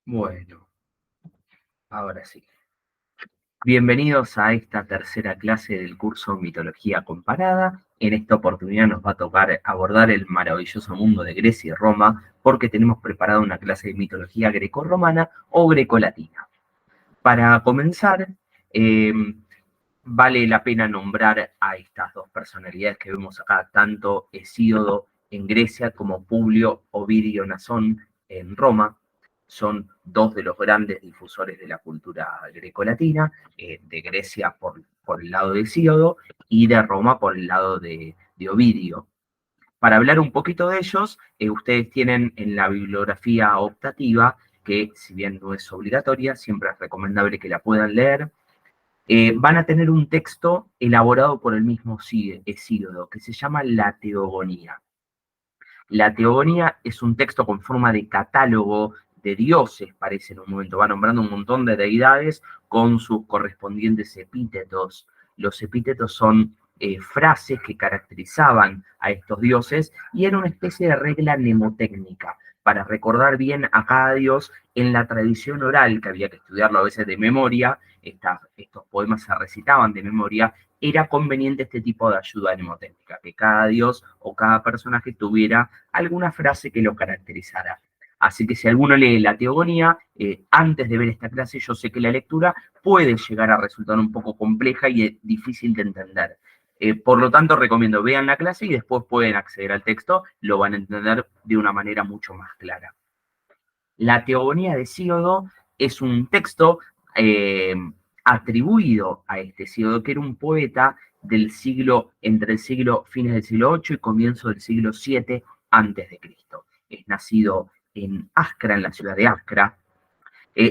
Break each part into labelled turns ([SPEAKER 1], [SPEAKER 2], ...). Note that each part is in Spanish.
[SPEAKER 1] Bueno, ahora sí. Bienvenidos a esta tercera clase del curso Mitología Comparada. En esta oportunidad nos va a tocar abordar el maravilloso mundo de Grecia y Roma, porque tenemos preparada una clase de mitología grecorromana o grecolatina. Para comenzar, eh, vale la pena nombrar a estas dos personalidades que vemos acá, tanto Hesíodo en Grecia como Publio Ovidio Nasón en Roma. Son dos de los grandes difusores de la cultura grecolatina, de Grecia por el lado de Hesíodo y de Roma por el lado de Ovidio. Para hablar un poquito de ellos, ustedes tienen en la bibliografía optativa, que si bien no es obligatoria, siempre es recomendable que la puedan leer. Van a tener un texto elaborado por el mismo Hesíodo, que se llama la Teogonía. La Teogonía es un texto con forma de catálogo de dioses, parece en un momento, va nombrando un montón de deidades con sus correspondientes epítetos. Los epítetos son frases que caracterizaban a estos dioses y era una especie de regla mnemotécnica para recordar bien a cada dios en la tradición oral, que había que estudiarlo a veces de memoria. Estos poemas se recitaban de memoria. Era conveniente este tipo de ayuda mnemotécnica, que cada dios o cada personaje tuviera alguna frase que lo caracterizara. Así que si alguno lee la Teogonía, antes de ver esta clase, yo sé que la lectura puede llegar a resultar un poco compleja y difícil de entender. Por lo tanto, recomiendo vean la clase y después pueden acceder al texto, lo van a entender de una manera mucho más clara. La Teogonía de Hesíodo es un texto eh, atribuido a este Hesíodo, que era un poeta del siglo, entre el siglo, fines del siglo VIII y comienzo del siglo VII antes de Cristo. Es nacido en Ascra, en la ciudad de Ascra.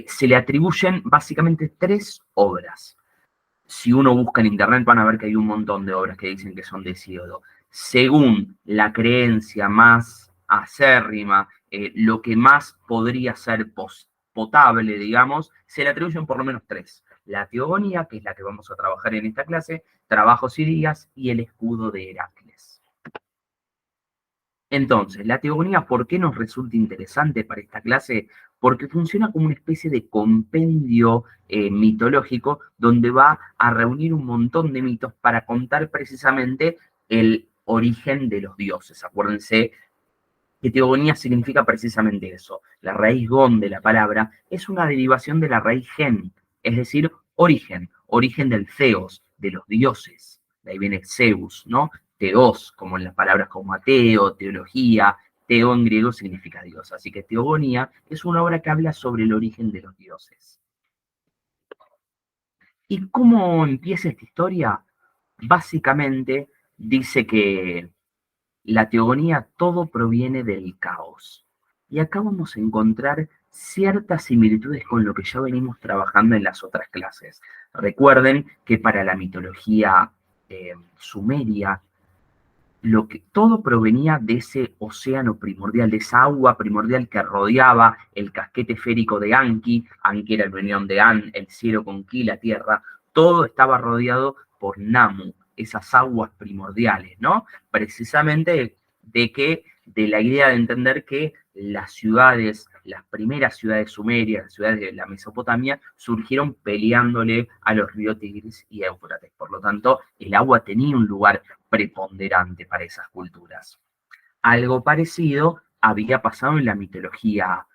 [SPEAKER 1] Se le atribuyen básicamente tres obras. Si uno busca en internet van a ver que hay un montón de obras que dicen que son de Hesíodo. Según la creencia más acérrima, lo que más podría ser potable, digamos, se le atribuyen por lo menos tres. La Teogonía, que es la que vamos a trabajar en esta clase, Trabajos y Días y el escudo de Heracles. Entonces, la teogonía, ¿por qué nos resulta interesante para esta clase? Porque funciona como una especie de compendio mitológico donde va a reunir un montón de mitos para contar precisamente el origen de los dioses. Acuérdense que teogonía significa precisamente eso. La raíz gon de la palabra es una derivación de la raíz gen, es decir, origen, origen del Zeus, de los dioses. De ahí viene Zeus, ¿no? Teos, como en las palabras como ateo, teología. Teo en griego significa Dios. Así que teogonía es una obra que habla sobre el origen de los dioses. ¿Y cómo empieza esta historia? Básicamente dice que la teogonía todo proviene del caos. Y acá vamos a encontrar ciertas similitudes con lo que ya venimos trabajando en las otras clases. Recuerden que para la mitología sumeria, todo provenía de ese océano primordial, de esa agua primordial que rodeaba el casquete esférico de Anki. Anki era la unión de An, el cielo con Ki, la tierra. Todo estaba rodeado por Namu, esas aguas primordiales, ¿no? Precisamente de la idea de entender que las ciudades, las primeras ciudades sumerias, las ciudades de la Mesopotamia, surgieron peleándole a los ríos Tigris y Éufrates. Por lo tanto, el agua tenía un lugar preponderante para esas culturas. Algo parecido había pasado en la mitología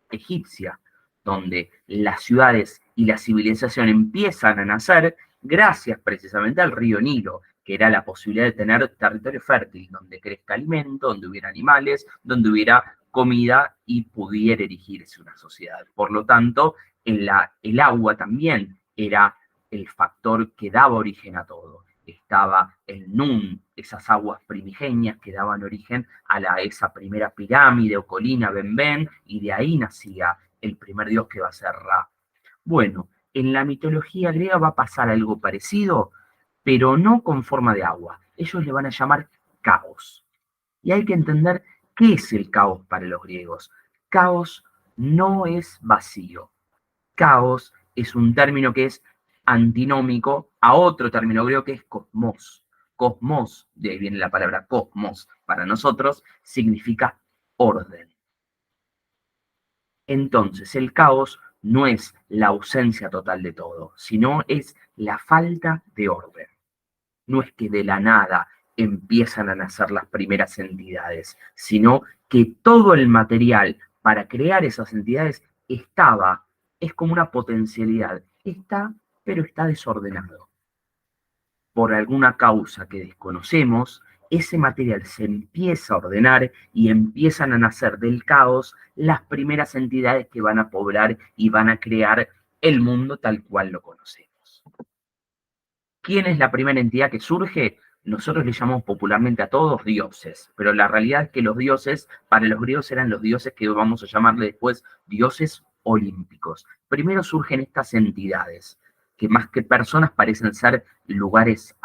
[SPEAKER 1] egipcia, donde las ciudades y la civilización empiezan a nacer gracias precisamente al río Nilo, que era la posibilidad de tener territorio fértil, donde crezca alimento, donde hubiera animales, donde hubiera comida y pudiera erigirse una sociedad. Por lo tanto, el agua también era el factor que daba origen a todo. Estaba el Nun, esas aguas primigenias que daban origen a esa primera pirámide o colina Ben, y de ahí nacía el primer dios que va a ser Ra. Bueno, en la mitología griega va a pasar algo parecido, pero no con forma de agua. Ellos le van a llamar caos. Y hay que entender qué es el caos para los griegos. Caos no es vacío. Caos es un término que es antinómico a otro término griego que es cosmos. Cosmos, de ahí viene la palabra cosmos, para nosotros significa orden. Entonces, el caos no es la ausencia total de todo, sino es la falta de orden. No es que de la nada empiezan a nacer las primeras entidades, sino que todo el material para crear esas entidades estaba, es como una potencialidad, está, pero está desordenado. Por alguna causa que desconocemos, ese material se empieza a ordenar y empiezan a nacer del caos las primeras entidades que van a poblar y van a crear el mundo tal cual lo conocemos. ¿Quién es la primera entidad que surge? Nosotros le llamamos popularmente a todos dioses, pero la realidad es que los dioses, para los griegos eran los dioses que vamos a llamarle después dioses olímpicos. Primero surgen estas entidades, que más que personas parecen ser lugares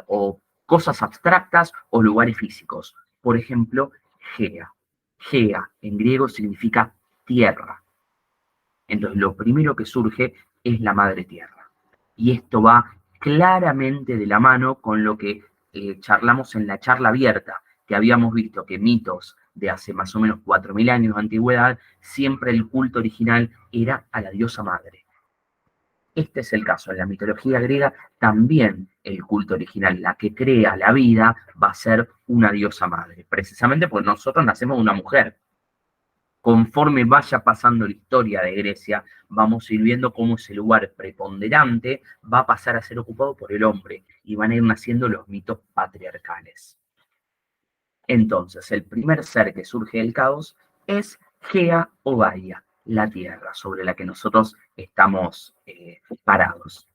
[SPEAKER 1] o cosas abstractas o lugares físicos. Por ejemplo, Gea. Gea en griego significa tierra. Entonces lo primero que surge es la madre tierra. Y esto va claramente de la mano con lo que charlamos en la charla abierta, que habíamos visto que mitos de hace más o menos 4.000 años de antigüedad, siempre el culto original era a la diosa madre. Este es el caso. En la mitología griega también el culto original, la que crea la vida, va a ser una diosa madre, precisamente porque nosotros nacemos de una mujer. Conforme vaya pasando la historia de Grecia, vamos a ir viendo cómo ese lugar preponderante va a pasar a ser ocupado por el hombre y van a ir naciendo los mitos patriarcales. Entonces, el primer ser que surge del caos es Gea o Gaia, la tierra sobre la que nosotros estamos parados.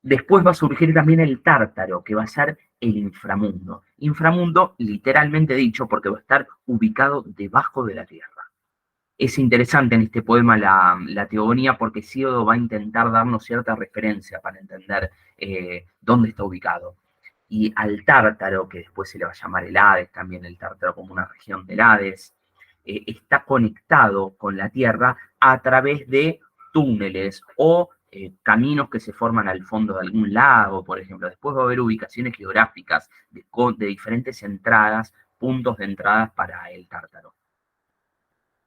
[SPEAKER 1] Después va a surgir también el Tártaro, que va a ser el inframundo. Inframundo, literalmente dicho, porque va a estar ubicado debajo de la tierra. Es interesante en este poema la teogonía porque Hesíodo va a intentar darnos cierta referencia para entender dónde está ubicado. Y al Tártaro, que después se le va a llamar el Hades, también el Tártaro como una región del Hades, está conectado con la Tierra a través de túneles o caminos que se forman al fondo de algún lago, por ejemplo. Después va a haber ubicaciones geográficas de diferentes entradas, puntos de entradas para el Tártaro.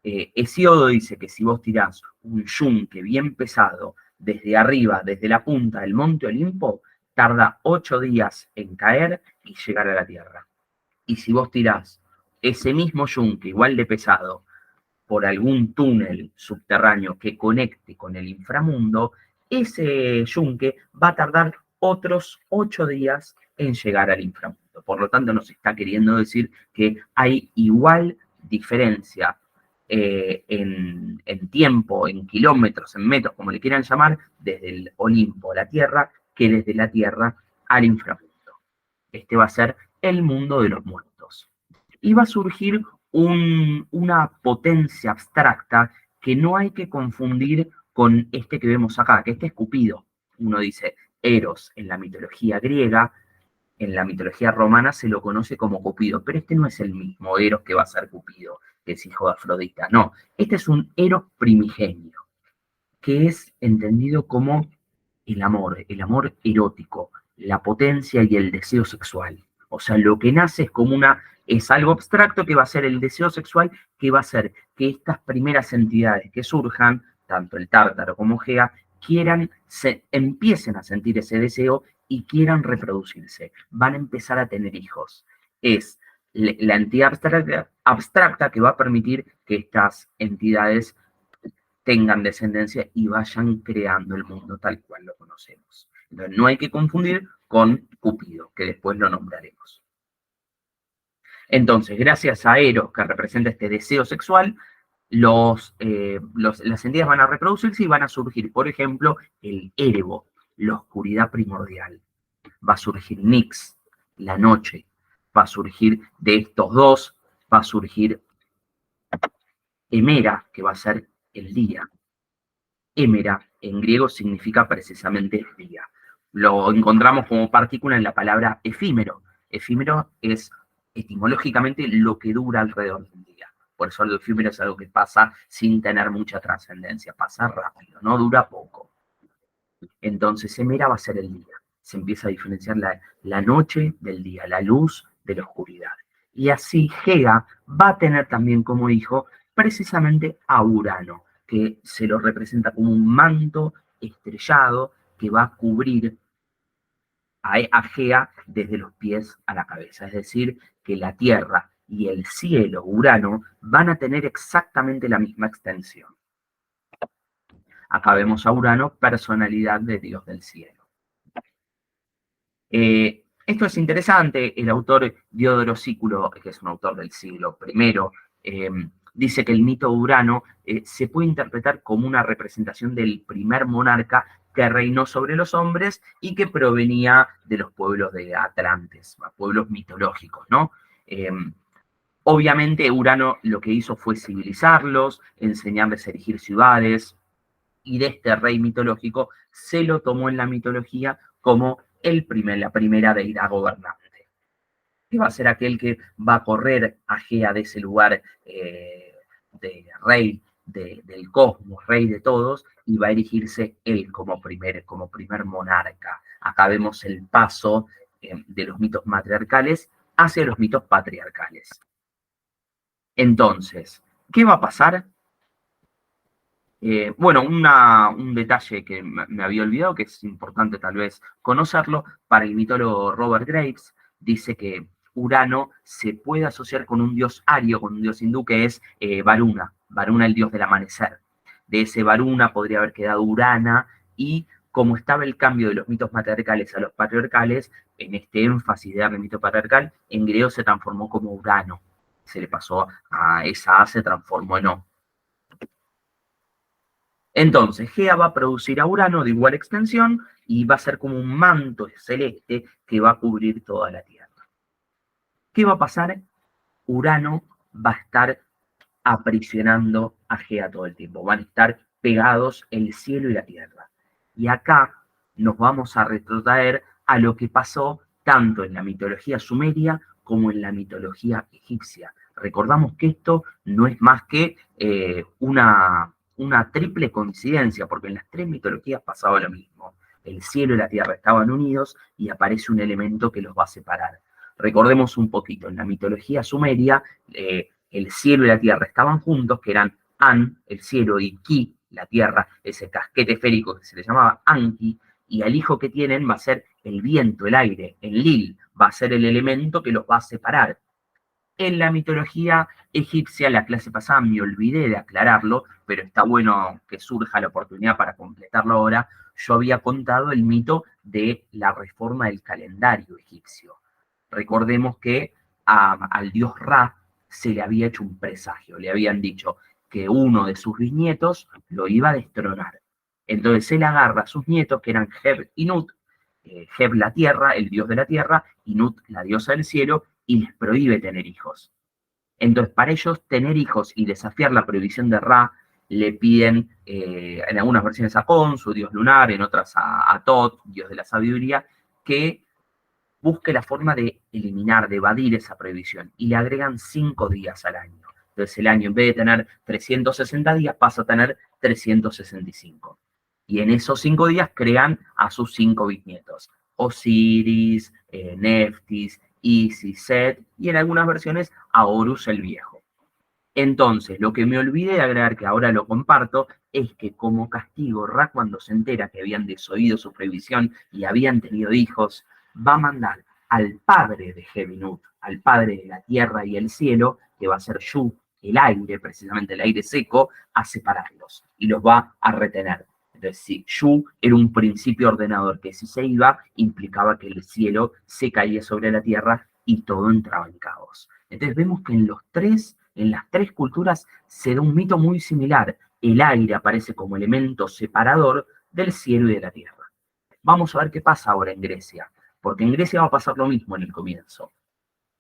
[SPEAKER 1] Hesíodo dice que si vos tirás un yunque bien pesado desde arriba, desde la punta del monte Olimpo, tarda 8 días en caer y llegar a la tierra. Y si vos tirás ese mismo yunque, igual de pesado, por algún túnel subterráneo que conecte con el inframundo, ese yunque va a tardar otros 8 días en llegar al inframundo. Por lo tanto, nos está queriendo decir que hay igual diferencia en tiempo, en kilómetros, en metros, como le quieran llamar, desde el Olimpo a la Tierra, que desde la Tierra al inframundo. Este va a ser el mundo de los muertos. Y va a surgir una potencia abstracta que no hay que confundir con este que vemos acá, que este es Cupido. Uno dice Eros en la mitología griega, en la mitología romana se lo conoce como Cupido, pero este no es el mismo Eros que va a ser Cupido, que es hijo de Afrodita, no. Este es un Eros primigenio, que es entendido como el amor erótico, la potencia y el deseo sexual. O sea, lo que nace es como es algo abstracto que va a ser el deseo sexual, que va a hacer que estas primeras entidades que surjan, tanto el Tártaro como Gea, empiecen a sentir ese deseo y quieran reproducirse. Van a empezar a tener hijos. Es la entidad abstracta que va a permitir que estas entidades tengan descendencia y vayan creando el mundo tal cual lo conocemos. Entonces, no hay que confundir con Cupido, que después lo nombraremos. Entonces, gracias a Eros, que representa este deseo sexual, las entidades van a reproducirse y van a surgir, por ejemplo, el Erebo, la oscuridad primordial. Va a surgir Nix, la noche. Va a surgir de estos dos, va a surgir Hemera, que va a ser el día. Hémera en griego significa precisamente día. Lo encontramos como partícula en la palabra efímero. Efímero es etimológicamente lo que dura alrededor de un día. Por eso lo efímero es algo que pasa sin tener mucha trascendencia, pasa rápido, no dura poco. Entonces, Hemera va a ser el día. Se empieza a diferenciar la noche del día, la luz de la oscuridad. Y así Gea va a tener también como hijo precisamente a Urano, que se lo representa como un manto estrellado que va a cubrir a Gea desde los pies a la cabeza. Es decir, que la Tierra y el cielo, Urano, van a tener exactamente la misma extensión. Acá vemos a Urano, personalidad de Dios del cielo. Esto es interesante. El autor Diodoro Sículo, que es un autor del siglo I, dice que el mito de Urano se puede interpretar como una representación del primer monarca que reinó sobre los hombres y que provenía de los pueblos de Atlantes, pueblos mitológicos, ¿no? Obviamente Urano lo que hizo fue civilizarlos, enseñarles a erigir ciudades, y de este rey mitológico se lo tomó en la mitología como la primera deidad gobernante, que va a ser aquel que va a correr a Gea de ese lugar de rey del cosmos, rey de todos, y va a erigirse él como primer monarca. Acá vemos el paso de los mitos matriarcales hacia los mitos patriarcales. Entonces, ¿qué va a pasar? Bueno, un detalle que me había olvidado, que es importante tal vez conocerlo, para el mitólogo Robert Graves, dice que Urano se puede asociar con un dios ario, con un dios hindú que es Varuna, Varuna el dios del amanecer. De ese Varuna podría haber quedado Urana, y como estaba el cambio de los mitos matriarcales a los patriarcales, en este énfasis de darle mito patriarcal, en griego se transformó como Urano. Se le pasó a esa A, se transformó en O. Entonces, Gea va a producir a Urano de igual extensión y va a ser como un manto celeste que va a cubrir toda la Tierra. ¿Qué va a pasar? Urano va a estar aprisionando a Gea todo el tiempo. Van a estar pegados el cielo y la Tierra. Y acá nos vamos a retrotraer a lo que pasó tanto en la mitología sumeria como en la mitología egipcia. Recordamos que esto no es más que una triple coincidencia, porque en las tres mitologías pasaba lo mismo. El cielo y la tierra estaban unidos y aparece un elemento que los va a separar. Recordemos un poquito, en la mitología sumeria, el cielo y la tierra estaban juntos, que eran An, el cielo, y Ki, la tierra, ese casquete esférico que se le llamaba Anki, y el hijo que tienen va a ser el viento, el aire, Enlil, va a ser el elemento que los va a separar. En la mitología egipcia, la clase pasada me olvidé de aclararlo, pero está bueno que surja la oportunidad para completarlo ahora. Yo había contado el mito de la reforma del calendario egipcio. Recordemos que al dios Ra se le había hecho un presagio, le habían dicho que uno de sus bisnietos lo iba a destronar. Entonces él agarra a sus nietos, que eran Heb y Nut, Heb la tierra, el dios de la tierra, y Nut la diosa del cielo, y les prohíbe tener hijos. Entonces, para ellos, tener hijos y desafiar la prohibición de Ra, le piden, en algunas versiones a Kon, su dios lunar, en otras a Tot, dios de la sabiduría, que busque la forma de eliminar, de evadir esa prohibición, y le agregan 5 días al año. Entonces el año, en vez de tener 360 días, pasa a tener 365. Y en esos 5 días crean a sus 5 bisnietos: Osiris, Neftis, Isis, Set, y en algunas versiones a Horus el Viejo. Entonces, lo que me olvidé de agregar, que ahora lo comparto, es que como castigo, Ra, cuando se entera que habían desoído su prohibición y habían tenido hijos, va a mandar al padre de Hebinut, al padre de la tierra y el cielo, que va a ser Shu, el aire, precisamente el aire seco, a separarlos y los va a retener. Entonces, si Shu era un principio ordenador que si se iba, implicaba que el cielo se caía sobre la tierra y todo entraba en caos. Entonces vemos que en las tres culturas se da un mito muy similar. El aire aparece como elemento separador del cielo y de la tierra. Vamos a ver qué pasa ahora en Grecia, porque en Grecia va a pasar lo mismo en el comienzo.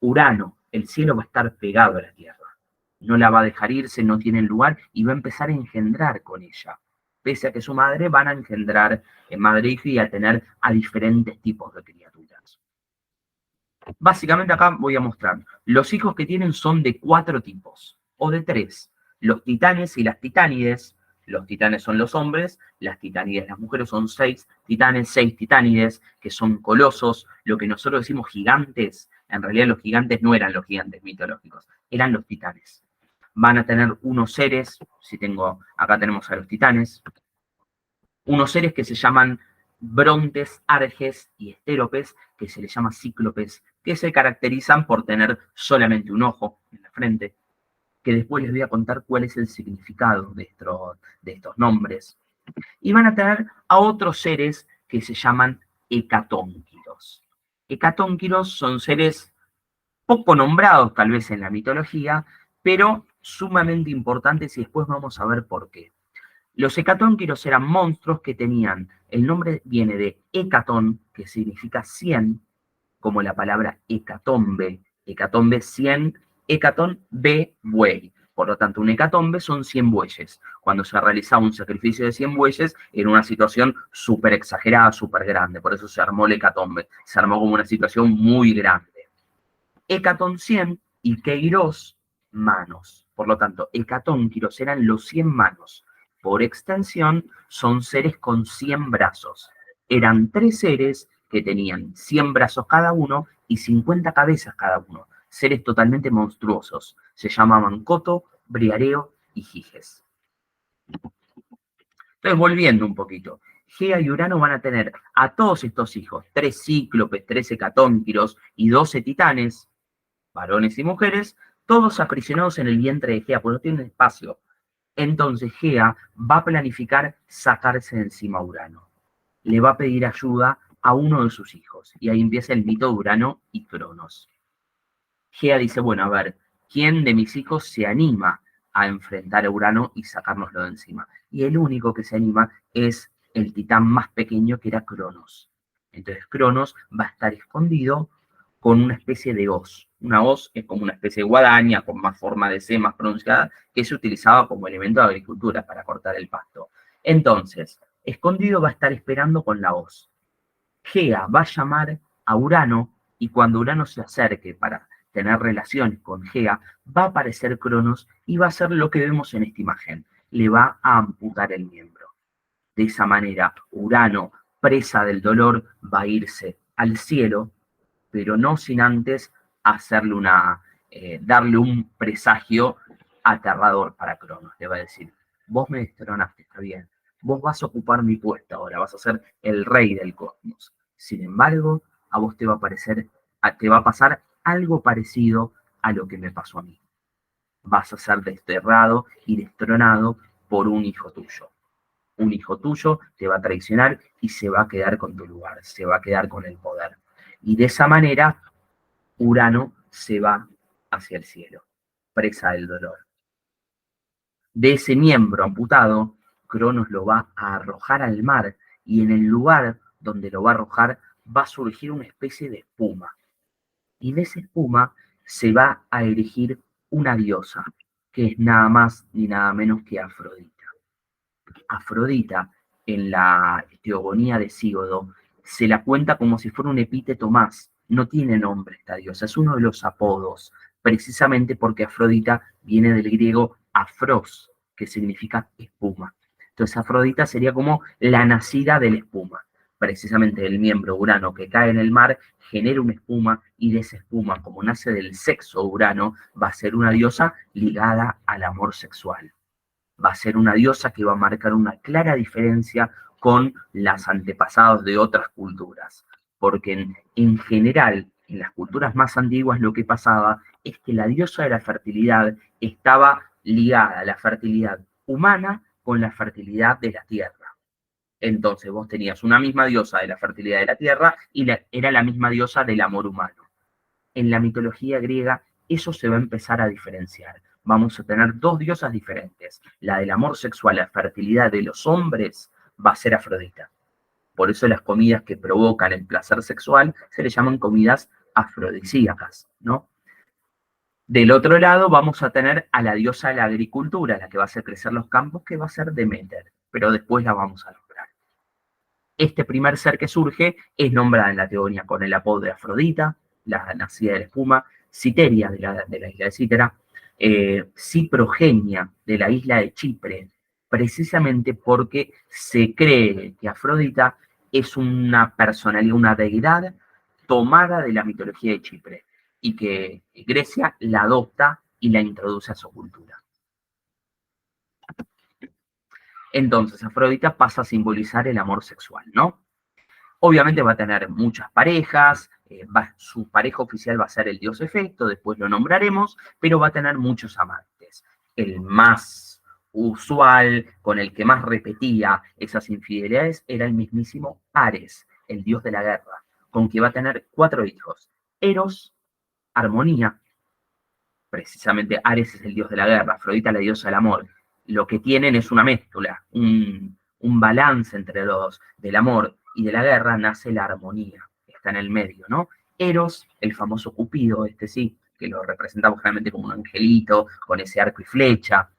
[SPEAKER 1] Urano, el cielo va a estar pegado a la tierra. No la va a dejar irse, no tiene lugar, y va a empezar a engendrar con ella. Pese a que su madre van a engendrar en madre e hijo y a tener a diferentes tipos de criaturas. Básicamente acá voy a mostrar, los hijos que tienen son de 4 tipos, o de 3. Los titanes y las titánides. Los titanes son los hombres, las titánides las mujeres. Son 6 titanes, 6 titánides, que son colosos. Lo que nosotros decimos gigantes, en realidad los gigantes no eran los gigantes mitológicos, eran los titanes. van a tener unos seres, acá tenemos a los titanes, unos seres que se llaman brontes, arges y estéropes, que se les llama cíclopes, que se caracterizan por tener solamente un ojo en la frente, que después les voy a contar cuál es el significado de estos nombres. Y van a tener a otros seres que se llaman hecatónquiros. Hecatónquiros son seres poco nombrados tal vez en la mitología, pero sumamente importantes y después vamos a ver por qué. Los hecatónquiros eran monstruos que tenían, el nombre viene de hecatón, que significa 100, como la palabra hecatombe 100, hecatón, buey. Por lo tanto, un hecatombe son 100 bueyes. Cuando se realizaba un sacrificio de 100 bueyes, era una situación súper exagerada, súper grande. Por eso se armó el hecatombe. Se armó como una situación muy grande. Hecatón 100 y Keiros, manos. Por lo tanto, hecatónquiros eran los 100 manos. Por extensión, son seres con 100 brazos. Eran 3 seres que tenían 100 brazos cada uno y 50 cabezas cada uno. Seres totalmente monstruosos. Se llamaban Coto, Briareo y Giges. Entonces, volviendo un poquito. Gea y Urano van a tener a todos estos hijos, 3 cíclopes, 3 hecatónquiros y 12 titanes, varones y mujeres, todos aprisionados en el vientre de Gea, porque no tienen espacio. Entonces Gea va a planificar sacarse de encima a Urano. Le va a pedir ayuda a uno de sus hijos. Y ahí empieza el mito de Urano y Cronos. Gea dice, bueno, a ver, ¿quién de mis hijos se anima a enfrentar a Urano y sacárnoslo de encima? Y el único que se anima es el titán más pequeño, que era Cronos. Entonces Cronos va a estar escondido con una especie de hoz. Una hoz es como una especie de guadaña con más forma de C, más pronunciada, que se utilizaba como elemento de agricultura para cortar el pasto. Entonces, escondido va a estar esperando con la hoz. Gea va a llamar a Urano y cuando Urano se acerque para tener relaciones con Gea, va a aparecer Cronos y va a hacer lo que vemos en esta imagen. Le va a amputar el miembro. De esa manera, Urano, presa del dolor, va a irse al cielo, pero no sin antes hacerle darle un presagio aterrador para Cronos. Le va a decir, vos me destronaste, está bien. Vos vas a ocupar mi puesto ahora, vas a ser el rey del cosmos. Sin embargo, a vos te va a pasar algo parecido a lo que me pasó a mí. Vas a ser desterrado y destronado por un hijo tuyo. Un hijo tuyo te va a traicionar y se va a quedar con tu lugar, se va a quedar con el poder. Y de esa manera, Urano se va hacia el cielo, presa del dolor. De ese miembro amputado, Cronos lo va a arrojar al mar y en el lugar donde lo va a arrojar va a surgir una especie de espuma. Y de esa espuma se va a erigir una diosa, que es nada más ni nada menos que Afrodita. Afrodita, en la teogonía de Sígodo, se la cuenta como si fuera un epíteto más. No tiene nombre esta diosa, es uno de los apodos, precisamente porque Afrodita viene del griego afros, que significa espuma. Entonces Afrodita sería como la nacida de la espuma. Precisamente el miembro Urano que cae en el mar genera una espuma y de esa espuma, como nace del sexo Urano, va a ser una diosa ligada al amor sexual. Va a ser una diosa que va a marcar una clara diferencia con las antepasados de otras culturas. Porque en general, en las culturas más antiguas lo que pasaba es que la diosa de la fertilidad estaba ligada a la fertilidad humana con la fertilidad de la tierra. Entonces vos tenías una misma diosa de la fertilidad de la tierra y era la misma diosa del amor humano. En la mitología griega eso se va a empezar a diferenciar. Vamos a tener dos diosas diferentes. La del amor sexual, la fertilidad de los hombres, va a ser Afrodita. Por eso las comidas que provocan el placer sexual se le llaman comidas afrodisíacas, ¿no? Del otro lado vamos a tener a la diosa de la agricultura, la que va a hacer crecer los campos, que va a ser Deméter, pero después la vamos a nombrar. Este primer ser que surge es nombrada en la teogonía con el apodo de Afrodita, la nacida de la espuma, Citeria de la isla de Cítera, Ciprogenia de la isla de Chipre, precisamente porque se cree que Afrodita es una personalidad, una deidad tomada de la mitología de Chipre y que Grecia la adopta y la introduce a su cultura. Entonces, Afrodita pasa a simbolizar el amor sexual, ¿no? Obviamente va a tener muchas parejas, su pareja oficial va a ser el dios Hefesto, después lo nombraremos, pero va a tener muchos amantes. El más usual, con el que más repetía esas infidelidades, era el mismísimo Ares, el dios de la guerra, con quien va a tener 4 hijos. Eros, Armonía, precisamente Ares es el dios de la guerra, Afrodita la diosa del amor. Lo que tienen es una mezcla, un balance entre los dos. Del amor y de la guerra nace la armonía, está en el medio, ¿no? Eros, el famoso Cupido, este sí, que lo representamos generalmente como un angelito, con ese arco y flecha.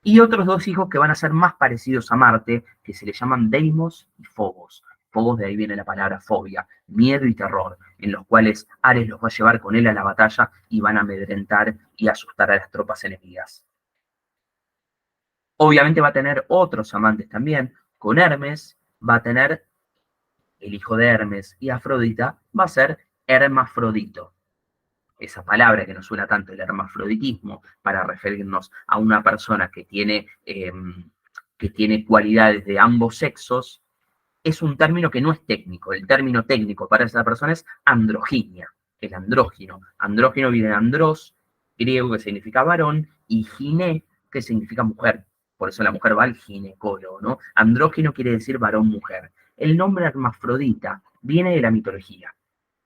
[SPEAKER 1] Y otros 2 hijos que van a ser más parecidos a Marte, que se le llaman Deimos y Phobos. Phobos, de ahí viene la palabra fobia, miedo y terror, en los cuales Ares los va a llevar con él a la batalla y van a amedrentar y asustar a las tropas enemigas. Obviamente va a tener otros amantes también. Con Hermes va a tener el hijo de Hermes y Afrodita, va a ser Hermafrodito. Esa palabra que nos suena tanto, el hermafroditismo, para referirnos a una persona que tiene cualidades de ambos sexos, es un término que no es técnico. El término técnico para esa persona es androginia, el andrógino. Andrógino viene de andros, griego, que significa varón, y gine, que significa mujer. Por eso la mujer va al ginecólogo, ¿no? Andrógino quiere decir varón-mujer. El nombre hermafrodita viene de la mitología.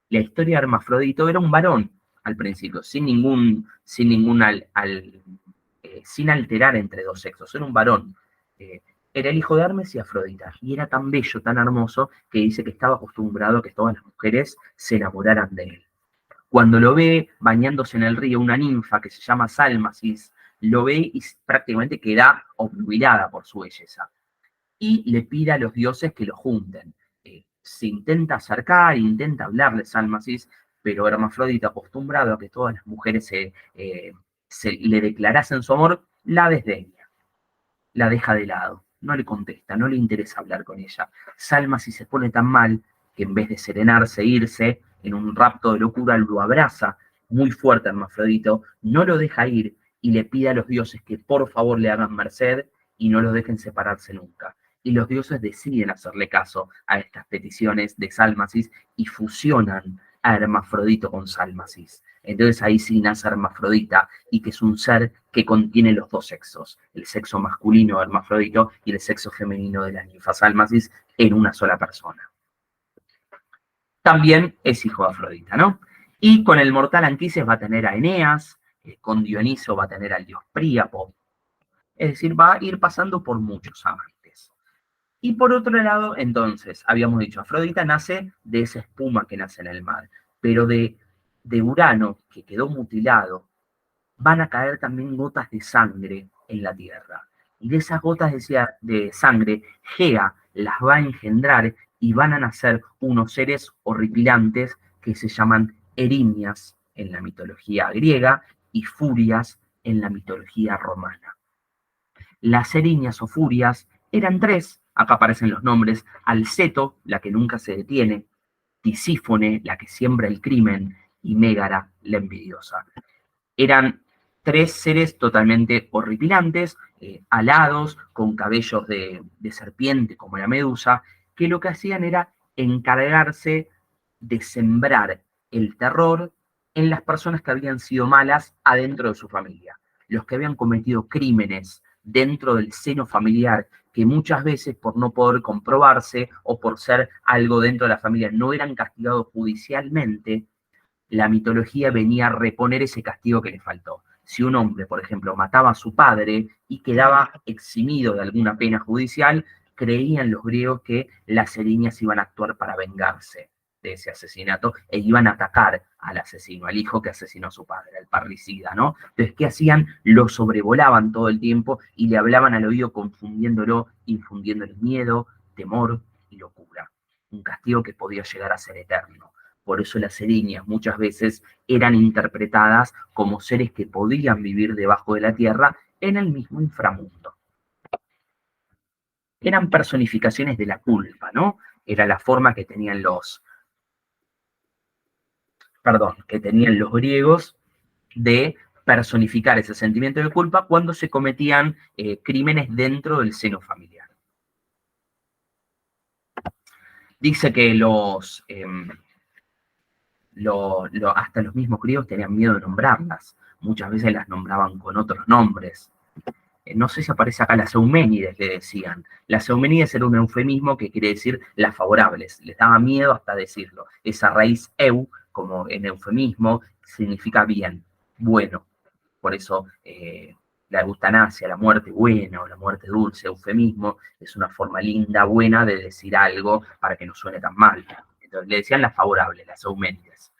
[SPEAKER 1] La historia de Hermafrodito era un varón al principio, sin alterar entre 2 sexos, era un varón. Era el hijo de Hermes y Afrodita, y era tan bello, tan hermoso, que dice que estaba acostumbrado a que todas las mujeres se enamoraran de él. Cuando lo ve bañándose en el río una ninfa que se llama Sálmasis, lo ve y prácticamente queda obnubilada por su belleza. Y le pide a los dioses que lo junten. Se intenta acercar, intenta hablarle Sálmasis, pero Hermafrodita, acostumbrado a que todas las mujeres le declarasen su amor, la desdeña, la deja de lado, no le contesta, no le interesa hablar con ella. Sálmasis se pone tan mal que en vez de serenarse e irse, en un rapto de locura lo abraza muy fuerte a Hermafrodito, no lo deja ir y le pide a los dioses que por favor le hagan merced y no los dejen separarse nunca. Y los dioses deciden hacerle caso a estas peticiones de Sálmasis y fusionan a Hermafrodito con Sálmasis. Entonces ahí sí nace Hermafrodita, y que es un ser que contiene los 2 sexos, el sexo masculino de Hermafrodito y el sexo femenino de la ninfa Sálmasis, en una sola persona. También es hijo de Afrodita, ¿no? Y con el mortal Anquises va a tener a Eneas, con Dioniso va a tener al dios Príapo, es decir, va a ir pasando por muchos amantes. Y por otro lado, entonces, habíamos dicho, Afrodita nace de esa espuma que nace en el mar, pero de Urano, que quedó mutilado, van a caer también gotas de sangre en la tierra. Y de esas gotas de sangre, Gea las va a engendrar y van a nacer unos seres horripilantes que se llaman erinias en la mitología griega y furias en la mitología romana. Las erinias o furias eran 3, acá aparecen los nombres: Alceto, la que nunca se detiene; Tisífone, la que siembra el crimen; y Mégara, la envidiosa. Eran 3 seres totalmente horripilantes, alados, con cabellos de serpiente como la medusa, que lo que hacían era encargarse de sembrar el terror en las personas que habían sido malas adentro de su familia, los que habían cometido crímenes dentro del seno familiar, que muchas veces por no poder comprobarse o por ser algo dentro de la familia no eran castigados judicialmente. La mitología venía a reponer ese castigo que le faltó. Si un hombre, por ejemplo, mataba a su padre y quedaba eximido de alguna pena judicial, creían los griegos que las erinias iban a actuar para vengarse de ese asesinato e iban a atacar al asesino, al hijo que asesinó a su padre, al parricida, ¿no? Entonces, ¿qué hacían? Lo sobrevolaban todo el tiempo y le hablaban al oído confundiéndolo, infundiéndole miedo, temor y locura. Un castigo que podía llegar a ser eterno. Por eso las erinias muchas veces eran interpretadas como seres que podían vivir debajo de la tierra en el mismo inframundo. Eran personificaciones de la culpa, ¿no? Era la forma que tenían los griegos de personificar ese sentimiento de culpa cuando se cometían crímenes dentro del seno familiar. Dice que hasta los mismos griegos tenían miedo de nombrarlas. Muchas veces las nombraban con otros nombres. No sé si aparece acá las Euménides, le decían. Las Euménides era un eufemismo que quiere decir las favorables. Les daba miedo hasta decirlo. Esa raíz eu, como en eufemismo, significa bien, bueno. Por eso la eutanasia, la muerte buena o la muerte dulce, eufemismo, es una forma linda, buena de decir algo para que no suene tan mal. Entonces le decían las favorables, las Euménides.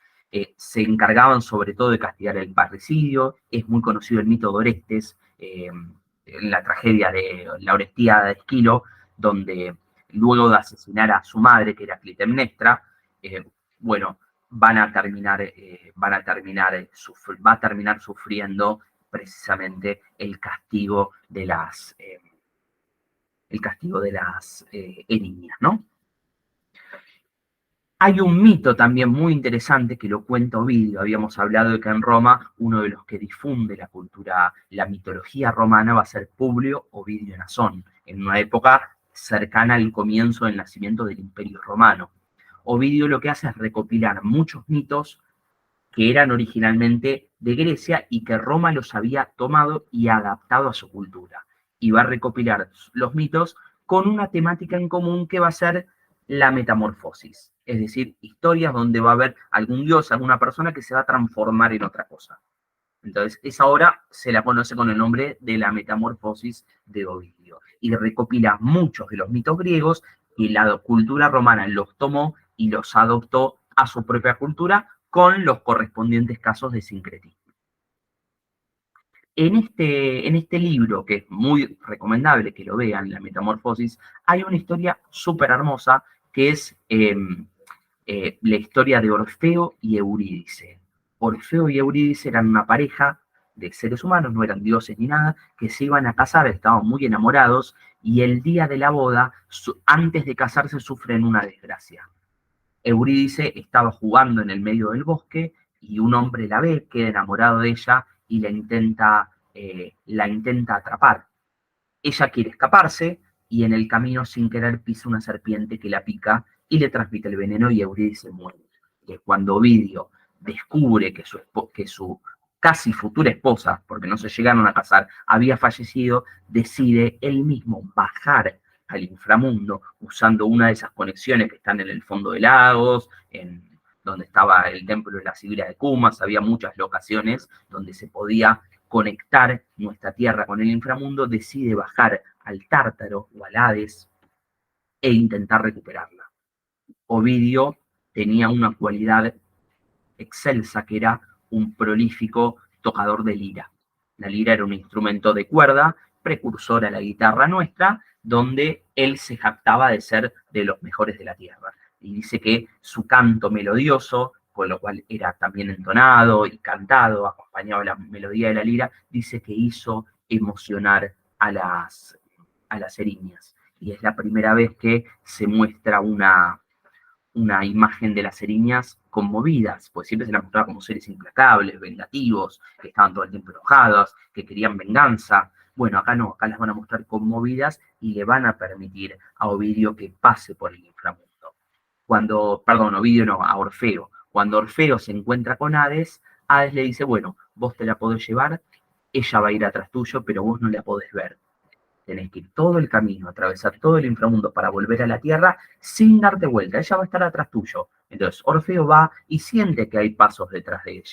[SPEAKER 1] Se encargaban sobre todo de castigar el parricidio. Es muy conocido el mito de Orestes, en la tragedia de la Orestiada de Esquilo, donde luego de asesinar a su madre, que era Clitemnestra, bueno, va a terminar sufriendo precisamente el castigo de las erinias, ¿no? Hay un mito también muy interesante que lo cuenta Ovidio. Habíamos hablado de que en Roma uno de los que difunde la cultura, la mitología romana va a ser Publio Ovidio Nasón, en una época cercana al comienzo del nacimiento del Imperio Romano. Ovidio lo que hace es recopilar muchos mitos que eran originalmente de Grecia y que Roma los había tomado y adaptado a su cultura. Y va a recopilar los mitos con una temática en común que va a ser la metamorfosis, es decir, historias donde va a haber algún dios, alguna persona que se va a transformar en otra cosa. Entonces, esa obra se la conoce con el nombre de la Metamorfosis de Ovidio y recopila muchos de los mitos griegos y la cultura romana los tomó y los adoptó a su propia cultura con los correspondientes casos de sincretismo. En este libro, que es muy recomendable que lo vean, La Metamorfosis, hay una historia súper hermosa que es la historia de Orfeo y Eurídice. Orfeo y Eurídice eran una pareja de seres humanos, no eran dioses ni nada, que se iban a casar, estaban muy enamorados, y el día de la boda, antes de casarse, sufren una desgracia. Eurídice estaba jugando en el medio del bosque y un hombre la ve, queda enamorado de ella y la intenta atrapar. Ella quiere escaparse y en el camino sin querer pisa una serpiente que la pica y le transmite el veneno y Eurídice muere. Que cuando Ovidio descubre que su casi futura esposa, porque no se llegaron a casar, había fallecido, decide él mismo bajar al inframundo usando una de esas conexiones que están en el fondo de lagos, donde estaba el templo de la Sibila de Cumas. Había muchas locaciones donde se podía conectar nuestra tierra con el inframundo. Decide bajar al Tártaro o al Hades e intentar recuperarla. Ovidio tenía una cualidad excelsa que era un prolífico tocador de lira. La lira era un instrumento de cuerda precursor a la guitarra nuestra, donde él se jactaba de ser de los mejores de la tierra. Y dice que su canto melodioso, con lo cual era también entonado y cantado, acompañaba la melodía de la lira, dice que hizo emocionar a las erinias. Y es la primera vez que se muestra una imagen de las erinias conmovidas, pues siempre se las mostraba como seres implacables, vengativos, que estaban todo el tiempo enojadas, que querían venganza. Bueno, acá no, acá las van a mostrar conmovidas y le van a permitir a Ovidio que pase por el inframundo. Ovidio no, a Orfeo. Cuando Orfeo se encuentra con Hades, Hades le dice, bueno, vos te la podés llevar, ella va a ir atrás tuyo, pero vos no la podés ver. Tenés que ir todo el camino, atravesar todo el inframundo para volver a la tierra sin darte vuelta. Ella va a estar atrás tuyo. Entonces Orfeo va y siente que hay pasos detrás de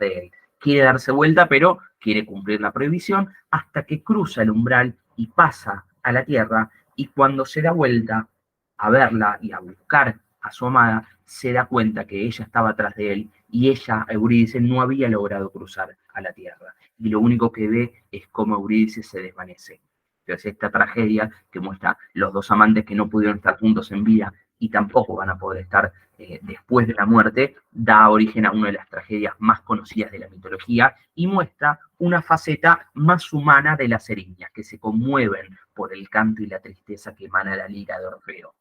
[SPEAKER 1] él. Quiere darse vuelta, pero quiere cumplir la prohibición hasta que cruza el umbral y pasa a la tierra. Y cuando se da vuelta a verla y a buscar a su amada, se da cuenta que ella estaba atrás de él y ella, Eurídice, no había logrado cruzar a la tierra. Y lo único que ve es cómo Eurídice se desvanece. Entonces, esta tragedia que muestra los dos amantes que no pudieron estar juntos en vida y tampoco van a poder estar después de la muerte, da origen a una de las tragedias más conocidas de la mitología y muestra una faceta más humana de las erinias, que se conmueven por el canto y la tristeza que emana la lira de Orfeo.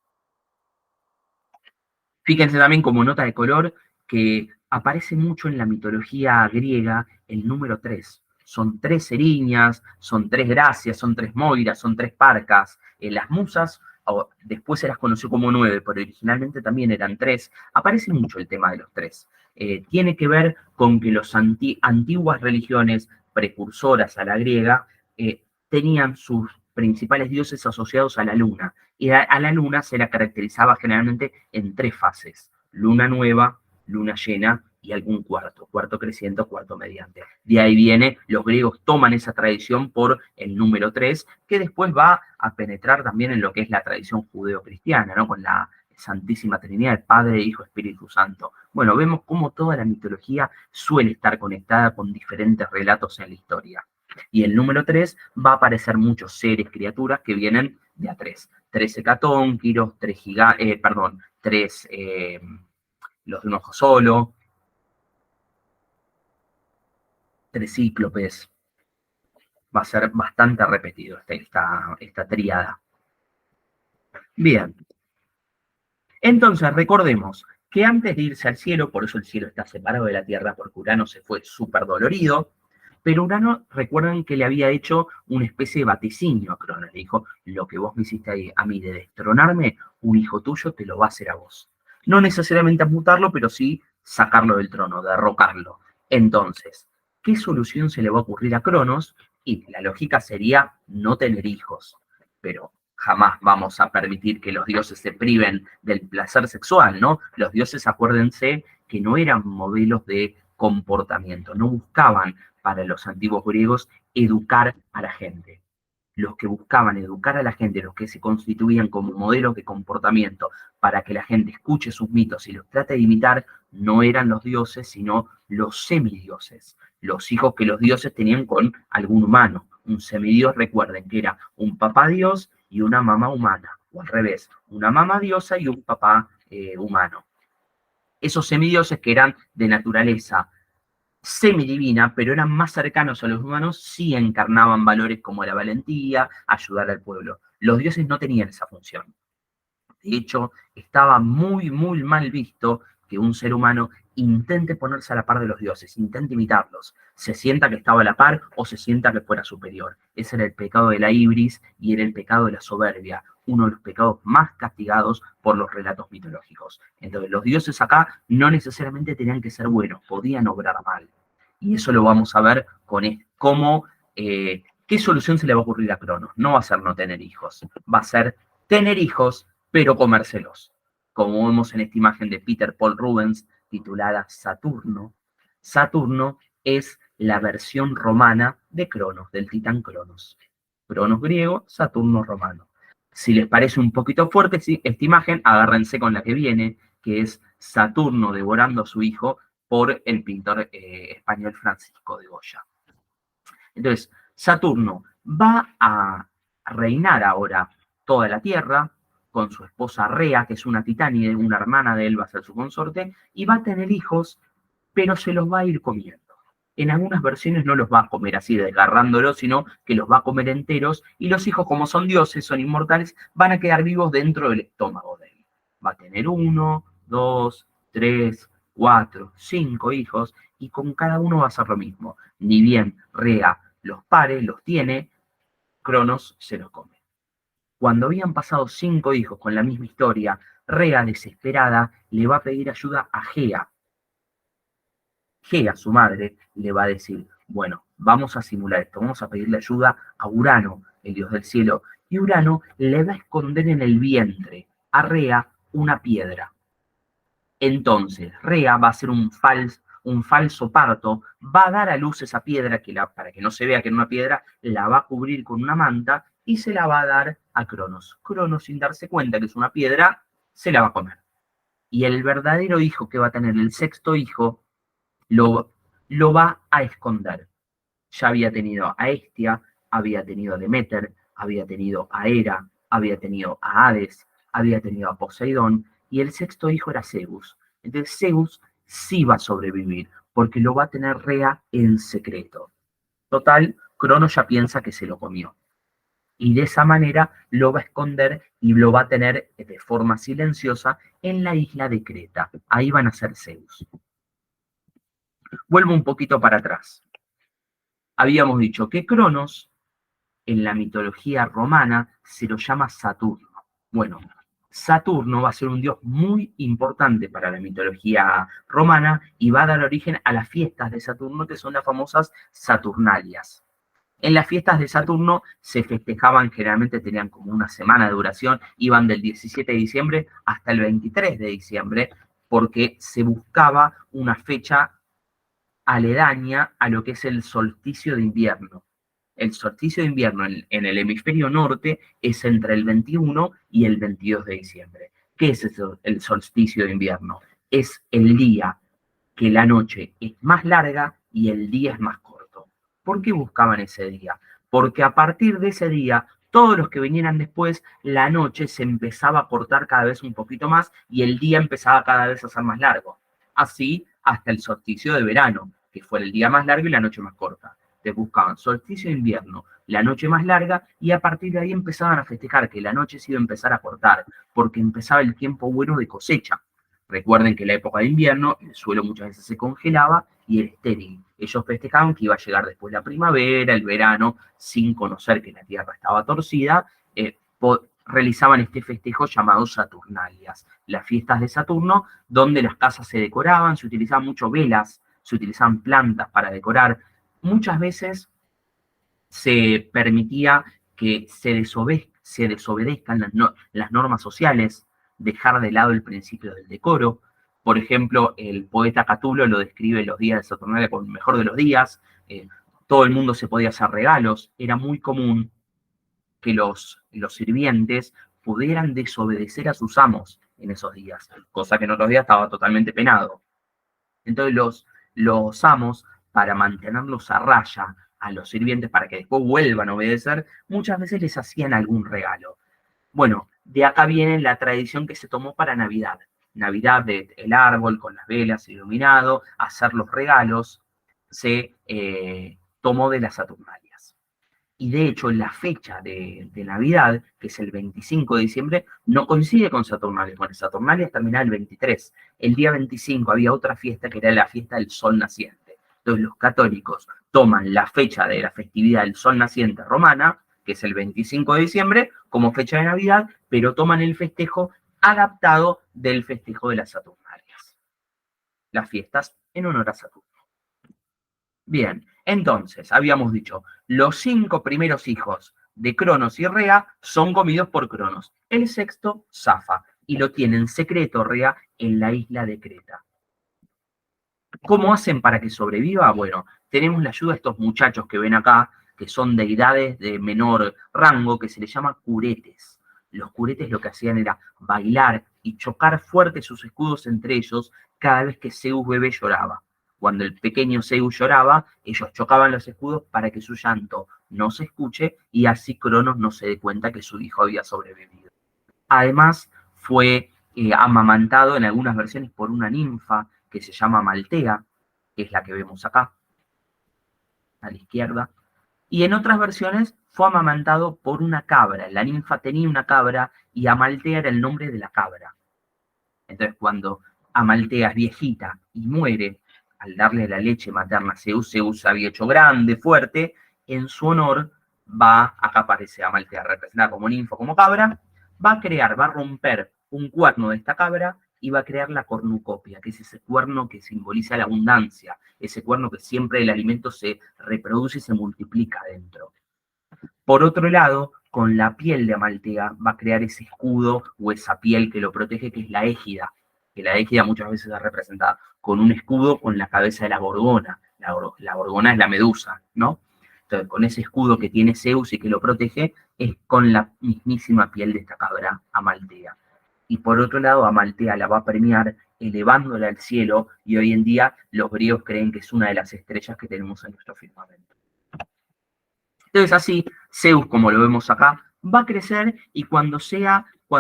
[SPEAKER 1] Fíjense también como nota de color que aparece mucho en la mitología griega el número 3. Son 3 erinias, son 3 gracias, son 3 moiras, son 3 parcas. Las musas después eras conocido como 9, pero originalmente también eran 3, aparece mucho el tema de los 3. Tiene que ver con que las antiguas religiones precursoras a la griega tenían sus principales dioses asociados a la luna, y a la luna se la caracterizaba generalmente en 3 fases: luna nueva, luna llena y algún cuarto creciente, cuarto mediante. De ahí viene, los griegos toman esa tradición por el número 3, que después va a penetrar también en lo que es la tradición judeocristiana, ¿no? Con la Santísima Trinidad, el Padre, Hijo, Espíritu Santo. Bueno, vemos cómo toda la mitología suele estar conectada con diferentes relatos en la historia. Y el número 3 va a aparecer muchos seres, criaturas que vienen de a 3. 3 hecatónquiros, 3 los de un ojo solo, 3 cíclopes. Va a ser bastante repetido esta tríada. Bien, entonces recordemos que antes de irse al cielo, por eso el cielo está separado de la tierra, porque Urano se fue súper dolorido, pero Urano, recuerden que le había hecho una especie de vaticinio a Cronos. Le dijo: lo que vos me hiciste ahí, a mí de destronarme, un hijo tuyo te lo va a hacer a vos. No necesariamente mutarlo, pero sí sacarlo del trono, derrocarlo. Entonces, ¿qué solución se le va a ocurrir a Cronos? Y la lógica sería no tener hijos, pero jamás vamos a permitir que los dioses se priven del placer sexual, ¿no? Los dioses, acuérdense, que no eran modelos de comportamiento, no buscaban, para los antiguos griegos, educar a la gente. Los que buscaban educar a la gente, los que se constituían como modelos de comportamiento para que la gente escuche sus mitos y los trate de imitar, no eran los dioses, sino los semidioses, los hijos que los dioses tenían con algún humano. Un semidios, recuerden que era un papá dios y una mamá humana, o al revés, una mamá diosa y un papá humano. Esos semidioses, que eran de naturaleza semidivina, pero eran más cercanos a los humanos, sí encarnaban valores como la valentía, ayudar al pueblo. Los dioses no tenían esa función. De hecho, estaba muy, muy mal visto que un ser humano intente ponerse a la par de los dioses, intente imitarlos, se sienta que estaba a la par o se sienta que fuera superior. Ese era el pecado de la ibris y era el pecado de la soberbia, uno de los pecados más castigados por los relatos mitológicos. Entonces, los dioses acá no necesariamente tenían que ser buenos, podían obrar mal. Y eso lo vamos a ver con cómo, qué solución se le va a ocurrir a Cronos. No va a ser no tener hijos, va a ser tener hijos, pero comérselos. Como vemos en esta imagen de Peter Paul Rubens, titulada Saturno. Saturno es la versión romana de Cronos, del titán Cronos. Cronos griego, Saturno romano. Si les parece un poquito fuerte esta imagen, agárrense con la que viene, que es Saturno devorando a su hijo, por el pintor español Francisco de Goya. Entonces, Saturno va a reinar ahora toda la Tierra, con su esposa Rea, que es una titánide, una hermana de él, va a ser su consorte, y va a tener hijos, pero se los va a ir comiendo. En algunas versiones no los va a comer así, desgarrándolos, sino que los va a comer enteros, y los hijos, como son dioses, son inmortales, van a quedar vivos dentro del estómago de él. Va a tener 1, 2, 3, 4, 5 hijos, y con cada uno va a ser lo mismo. Ni bien Rea los pare, los tiene, Cronos se los come. Cuando habían pasado 5 hijos con la misma historia, Rea, desesperada, le va a pedir ayuda a Gea. Gea, su madre, le va a decir: bueno, vamos a simular esto, vamos a pedirle ayuda a Urano, el dios del cielo, y Urano le va a esconder en el vientre a Rea una piedra. Entonces, Rea va a hacer un falso parto, va a dar a luz esa piedra, para que no se vea que era una piedra, la va a cubrir con una manta y se la va a dar a Cronos. Cronos, sin darse cuenta que es una piedra, se la va a comer. Y el verdadero hijo que va a tener, el sexto hijo, lo va a esconder. Ya había tenido a Hestia, había tenido a Deméter, había tenido a Hera, había tenido a Hades, había tenido a Poseidón, y el sexto hijo era Zeus. Entonces Zeus sí va a sobrevivir, porque lo va a tener Rea en secreto. Total, Cronos ya piensa que se lo comió. Y de esa manera lo va a esconder y lo va a tener de forma silenciosa en la isla de Creta. Ahí van a ser Zeus. Vuelvo un poquito para atrás. Habíamos dicho que Cronos, en la mitología romana, se lo llama Saturno. Bueno, Saturno va a ser un dios muy importante para la mitología romana y va a dar origen a las fiestas de Saturno, que son las famosas Saturnalias. En las fiestas de Saturno se festejaban, generalmente tenían como una semana de duración, iban del 17 de diciembre hasta el 23 de diciembre, porque se buscaba una fecha aledaña a lo que es el solsticio de invierno. El solsticio de invierno en el hemisferio norte es entre el 21 y el 22 de diciembre. ¿Qué es eso, el solsticio de invierno? Es el día que la noche es más larga y el día es más corto. ¿Por qué buscaban ese día? Porque a partir de ese día, todos los que vinieran después, la noche se empezaba a cortar cada vez un poquito más y el día empezaba cada vez a ser más largo. Así hasta el solsticio de verano, que fue el día más largo y la noche más corta. Te buscaban solsticio de invierno, la noche más larga, y a partir de ahí empezaban a festejar que la noche se iba a empezar a cortar, porque empezaba el tiempo bueno de cosecha. Recuerden que en la época de invierno el suelo muchas veces se congelaba y era estéril. Ellos festejaban que iba a llegar después la primavera, el verano, sin conocer que la tierra estaba torcida, realizaban este festejo llamado Saturnalias, las fiestas de Saturno, donde las casas se decoraban, se utilizaban mucho velas, se utilizaban plantas para decorar. Muchas veces se permitía que se desobedezcan las normas sociales, dejar de lado el principio del decoro. Por ejemplo, el poeta Catulo lo describe los días de Saturnalia como el mejor de los días. Todo el mundo se podía hacer regalos. Era muy común que los sirvientes pudieran desobedecer a sus amos en esos días, cosa que en otros días estaba totalmente penado. Entonces los amos, para mantenerlos a raya a los sirvientes, para que después vuelvan a obedecer, muchas veces les hacían algún regalo. Bueno, de acá viene la tradición que se tomó para Navidad. Navidad del árbol con las velas iluminado, hacer los regalos, se tomó de las Saturnalias. Y de hecho, la fecha de Navidad, que es el 25 de diciembre, no coincide con Saturnalias. Bueno, Saturnalias terminaba el 23. El día 25 había otra fiesta que era la fiesta del Sol Naciente. Entonces los católicos toman la fecha de la festividad del Sol Naciente romana, que es el 25 de diciembre, como fecha de Navidad, pero toman el festejo adaptado del festejo de las Saturnalias. Las fiestas en honor a Saturno. Bien, entonces, habíamos dicho, los 5 primeros hijos de Cronos y Rea son comidos por Cronos. El sexto zafa y lo tiene en secreto Rea en la isla de Creta. ¿Cómo hacen para que sobreviva? Bueno, tenemos la ayuda de estos muchachos que ven acá, que son deidades de menor rango, que se les llama curetes. Los curetes lo que hacían era bailar y chocar fuerte sus escudos entre ellos cada vez que Zeus bebé lloraba. Cuando el pequeño Zeus lloraba, ellos chocaban los escudos para que su llanto no se escuche y así Cronos no se dé cuenta que su hijo había sobrevivido. Además, fue amamantado en algunas versiones por una ninfa que se llama Maltea, que es la que vemos acá, a la izquierda, y en otras versiones fue amamantado por una cabra. La ninfa tenía una cabra y Amaltea era el nombre de la cabra. Entonces, cuando Amaltea es viejita y muere, al darle la leche materna a Zeus, Zeus se había hecho grande, fuerte, en su honor acá aparece Amaltea representada como ninfa, como cabra, va a romper un cuerno de esta cabra y va a crear la cornucopia, que es ese cuerno que simboliza la abundancia, ese cuerno que siempre el alimento se reproduce y se multiplica dentro. Por otro lado, con la piel de Amaltea va a crear ese escudo o esa piel que lo protege, que es la égida, que la égida muchas veces es representada con un escudo con la cabeza de la gorgona. La gorgona es la medusa, ¿no? Entonces, con ese escudo que tiene Zeus y que lo protege, es con la mismísima piel de esta cabra, Amaltea. Y por otro lado, Amaltea la va a premiar elevándola al cielo, y hoy en día los griegos creen que es una de las estrellas que tenemos en nuestro firmamento. Entonces así, Zeus, como lo vemos acá, va a crecer y cuando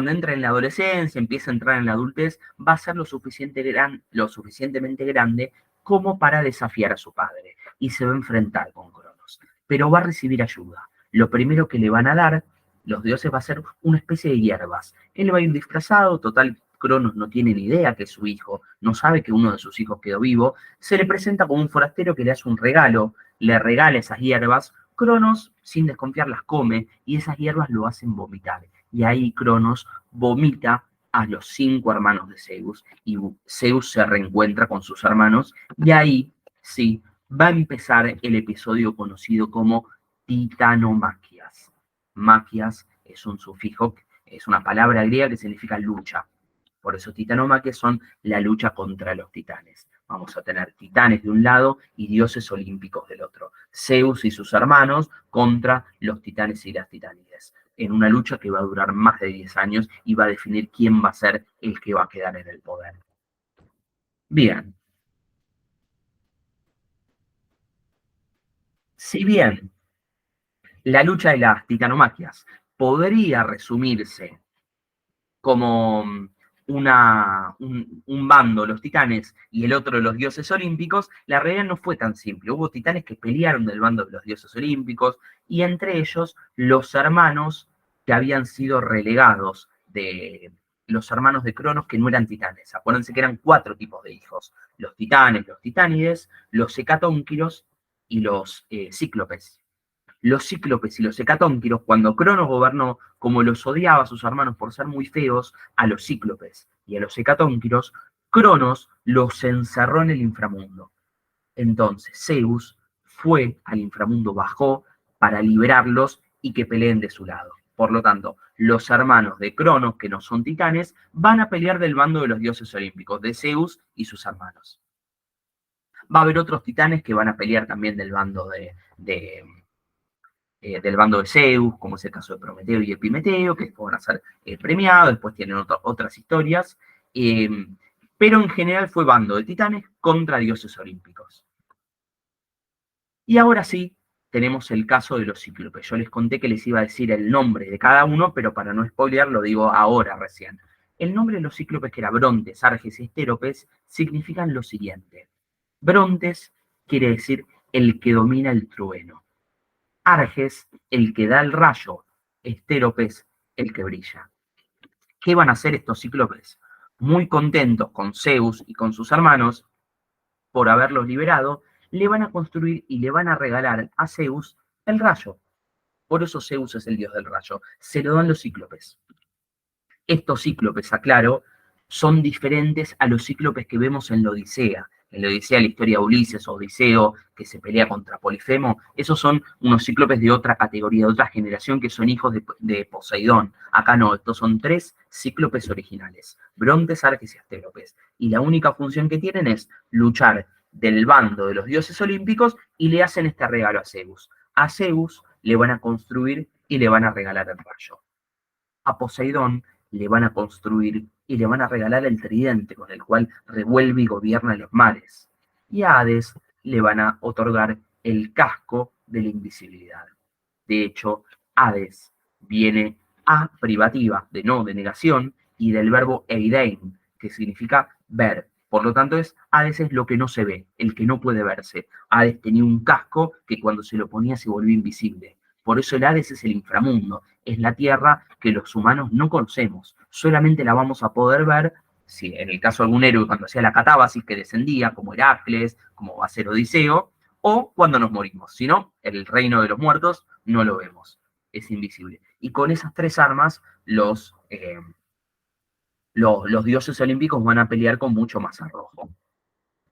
[SPEAKER 1] entre en la adolescencia, empieza a entrar en la adultez, va a ser lo suficientemente grande como para desafiar a su padre y se va a enfrentar con Cronos. Pero va a recibir ayuda. Lo primero que le van a dar los dioses va a ser una especie de hierbas. Él va a ir disfrazado, total, Cronos no tiene ni idea que es su hijo, no sabe que uno de sus hijos quedó vivo, se le presenta como un forastero que le hace un regalo, le regala esas hierbas. Cronos, sin desconfiar, las come y esas hierbas lo hacen vomitar. y ahí Cronos vomita a los 5 hermanos de Zeus, y Zeus se reencuentra con sus hermanos, y ahí sí va a empezar el episodio conocido como Titanomaquias. Maquias es un sufijo, es una palabra griega que significa lucha. Por eso titanomaquias son la lucha contra los titanes. Vamos a tener titanes de un lado y dioses olímpicos del otro. Zeus y sus hermanos contra los titanes y las titánides. En una lucha que va a durar más de 10 años y va a definir quién va a ser el que va a quedar en el poder. Bien. Si bien la lucha de las titanomaquias podría resumirse como un bando, los titanes, y el otro, los dioses olímpicos, la realidad no fue tan simple. Hubo titanes que pelearon del bando de los dioses olímpicos, y entre ellos los hermanos que habían sido relegados de los hermanos de Cronos que no eran titanes. Acuérdense que eran 4 tipos de hijos: los titanes, los titánides, los hecatónquiros y los cíclopes. Los cíclopes y los hecatónquiros, cuando Cronos gobernó, como los odiaba a sus hermanos por ser muy feos, a los cíclopes y a los hecatónquiros, Cronos los encerró en el inframundo. Entonces Zeus fue al inframundo, bajó para liberarlos y que peleen de su lado. Por lo tanto, los hermanos de Cronos, que no son titanes, van a pelear del bando de los dioses olímpicos, de Zeus y sus hermanos. Va a haber otros titanes que van a pelear también del bando del bando de Zeus, como es el caso de Prometeo y Epimeteo, que después van a ser premiados, después tienen otras historias, pero en general fue bando de titanes contra dioses olímpicos. Y ahora sí, tenemos el caso de los cíclopes. Yo les conté que les iba a decir el nombre de cada uno, pero para no spoilear lo digo ahora recién. El nombre de los cíclopes, que era Brontes, Arges y Estéropes, significan lo siguiente. Brontes quiere decir el que domina el trueno. Arges, el que da el rayo. Estéropes, el que brilla. ¿Qué van a hacer estos cíclopes? Muy contentos con Zeus y con sus hermanos por haberlos liberado, le van a construir y le van a regalar a Zeus el rayo. Por eso Zeus es el dios del rayo. Se lo dan los cíclopes. Estos cíclopes, aclaro, son diferentes a los cíclopes que vemos en la Odisea. En la Odisea, la historia de Ulises o Odiseo, que se pelea contra Polifemo, esos son unos cíclopes de otra categoría, de otra generación, que son hijos de Poseidón. Acá no, estos son 3 cíclopes originales: Brontes, Arges y Estéropes. Y la única función que tienen es luchar del bando de los dioses olímpicos y le hacen este regalo a Zeus. A Zeus le van a construir y le van a regalar el rayo. A Poseidón le van a construir y le van a regalar el tridente con el cual revuelve y gobierna los mares. Y a Hades le van a otorgar el casco de la invisibilidad. De hecho, Hades viene a privativa, de no, de negación, y del verbo eidein, que significa ver. Por lo tanto, Hades es lo que no se ve, el que no puede verse. Hades tenía un casco que cuando se lo ponía se volvía invisible. Por eso el Hades es el inframundo, es la tierra que los humanos no conocemos. Solamente la vamos a poder ver si en el caso de algún héroe cuando hacía la catábasis que descendía, como Heracles, como va a ser Odiseo, o cuando nos morimos. Si no, el reino de los muertos no lo vemos, es invisible. Y con esas 3 armas los dioses olímpicos van a pelear con mucho más arrojo.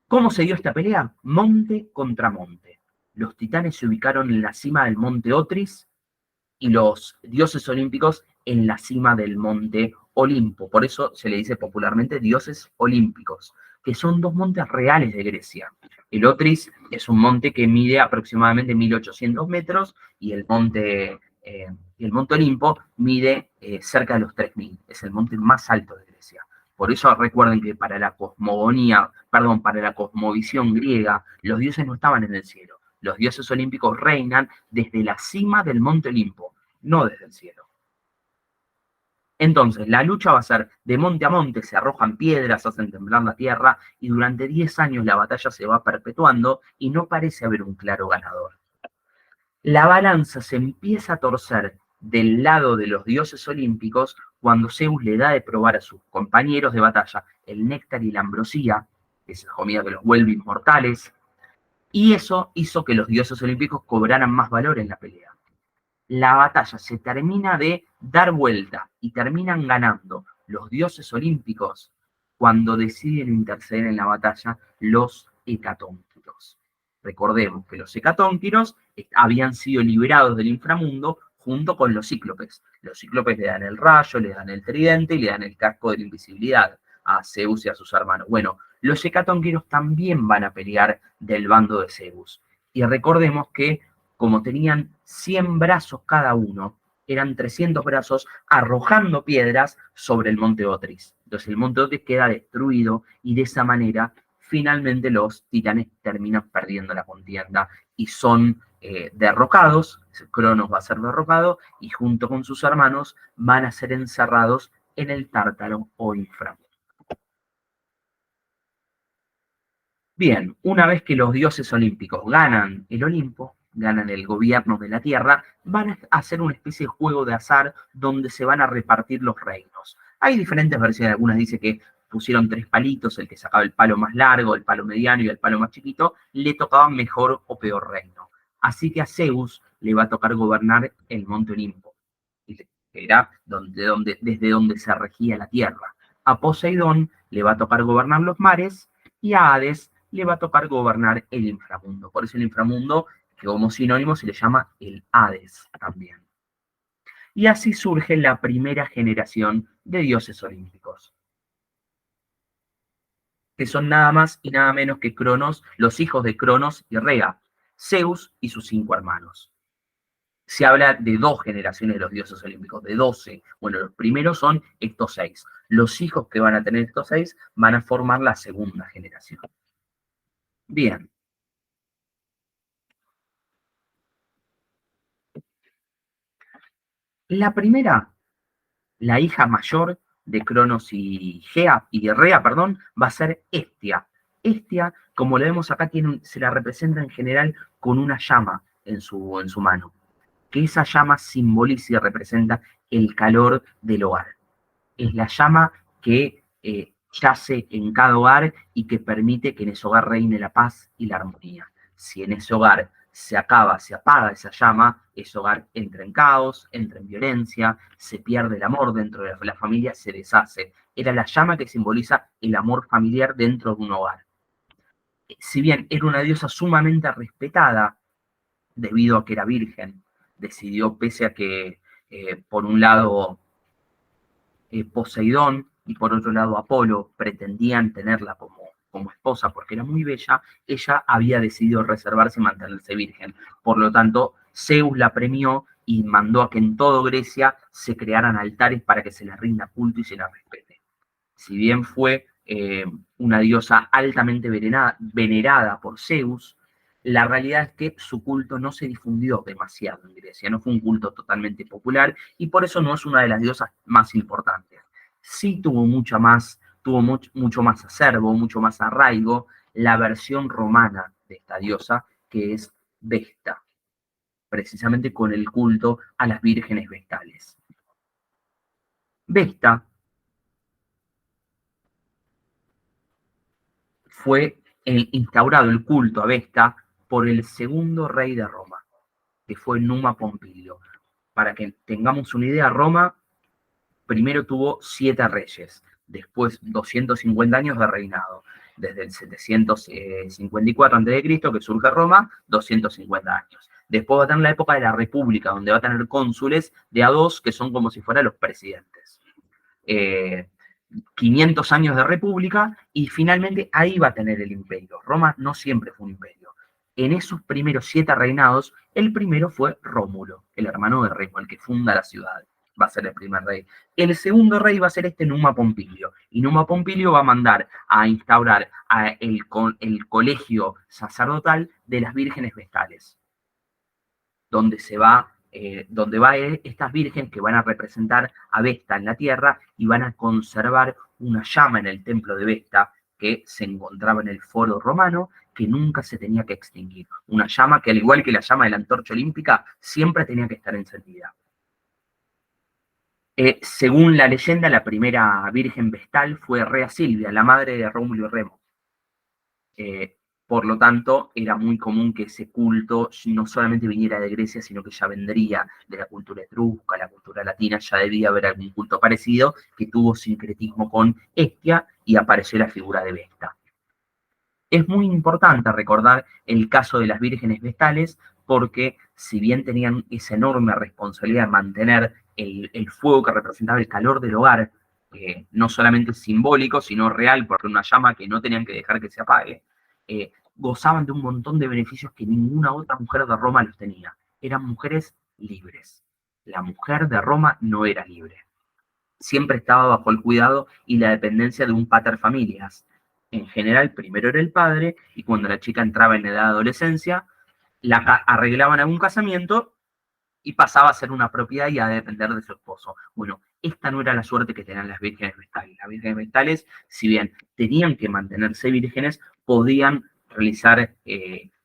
[SPEAKER 1] ¿Cómo se dio esta pelea? Monte contra monte. Los titanes se ubicaron en la cima del monte Otris y los dioses olímpicos en la cima del monte Olimpo. Por eso se le dice popularmente dioses olímpicos, que son 2 montes reales de Grecia. El Otris es un monte que mide aproximadamente 1800 metros y el monte Olimpo mide cerca de los 3000. Es el monte más alto de Grecia. Por eso recuerden que para la cosmovisión griega, los dioses no estaban en el cielo. Los dioses olímpicos reinan desde la cima del monte Olimpo, no desde el cielo. Entonces, la lucha va a ser de monte a monte, se arrojan piedras, hacen temblar la tierra, y durante 10 años la batalla se va perpetuando y no parece haber un claro ganador. La balanza se empieza a torcer del lado de los dioses olímpicos cuando Zeus le da de probar a sus compañeros de batalla el néctar y la ambrosía, que es la comida que los vuelve inmortales, y eso hizo que los dioses olímpicos cobraran más valor en la pelea. la batalla se termina de dar vuelta y terminan ganando los dioses olímpicos cuando deciden interceder en la batalla los hecatónquiros. Recordemos que los hecatónquiros habían sido liberados del inframundo junto con los cíclopes. Los cíclopes le dan el rayo, le dan el tridente y le dan el casco de la invisibilidad a Zeus y a sus hermanos. Bueno, los hecatónquiros también van a pelear del bando de Zeus. Y recordemos que como tenían 100 brazos cada uno, eran 300 brazos arrojando piedras sobre el monte Otris. Entonces el monte Otris queda destruido y de esa manera finalmente los titanes terminan perdiendo la contienda y son derrocados. Cronos va a ser derrocado y junto con sus hermanos van a ser encerrados en el Tártaro o inframundo. Bien, una vez que los dioses olímpicos ganan el Olimpo, ganan el gobierno de la Tierra, van a hacer una especie de juego de azar donde se van a repartir los reinos. Hay diferentes versiones, algunas dicen que pusieron 3 palitos, el que sacaba el palo más largo, el palo mediano y el palo más chiquito, le tocaba mejor o peor reino. Así que a Zeus le va a tocar gobernar el Monte Olimpo, que era desde donde se regía la Tierra. A Poseidón le va a tocar gobernar los mares y a Hades le va a tocar gobernar el inframundo. Por eso el inframundo, que como sinónimo se le llama el Hades también. Y así surge la primera generación de dioses olímpicos, que son nada más y nada menos que Cronos, los hijos de Cronos y Rea, Zeus y sus 5 hermanos. Se habla de 2 generaciones de los dioses olímpicos, de 12. Bueno, los primeros son estos 6. Los hijos que van a tener estos 6 van a formar la segunda generación. Bien. La primera, la hija mayor de Cronos y Rea, perdón, va a ser Hestia. Hestia, como lo vemos acá, se la representa en general con una llama en su mano, que esa llama simboliza y representa el calor del hogar. Es la llama que yace en cada hogar y que permite que en ese hogar reine la paz y la armonía. Si en ese hogar se apaga esa llama, ese hogar entra en caos, entra en violencia, se pierde el amor dentro de la familia, se deshace. Era la llama que simboliza el amor familiar dentro de un hogar. Si bien era una diosa sumamente respetada, debido a que era virgen, decidió, pese a que por un lado Poseidón y por otro lado Apolo pretendían tenerla como esposa porque era muy bella, ella había decidido reservarse y mantenerse virgen. Por lo tanto, Zeus la premió y mandó a que en toda Grecia se crearan altares para que se le rinda culto y se la respete. Si bien fue una diosa altamente venerada por Zeus, la realidad es que su culto no se difundió demasiado en Grecia, no fue un culto totalmente popular y por eso no es una de las diosas más importantes. Sí tuvo mucho más acervo, mucho más arraigo la versión romana de esta diosa, que es Vesta, precisamente con el culto a las vírgenes vestales. Vesta fue instaurado el culto a Vesta por el segundo rey de Roma, que fue Numa Pompilio. Para que tengamos una idea, Roma primero tuvo 7 reyes, después 250 años de reinado, desde el 754 a.C., que surge Roma, 250 años. Después va a tener la época de la República, donde va a tener cónsules de A2, que son como si fueran los presidentes. 500 años de república y finalmente ahí va a tener el imperio. Roma no siempre fue un imperio. En esos primeros 7 reinados, el primero fue Rómulo, el hermano de Remo, el que funda la ciudad. Va a ser el primer rey. El segundo rey va a ser este Numa Pompilio. Y Numa Pompilio va a mandar a instaurar el colegio sacerdotal de las vírgenes vestales, donde va estas vírgenes que van a representar a Vesta en la tierra y van a conservar una llama en el templo de Vesta que se encontraba en el foro romano, que nunca se tenía que extinguir. Una llama que, al igual que la llama de la antorcha olímpica, siempre tenía que estar encendida. Según la leyenda, la primera virgen vestal fue Rea Silvia, la madre de Rómulo y Remo. Por lo tanto, era muy común que ese culto no solamente viniera de Grecia, sino que ya vendría de la cultura etrusca, la cultura latina, ya debía haber algún culto parecido que tuvo sincretismo con Hestia y apareció la figura de Vesta. Es muy importante recordar el caso de las vírgenes vestales porque si bien tenían esa enorme responsabilidad de mantener el fuego que representaba el calor del hogar, no solamente simbólico, sino real, porque una llama que no tenían que dejar que se apague, gozaban de un montón de beneficios que ninguna otra mujer de Roma los tenía. Eran mujeres libres. La mujer de Roma no era libre. Siempre estaba bajo el cuidado y la dependencia de un pater familias. En general, primero era el padre, y cuando la chica entraba en edad de adolescencia, la arreglaban algún casamiento y pasaba a ser una propiedad y a depender de su esposo. Bueno, esta no era la suerte que tenían las vírgenes vestales. Las vírgenes vestales, si bien tenían que mantenerse vírgenes, podían realizar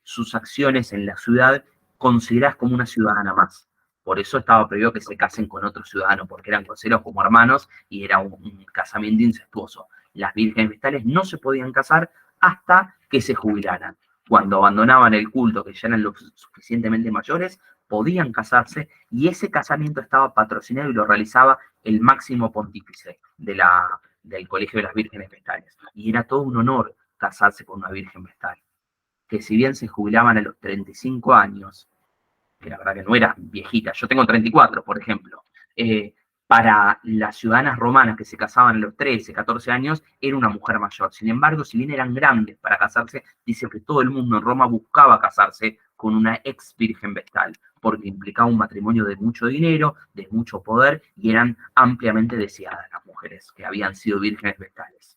[SPEAKER 1] sus acciones en la ciudad consideradas como una ciudadana más. Por eso estaba prohibido que se casen con otro ciudadano, porque eran considerados como hermanos y era un casamiento incestuoso. Las vírgenes vestales no se podían casar hasta que se jubilaran. Cuando abandonaban el culto, que ya eran lo suficientemente mayores, podían casarse y ese casamiento estaba patrocinado y lo realizaba el máximo pontífice del Colegio de las Vírgenes Vestales. Y era todo un honor casarse con una virgen vestal, que si bien se jubilaban a los 35 años, que la verdad que no era viejita, yo tengo 34, por ejemplo, para las ciudadanas romanas que se casaban a los 13, 14 años, era una mujer mayor. Sin embargo, si bien eran grandes para casarse, dice que todo el mundo en Roma buscaba casarse con una ex virgen vestal, porque implicaba un matrimonio de mucho dinero, de mucho poder, y eran ampliamente deseadas las mujeres que habían sido vírgenes vestales.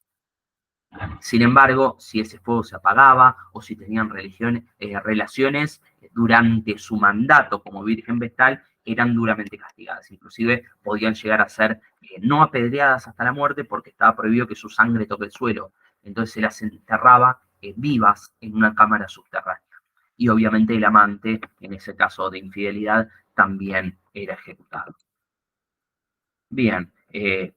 [SPEAKER 1] Sin embargo, si ese fuego se apagaba o si tenían relaciones durante su mandato como virgen vestal, eran duramente castigadas. Inclusive podían llegar a ser no apedreadas hasta la muerte porque estaba prohibido que su sangre toque el suelo. Entonces se las enterraba vivas en una cámara subterránea. Y obviamente el amante, en ese caso de infidelidad, también era ejecutado. Bien,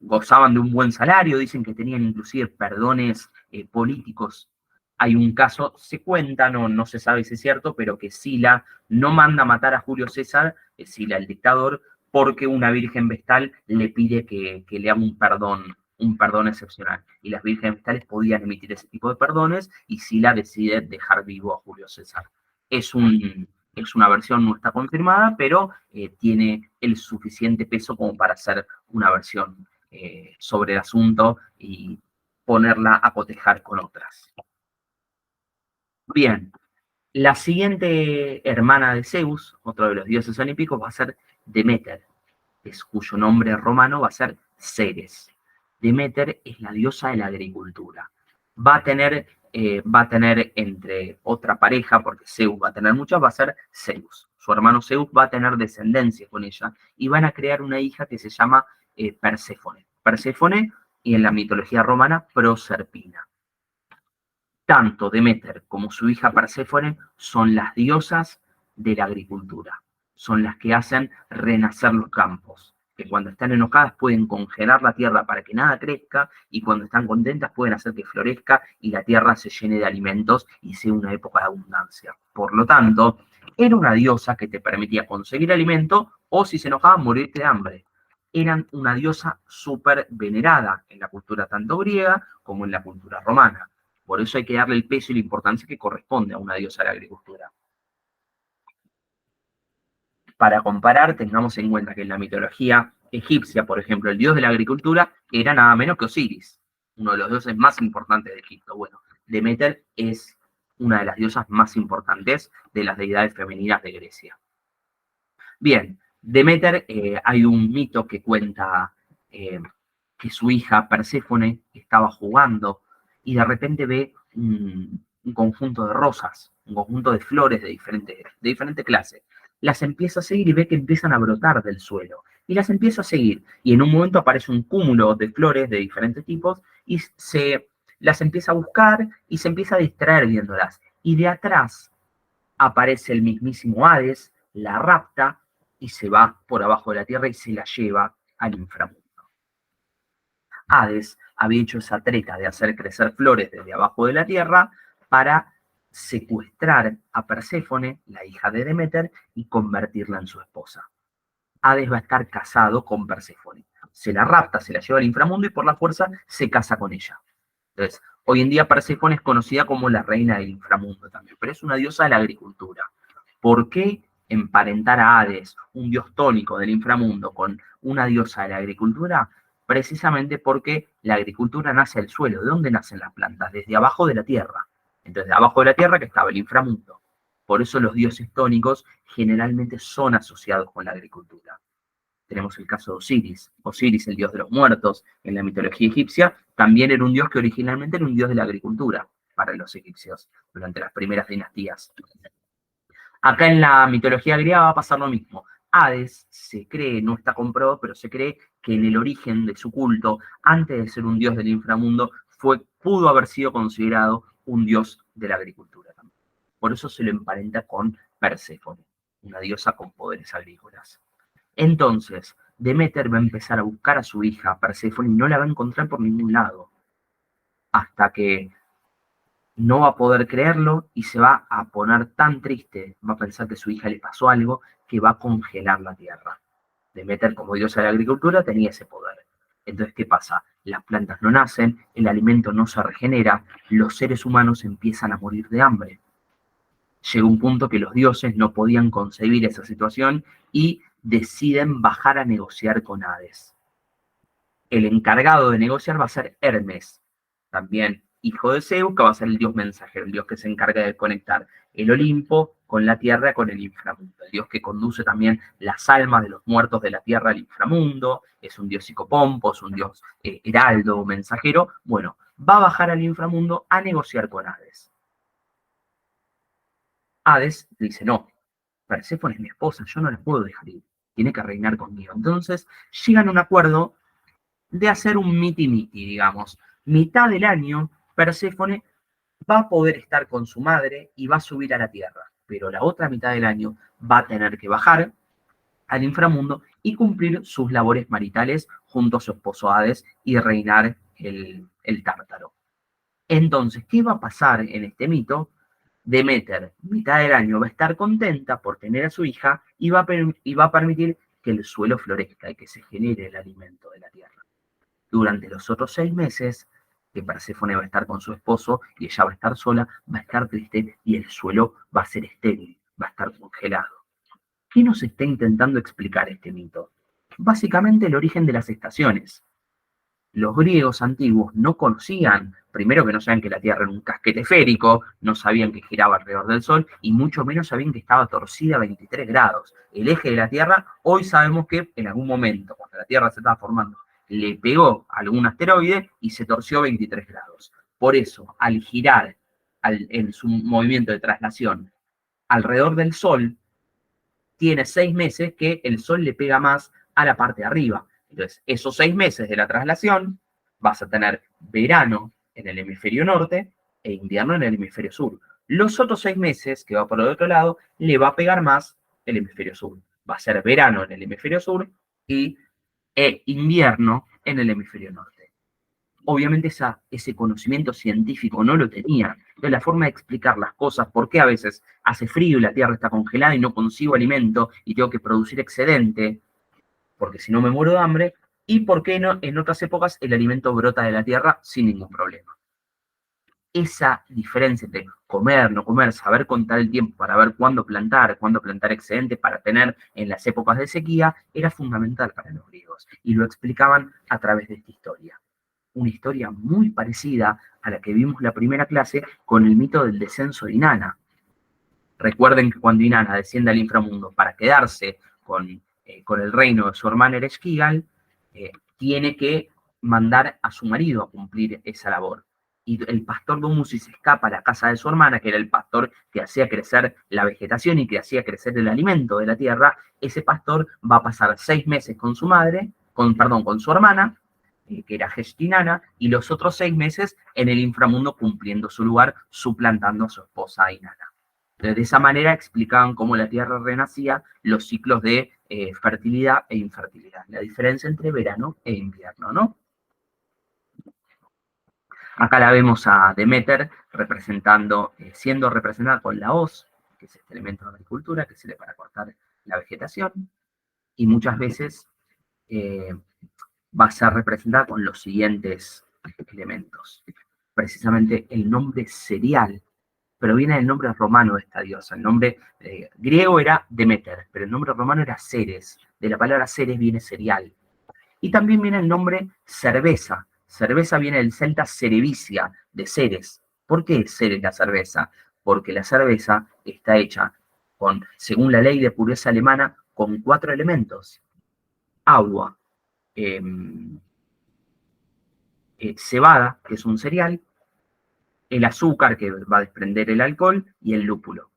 [SPEAKER 1] gozaban de un buen salario, dicen que tenían inclusive perdones políticos. Hay un caso, se cuenta, no se sabe si es cierto, pero que Sila no manda a matar a Julio César, Sila el dictador, porque una virgen vestal le pide que le haga un perdón excepcional. Y las vírgenes vestales podían emitir ese tipo de perdones y Sila decide dejar vivo a Julio César. Es una versión no está confirmada, pero tiene el suficiente peso como para hacer una versión sobre el asunto y ponerla a cotejar con otras. Bien, la siguiente hermana de Zeus, otro de los dioses olímpicos, va a ser Deméter, cuyo nombre romano va a ser Ceres. Deméter es la diosa de la agricultura. Va a tener entre otra pareja, porque Zeus va a tener muchas, va a ser Zeus. Su hermano Zeus va a tener descendencia con ella y van a crear una hija que se llama Perséfone. Perséfone y en la mitología romana Proserpina. Tanto Deméter como su hija Perséfone son las diosas de la agricultura. Son las que hacen renacer los campos, que cuando están enojadas pueden congelar la tierra para que nada crezca y cuando están contentas pueden hacer que florezca y la tierra se llene de alimentos y sea una época de abundancia. Por lo tanto, era una diosa que te permitía conseguir alimento o si se enojaba morirte de hambre. Eran una diosa súper venerada en la cultura tanto griega como en la cultura romana. Por eso hay que darle el peso y la importancia que corresponde a una diosa de la agricultura. Para comparar, tengamos en cuenta que en la mitología egipcia, por ejemplo, el dios de la agricultura era nada menos que Osiris, uno de los dioses más importantes de Egipto. Bueno, Deméter es una de las diosas más importantes de las deidades femeninas de Grecia. Bien, Deméter, hay un mito que cuenta que su hija Perséfone estaba jugando y de repente ve un conjunto de rosas, un conjunto de flores de diferente clase. Las empieza a seguir y ve que empiezan a brotar del suelo. Y las empieza a seguir. Y en un momento aparece un cúmulo de flores de diferentes tipos y las empieza a buscar y se empieza a distraer viéndolas. Y de atrás aparece el mismísimo Hades, la rapta y se va por abajo de la tierra y se la lleva al inframundo. Hades había hecho esa treta de hacer crecer flores desde abajo de la tierra para secuestrar a Perséfone, la hija de Deméter, y convertirla en su esposa. Hades va a estar casado con Perséfone. Se la rapta, se la lleva al inframundo y por la fuerza se casa con ella. Entonces, hoy en día Perséfone es conocida como la reina del inframundo también, pero es una diosa de la agricultura. ¿Por qué emparentar a Hades, un dios tónico del inframundo, con una diosa de la agricultura? Precisamente porque la agricultura nace del suelo. ¿De dónde nacen las plantas? Desde abajo de la tierra. Entonces, de abajo de la tierra que estaba el inframundo. Por eso los dioses tónicos generalmente son asociados con la agricultura. Tenemos el caso de Osiris. Osiris, el dios de los muertos, en la mitología egipcia, también era un dios que originalmente era un dios de la agricultura para los egipcios durante las primeras dinastías. Acá en la mitología griega va a pasar lo mismo. Hades se cree, no está comprobado, pero se cree que en el origen de su culto, antes de ser un dios del inframundo, pudo haber sido considerado un dios de la agricultura también. Por eso se lo emparenta con Perséfone, una diosa con poderes agrícolas. Entonces, Deméter va a empezar a buscar a su hija Perséfone y no la va a encontrar por ningún lado. Hasta que no va a poder creerlo y se va a poner tan triste, va a pensar que a su hija le pasó algo, que va a congelar la tierra. Deméter, como diosa de la agricultura, tenía ese poder. Entonces, ¿qué pasa? Las plantas no nacen, el alimento no se regenera, los seres humanos empiezan a morir de hambre. Llega un punto que los dioses no podían concebir esa situación y deciden bajar a negociar con Hades. El encargado de negociar va a ser Hermes, también hijo de Zeus, que va a ser el dios mensajero, el dios que se encarga de conectar el Olimpo con la tierra, con el inframundo, el dios que conduce también las almas de los muertos de la tierra al inframundo, es un dios psicopompo, es un dios heraldo, mensajero. Bueno, va a bajar al inframundo a negociar con Hades. Hades dice, no, Perséfone es mi esposa, yo no la puedo dejar ir, tiene que reinar conmigo. Entonces llegan a un acuerdo de hacer un miti-miti, digamos. Mitad del año, Perséfone va a poder estar con su madre y va a subir a la tierra, pero la otra mitad del año va a tener que bajar al inframundo y cumplir sus labores maritales junto a su esposo Hades y reinar el Tártaro. Entonces, ¿qué va a pasar en este mito? Deméter, mitad del año, va a estar contenta por tener a su hija y va a permitir que el suelo florezca y que se genere el alimento de la tierra. Durante los otros 6 meses, que Perséfone va a estar con su esposo y ella va a estar sola, va a estar triste y el suelo va a ser estéril, va a estar congelado. ¿Qué nos está intentando explicar este mito? Básicamente el origen de las estaciones. Los griegos antiguos no conocían, primero que no sabían que la Tierra era un casquete esférico, no sabían que giraba alrededor del Sol y mucho menos sabían que estaba torcida a 23 grados. El eje de la Tierra, hoy sabemos que en algún momento, cuando la Tierra se estaba formando, le pegó a algún asteroide y se torció 23 grados. Por eso, al girar en su movimiento de traslación alrededor del Sol, tiene 6 meses que el Sol le pega más a la parte de arriba. Entonces, esos 6 meses de la traslación vas a tener verano en el hemisferio norte e invierno en el hemisferio sur. Los otros 6 meses que va por el otro lado, le va a pegar más el hemisferio sur. Va a ser verano en el hemisferio sur y invierno en el hemisferio norte. Obviamente ese conocimiento científico no lo tenía. Entonces la forma de explicar las cosas, por qué a veces hace frío y la tierra está congelada y no consigo alimento y tengo que producir excedente, porque si no me muero de hambre, y por qué no, en otras épocas el alimento brota de la tierra sin ningún problema. Esa diferencia entre comer, no comer, saber contar el tiempo para ver cuándo plantar excedente para tener en las épocas de sequía, era fundamental para los griegos y lo explicaban a través de esta historia. Una historia muy parecida a la que vimos la primera clase con el mito del descenso de Inanna. Recuerden que cuando Inanna desciende al inframundo para quedarse con el reino de su hermana Ereshkigal, tiene que mandar a su marido a cumplir esa labor. Y el pastor Dumuzi se escapa a la casa de su hermana, que era el pastor que hacía crecer la vegetación y que hacía crecer el alimento de la tierra. Ese pastor va a pasar 6 meses con su madre, con su hermana, que era Gestinana, y los otros 6 meses en el inframundo cumpliendo su lugar, suplantando a su esposa Inanna. De esa manera explicaban cómo la Tierra renacía, los ciclos de fertilidad e infertilidad, la diferencia entre verano e invierno, ¿no? Acá la vemos a Demeter siendo representada con la hoz, que es este elemento de agricultura que sirve para cortar la vegetación, y muchas veces eh, va a ser representada con los siguientes elementos. Precisamente el nombre cereal proviene del nombre romano de esta diosa. El nombre griego era Demeter, pero el nombre romano era Ceres. De la palabra Ceres viene cereal. Y también viene el nombre cerveza. Cerveza viene del celta cerevisia, de Ceres. ¿Por qué Ceres la cerveza? Porque la cerveza está hecha según la ley de pureza alemana, con 4 elementos. Agua, eh, cebada, que es un cereal, el azúcar, que va a desprender el alcohol, y el lúpulo.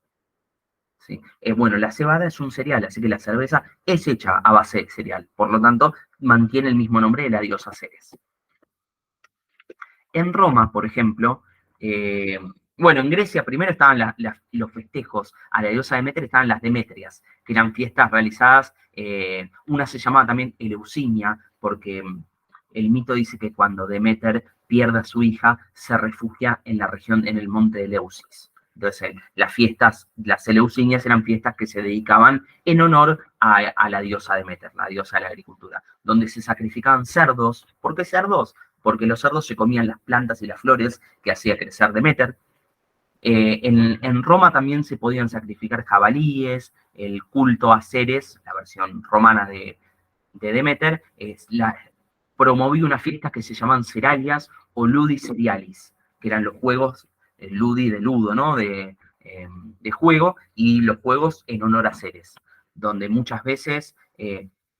[SPEAKER 1] ¿Sí? Bueno, la cebada es un cereal, así que la cerveza es hecha a base de cereal. Por lo tanto, mantiene el mismo nombre de la diosa Ceres. En Roma, por ejemplo, bueno, en Grecia primero estaban los festejos a la diosa Demeter, estaban las Demetrias, que eran fiestas realizadas, una se llamaba también Eleusinia, porque el mito dice que cuando Demeter pierde a su hija, se refugia en la región, en el monte de Eleusis. Entonces, las fiestas, las Eleusinias eran fiestas que se dedicaban en honor a la diosa Demeter, la diosa de la agricultura, donde se sacrificaban cerdos. ¿Por qué cerdos? Porque los cerdos se comían las plantas y las flores que hacía crecer Demeter. En Roma también se podían sacrificar jabalíes, el culto a Ceres, la versión romana de Demeter, promovía unas fiestas que se llamaban Ceralias o Ludi Serialis, que eran los juegos, Ludi de ludo, ¿no? De juego, y los juegos en honor a Ceres, donde muchas veces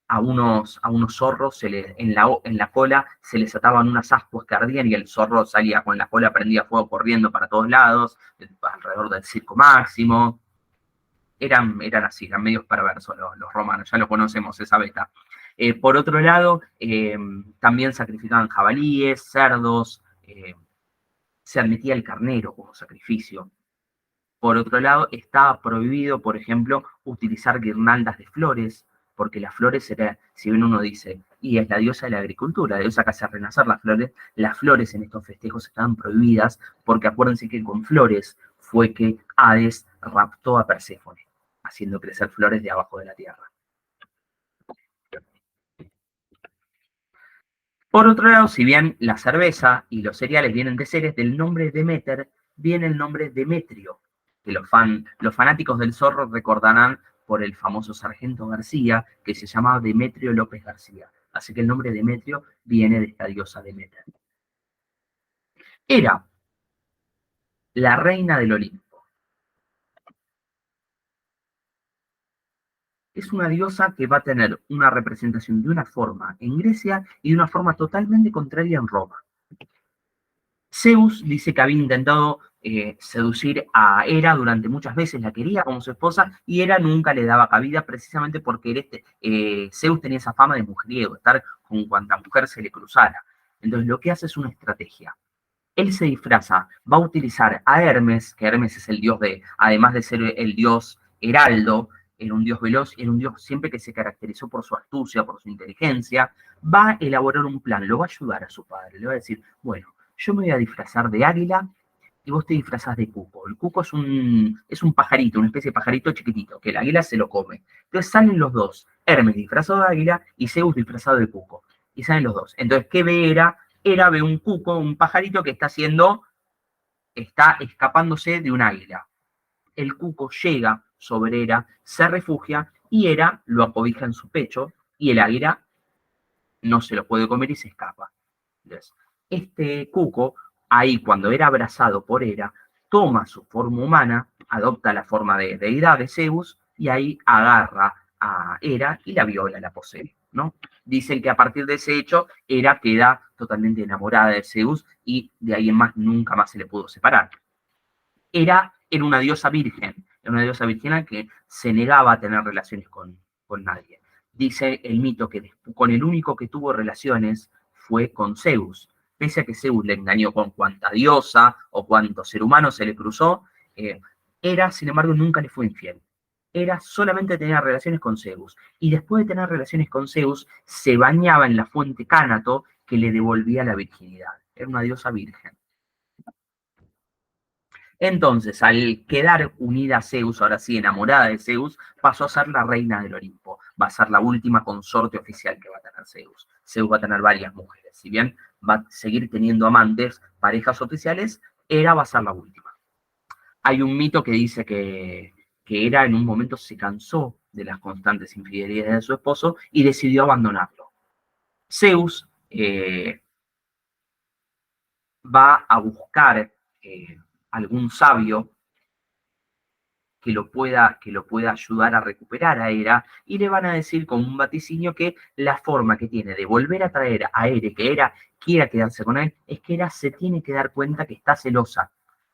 [SPEAKER 1] a unos zorros en la cola se les ataban unas ascuas que ardían y el zorro salía con la cola prendida a fuego corriendo para todos lados, alrededor del circo máximo. Eran así, eran medios perversos los romanos, ya lo conocemos, esa beta. Por otro lado, también sacrificaban jabalíes, cerdos, se admitía el carnero como sacrificio. Por otro lado, estaba prohibido, por ejemplo, utilizar guirnaldas de flores, porque las flores era, si bien uno dice, y es la diosa de la agricultura, la diosa que hace renacer las flores en estos festejos estaban prohibidas, porque acuérdense que con flores fue que Hades raptó a Perséfone, haciendo crecer flores de abajo de la tierra. Por otro lado, si bien la cerveza y los cereales vienen de Ceres, del nombre Demeter viene el nombre Demetrio, que los fanáticos del zorro recordarán por el famoso sargento García, que se llamaba Demetrio López García. Así que el nombre Demetrio viene de esta diosa Demeter. Era la reina del Olimpo. Es una diosa que va a tener una representación de una forma en Grecia y de una forma totalmente contraria en Roma. Zeus dice que había intentado seducir a Hera durante muchas veces, la quería como su esposa, y Hera nunca le daba cabida precisamente porque Zeus tenía esa fama de mujeriego, estar con cuanta mujer se le cruzara. Entonces lo que hace es una estrategia. Él se disfraza, va a utilizar a Hermes, que Hermes es el dios además de ser el dios heraldo, era un dios veloz, era un dios siempre que se caracterizó por su astucia, por su inteligencia, va a elaborar un plan, lo va a ayudar a su padre, le va a decir, bueno, yo me voy a disfrazar de águila y vos te disfrazás de cuco. El cuco es un pajarito, una especie de pajarito chiquitito, que el águila se lo come. Entonces salen los dos, Hermes disfrazado de águila y Zeus disfrazado de cuco. Y salen los dos. Entonces, ¿qué ve Hera? Hera ve un cuco, un pajarito que está escapándose de un águila. El cuco llega sobre Hera, se refugia y Hera lo acobija en su pecho y el águila no se lo puede comer y se escapa. Entonces, este cuco, ahí cuando era abrazado por Hera, toma su forma humana, adopta la forma de deidad de Zeus y ahí agarra a Hera y la viola, la posee, ¿no? Dicen que a partir de ese hecho, Hera queda totalmente enamorada de Zeus y de ahí en más nunca más se le pudo separar. Hera era una diosa virgen, era una diosa virgen que se negaba a tener relaciones con nadie. Dice el mito que con el único que tuvo relaciones fue con Zeus. Pese a que Zeus le engañó con cuanta diosa o cuánto ser humano se le cruzó, Hera, sin embargo, nunca le fue infiel. Hera solamente tenía relaciones con Zeus. Y después de tener relaciones con Zeus, se bañaba en la fuente Cánato que le devolvía la virginidad. Era una diosa virgen. Entonces, al quedar unida a Zeus, ahora sí enamorada de Zeus, pasó a ser la reina del Olimpo. Va a ser la última consorte oficial que va a tener Zeus. Zeus va a tener varias mujeres. Si bien va a seguir teniendo amantes, parejas oficiales, Hera va a ser la última. Hay un mito que dice que Hera en un momento se cansó de las constantes infidelidades de su esposo y decidió abandonarlo. Zeus va a buscar algún sabio que lo pueda ayudar a recuperar a Hera, y le van a decir con un vaticinio que la forma que tiene de volver a traer a Hera, que Hera quiera quedarse con él, es que Hera se tiene que dar cuenta que está celosa.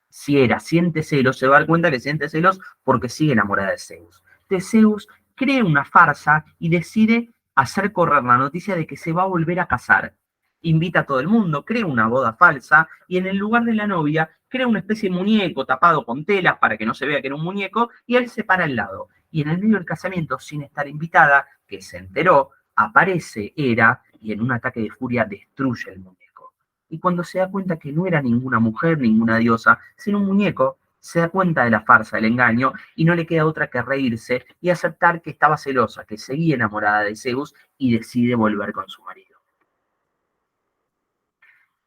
[SPEAKER 1] Si Hera siente celos, se va a dar cuenta que siente celos porque sigue enamorada de Zeus. De Zeus crea una farsa y decide hacer correr la noticia de que se va a volver a casar. Invita a todo el mundo, crea una boda falsa y en el lugar de la novia crea una especie de muñeco tapado con telas para que no se vea que era un muñeco y él se para al lado. Y en el medio del casamiento, sin estar invitada, que se enteró, aparece Hera y en un ataque de furia destruye el muñeco. Y cuando se da cuenta que no era ninguna mujer, ninguna diosa, sino un muñeco, se da cuenta de la farsa, del engaño, y no le queda otra que reírse y aceptar que estaba celosa, que seguía enamorada de Zeus y decide volver con su marido.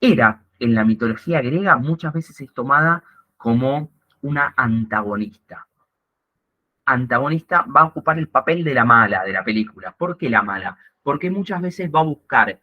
[SPEAKER 1] Hera, en la mitología griega, muchas veces es tomada como una antagonista. Antagonista va a ocupar el papel de la mala de la película. ¿Por qué la mala? Porque muchas veces va a buscar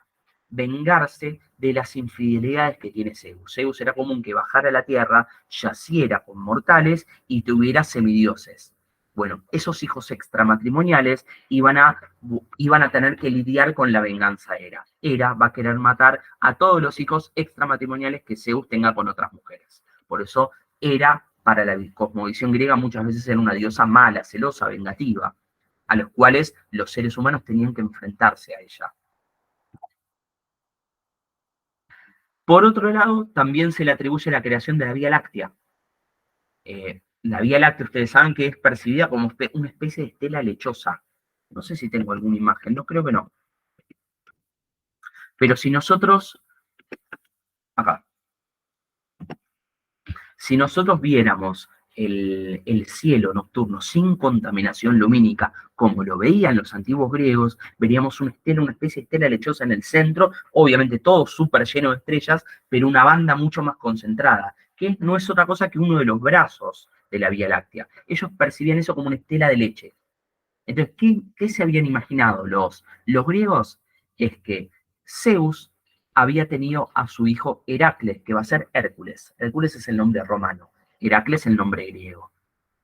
[SPEAKER 1] vengarse de las infidelidades que tiene Zeus. Zeus era común que bajara a la tierra, yaciera con mortales y tuviera semidioses. Bueno, esos hijos extramatrimoniales iban a tener que lidiar con la venganza de Hera. Hera va a querer matar a todos los hijos extramatrimoniales que Zeus tenga con otras mujeres. Por eso Hera, para la cosmovisión griega, muchas veces era una diosa mala, celosa, vengativa, a los cuales los seres humanos tenían que enfrentarse a ella. Por otro lado, también se le atribuye la creación de la Vía Láctea. La Vía Láctea, ustedes saben que es percibida como una especie de estela lechosa. No sé si tengo alguna imagen, no creo que no. Pero si nosotros, acá, si nosotros viéramos el cielo nocturno sin contaminación lumínica, como lo veían los antiguos griegos, veríamos una especie de estela lechosa en el centro, obviamente todo súper lleno de estrellas, pero una banda mucho más concentrada, que no es otra cosa que uno de los brazos de la Vía Láctea. Ellos percibían eso como una estela de leche. Entonces, ¿qué se habían imaginado los griegos? Es que Zeus había tenido a su hijo Heracles, que va a ser Hércules. Hércules es el nombre romano, Heracles el nombre griego.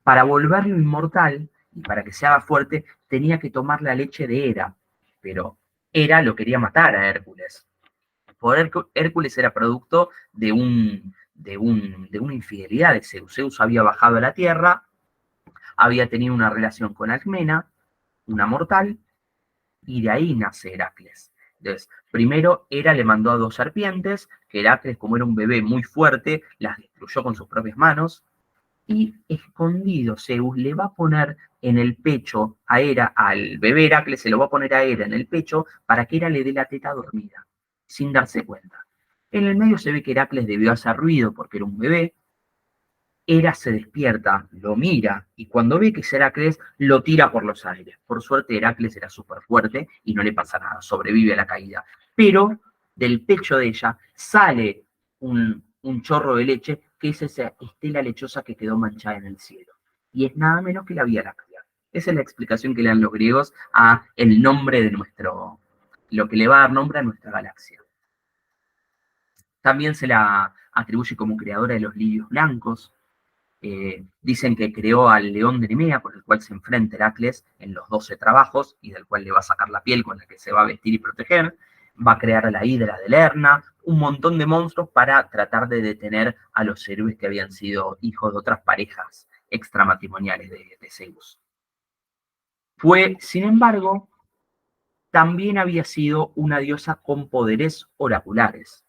[SPEAKER 1] Para volverlo inmortal y para que se haga fuerte, tenía que tomar la leche de Hera, pero Hera lo quería matar a Hércules. Hércules era producto de una infidelidad de Zeus. Zeus había bajado a la tierra, había tenido una relación con Alcmena, una mortal, y de ahí nace Heracles. Entonces, primero Hera le mandó a dos serpientes, que Heracles, como era un bebé muy fuerte, las destruyó con sus propias manos, y escondido Zeus le va a poner en el pecho a Hera, al bebé Heracles se lo va a poner a Hera en el pecho para que Hera le dé la teta dormida, sin darse cuenta. En el medio se ve que Heracles debió hacer ruido porque era un bebé. Hera se despierta, lo mira, y cuando ve que es Heracles, lo tira por los aires. Por suerte, Heracles era súper fuerte y no le pasa nada, sobrevive a la caída. Pero del pecho de ella sale un chorro de leche, que es esa estela lechosa que quedó manchada en el cielo. Y es nada menos que la Vía Láctea. Esa es la explicación que le dan los griegos a el nombre de lo que le va a dar nombre a nuestra galaxia. También se la atribuye como creadora de los lirios blancos. Dicen que creó al león de Nemea, por el cual se enfrenta Heracles en los 12 trabajos, y del cual le va a sacar la piel con la que se va a vestir y proteger. Va a crear a la hidra de Lerna, un montón de monstruos para tratar de detener a los héroes que habían sido hijos de otras parejas extramatrimoniales de Zeus. Fue, sin embargo, también había sido una diosa con poderes oraculares.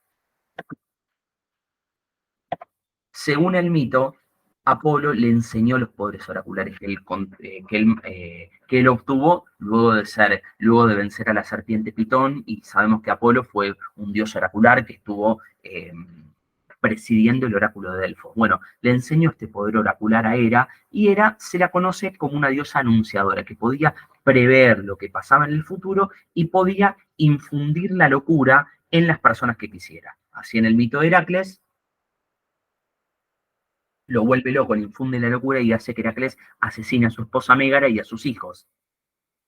[SPEAKER 1] Según el mito, Apolo le enseñó los poderes oraculares que él obtuvo luego de vencer a la serpiente Pitón, y sabemos que Apolo fue un dios oracular que estuvo presidiendo el oráculo de Delfos. Bueno, le enseñó este poder oracular a Hera, y Hera se la conoce como una diosa anunciadora, que podía prever lo que pasaba en el futuro y podía infundir la locura en las personas que quisiera. Así en el mito de Heracles, lo vuelve loco, le infunde la locura y hace que Heracles asesine a su esposa Mégara y a sus hijos.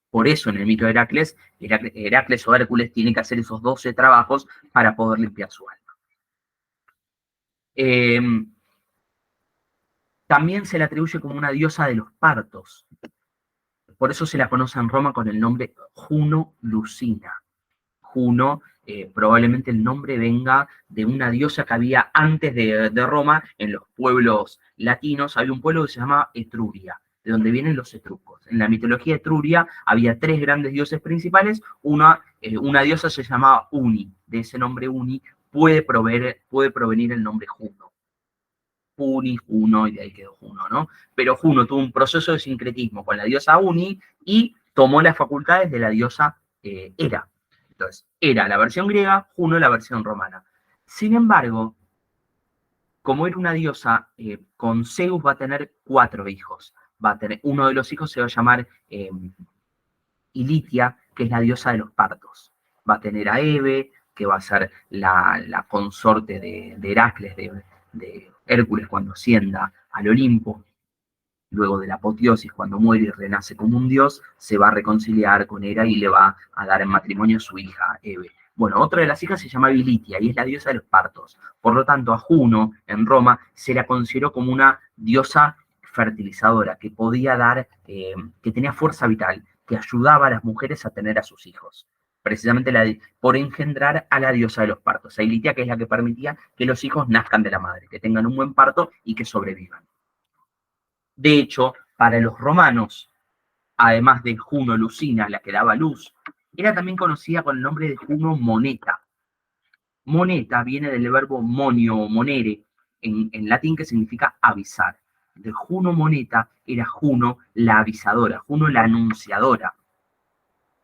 [SPEAKER 1] Por eso en el mito de Heracles, Heracles o Hércules tiene que hacer esos 12 trabajos para poder limpiar su alma. También se le atribuye como una diosa de los partos. Por eso se la conoce en Roma con el nombre Juno Lucina. Juno, probablemente el nombre venga de una diosa que había antes de Roma, en los pueblos latinos. Había un pueblo que se llamaba Etruria, de donde vienen los etruscos. En la mitología etruria había 3 grandes dioses principales. Una diosa se llamaba Uni. De ese nombre Uni puede provenir el nombre Juno. Uni, Juno, y de ahí quedó Juno, ¿no? Pero Juno tuvo un proceso de sincretismo con la diosa Uni y tomó las facultades de la diosa Hera. Entonces, Hera la versión griega, Juno la versión romana. Sin embargo, como era una diosa, con Zeus va a tener 4 hijos. Uno de los hijos se va a llamar Ilitia, que es la diosa de los partos. Va a tener a Hebe, que va a ser la consorte de Heracles, de Hércules cuando ascienda al Olimpo. Luego de la apoteosis, cuando muere y renace como un dios, se va a reconciliar con Hera y le va a dar en matrimonio a su hija, Hebe. Bueno, otra de las hijas se llama Bilitia y es la diosa de los partos. Por lo tanto, a Juno, en Roma, se la consideró como una diosa fertilizadora, que podía dar, que tenía fuerza vital, que ayudaba a las mujeres a tener a sus hijos. Precisamente por engendrar a la diosa de los partos, a Ilitia, que es la que permitía que los hijos nazcan de la madre, que tengan un buen parto y que sobrevivan. De hecho, para los romanos, además de Juno Lucina, la que daba luz, era también conocida con el nombre de Juno Moneta. Moneta viene del verbo monio o monere, en latín, que significa avisar. De Juno Moneta era Juno la avisadora, Juno la anunciadora,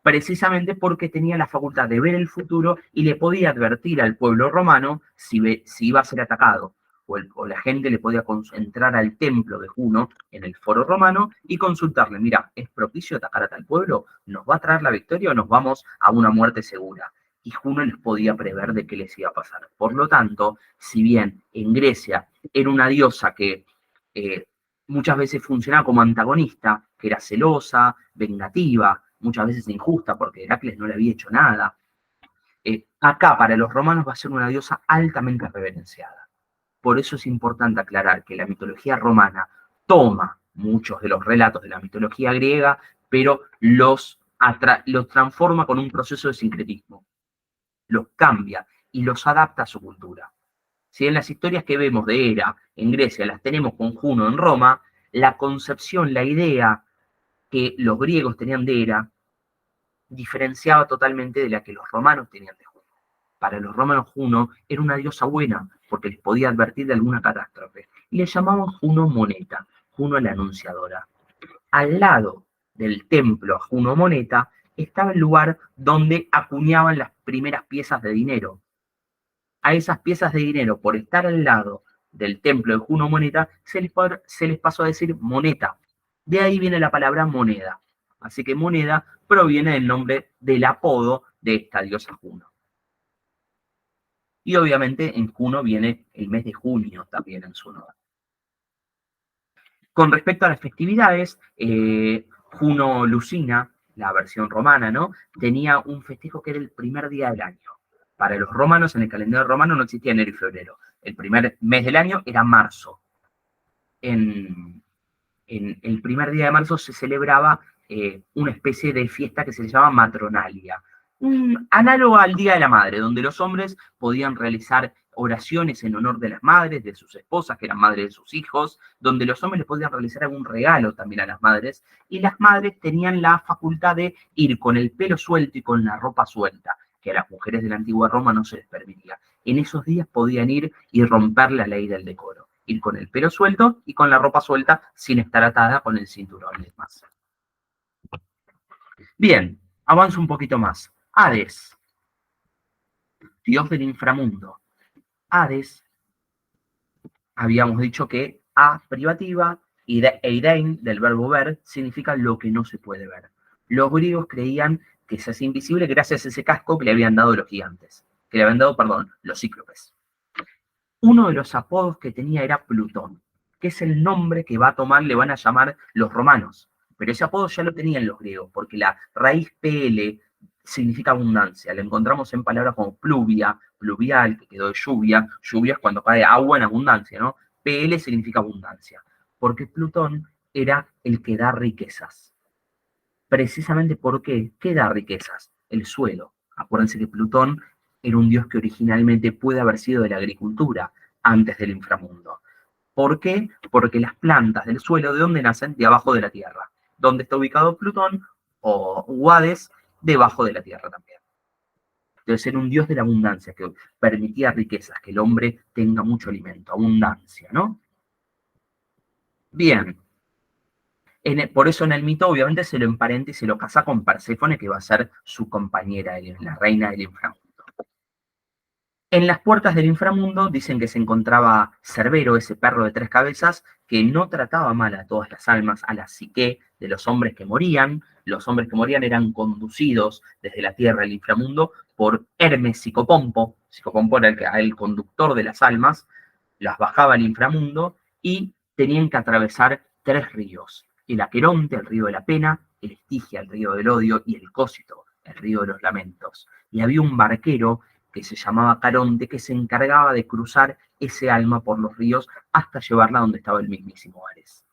[SPEAKER 1] precisamente porque tenía la facultad de ver el futuro y le podía advertir al pueblo romano si iba a ser atacado. O la gente le podía entrar al templo de Juno en el foro romano y consultarle: mira, ¿es propicio atacar a tal pueblo? ¿Nos va a traer la victoria o nos vamos a una muerte segura? Y Juno les podía prever de qué les iba a pasar. Por lo tanto, si bien en Grecia era una diosa que muchas veces funcionaba como antagonista, que era celosa, vengativa, muchas veces injusta, porque Heracles no le había hecho nada, acá para los romanos va a ser una diosa altamente reverenciada. Por eso es importante aclarar que la mitología romana toma muchos de los relatos de la mitología griega, pero los transforma con un proceso de sincretismo, los cambia y los adapta a su cultura. Si en las historias que vemos de Hera en Grecia las tenemos con Juno en Roma, la concepción, la idea que los griegos tenían de Hera diferenciaba totalmente de la que los romanos tenían de Juno. Para los romanos Juno era una diosa buena porque les podía advertir de alguna catástrofe y le llamaban Juno Moneta, Juno la anunciadora. Al lado del templo a Juno Moneta estaba el lugar donde acuñaban las primeras piezas de dinero. A esas piezas de dinero, por estar al lado del templo de Juno Moneta, se les pasó a decir moneta. De ahí viene la palabra moneda. Así que moneda proviene del nombre del apodo de esta diosa Juno. Y obviamente en Juno viene el mes de junio también en su honor. Con respecto a las festividades, Juno Lucina, la versión romana, ¿no?, tenía un festejo que era el primer día del año. Para los romanos, en el calendario romano no existía enero y febrero. El primer mes del año era marzo. En el primer día de marzo se celebraba una especie de fiesta que se llama matronalia, análogo al Día de la Madre, donde los hombres podían realizar oraciones en honor de las madres, de sus esposas, que eran madres de sus hijos, donde los hombres les podían realizar algún regalo también a las madres, y las madres tenían la facultad de ir con el pelo suelto y con la ropa suelta, que a las mujeres de la antigua Roma no se les permitía. En esos días podían ir y romper la ley del decoro, ir con el pelo suelto y con la ropa suelta sin estar atada con el cinturón y demás. Bien, avanzo un poquito más. Hades, dios del inframundo. Hades habíamos dicho que a privativa eidein, del verbo ver, significa lo que no se puede ver. Los griegos creían que se hacía invisible gracias a ese casco que le habían dado los gigantes, que le habían dado, perdón, los cíclopes. Uno de los apodos que tenía era Plutón, que es el nombre que va a tomar, le van a llamar los romanos. Pero ese apodo ya lo tenían los griegos, porque la raíz PL significa abundancia. La encontramos en palabras como pluvia, pluvial, que quedó de lluvia. Lluvia es cuando cae agua en abundancia, ¿no? PL significa abundancia, porque Plutón era el que da riquezas. Precisamente porque, ¿qué da riquezas? El suelo. Acuérdense que Plutón era un dios que originalmente puede haber sido de la agricultura, antes del inframundo. ¿Por qué? Porque las plantas del suelo, ¿de dónde nacen? De abajo de la tierra. ¿Dónde está ubicado Plutón o Hades? Debajo de la tierra también. Entonces era un dios de la abundancia, que permitía riquezas, que el hombre tenga mucho alimento, abundancia, ¿no? Bien. Por eso en el mito, obviamente, se lo emparenta y se lo casa con Perséfone, que va a ser su compañera, la reina del inframundo. En las puertas del inframundo dicen que se encontraba Cerbero, ese perro de tres cabezas, que no trataba mal a todas las almas, a la psique de los hombres que morían. Los hombres que morían eran conducidos desde la tierra al inframundo por Hermes Psicopompo. Psicopompo era el conductor de las almas, las bajaba al inframundo y tenían que atravesar tres ríos: el Aqueronte, el río de la pena; el Estigia, el río del odio; y el Cósito, el río de los lamentos. Y había un barquero que se llamaba Caronte, que se encargaba de cruzar ese alma por los ríos hasta llevarla donde estaba el mismísimo Hades.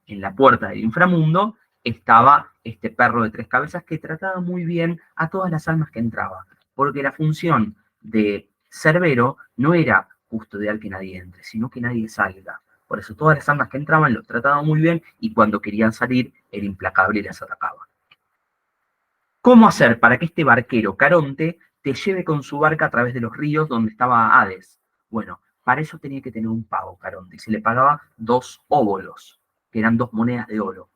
[SPEAKER 1] En la puerta del inframundo estaba este perro de tres cabezas que trataba muy bien a todas las almas que entraba, porque la función de Cerbero no era custodiar que nadie entre, sino que nadie salga. Por eso todas las almas que entraban los trataba muy bien, y cuando querían salir era implacable y las atacaba. ¿Cómo hacer para que este barquero Caronte te lleve con su barca a través de los ríos donde estaba Hades? Bueno, para eso tenía que tener un pago Caronte, y se le pagaba 2 óbolos, que eran 2 monedas de oro.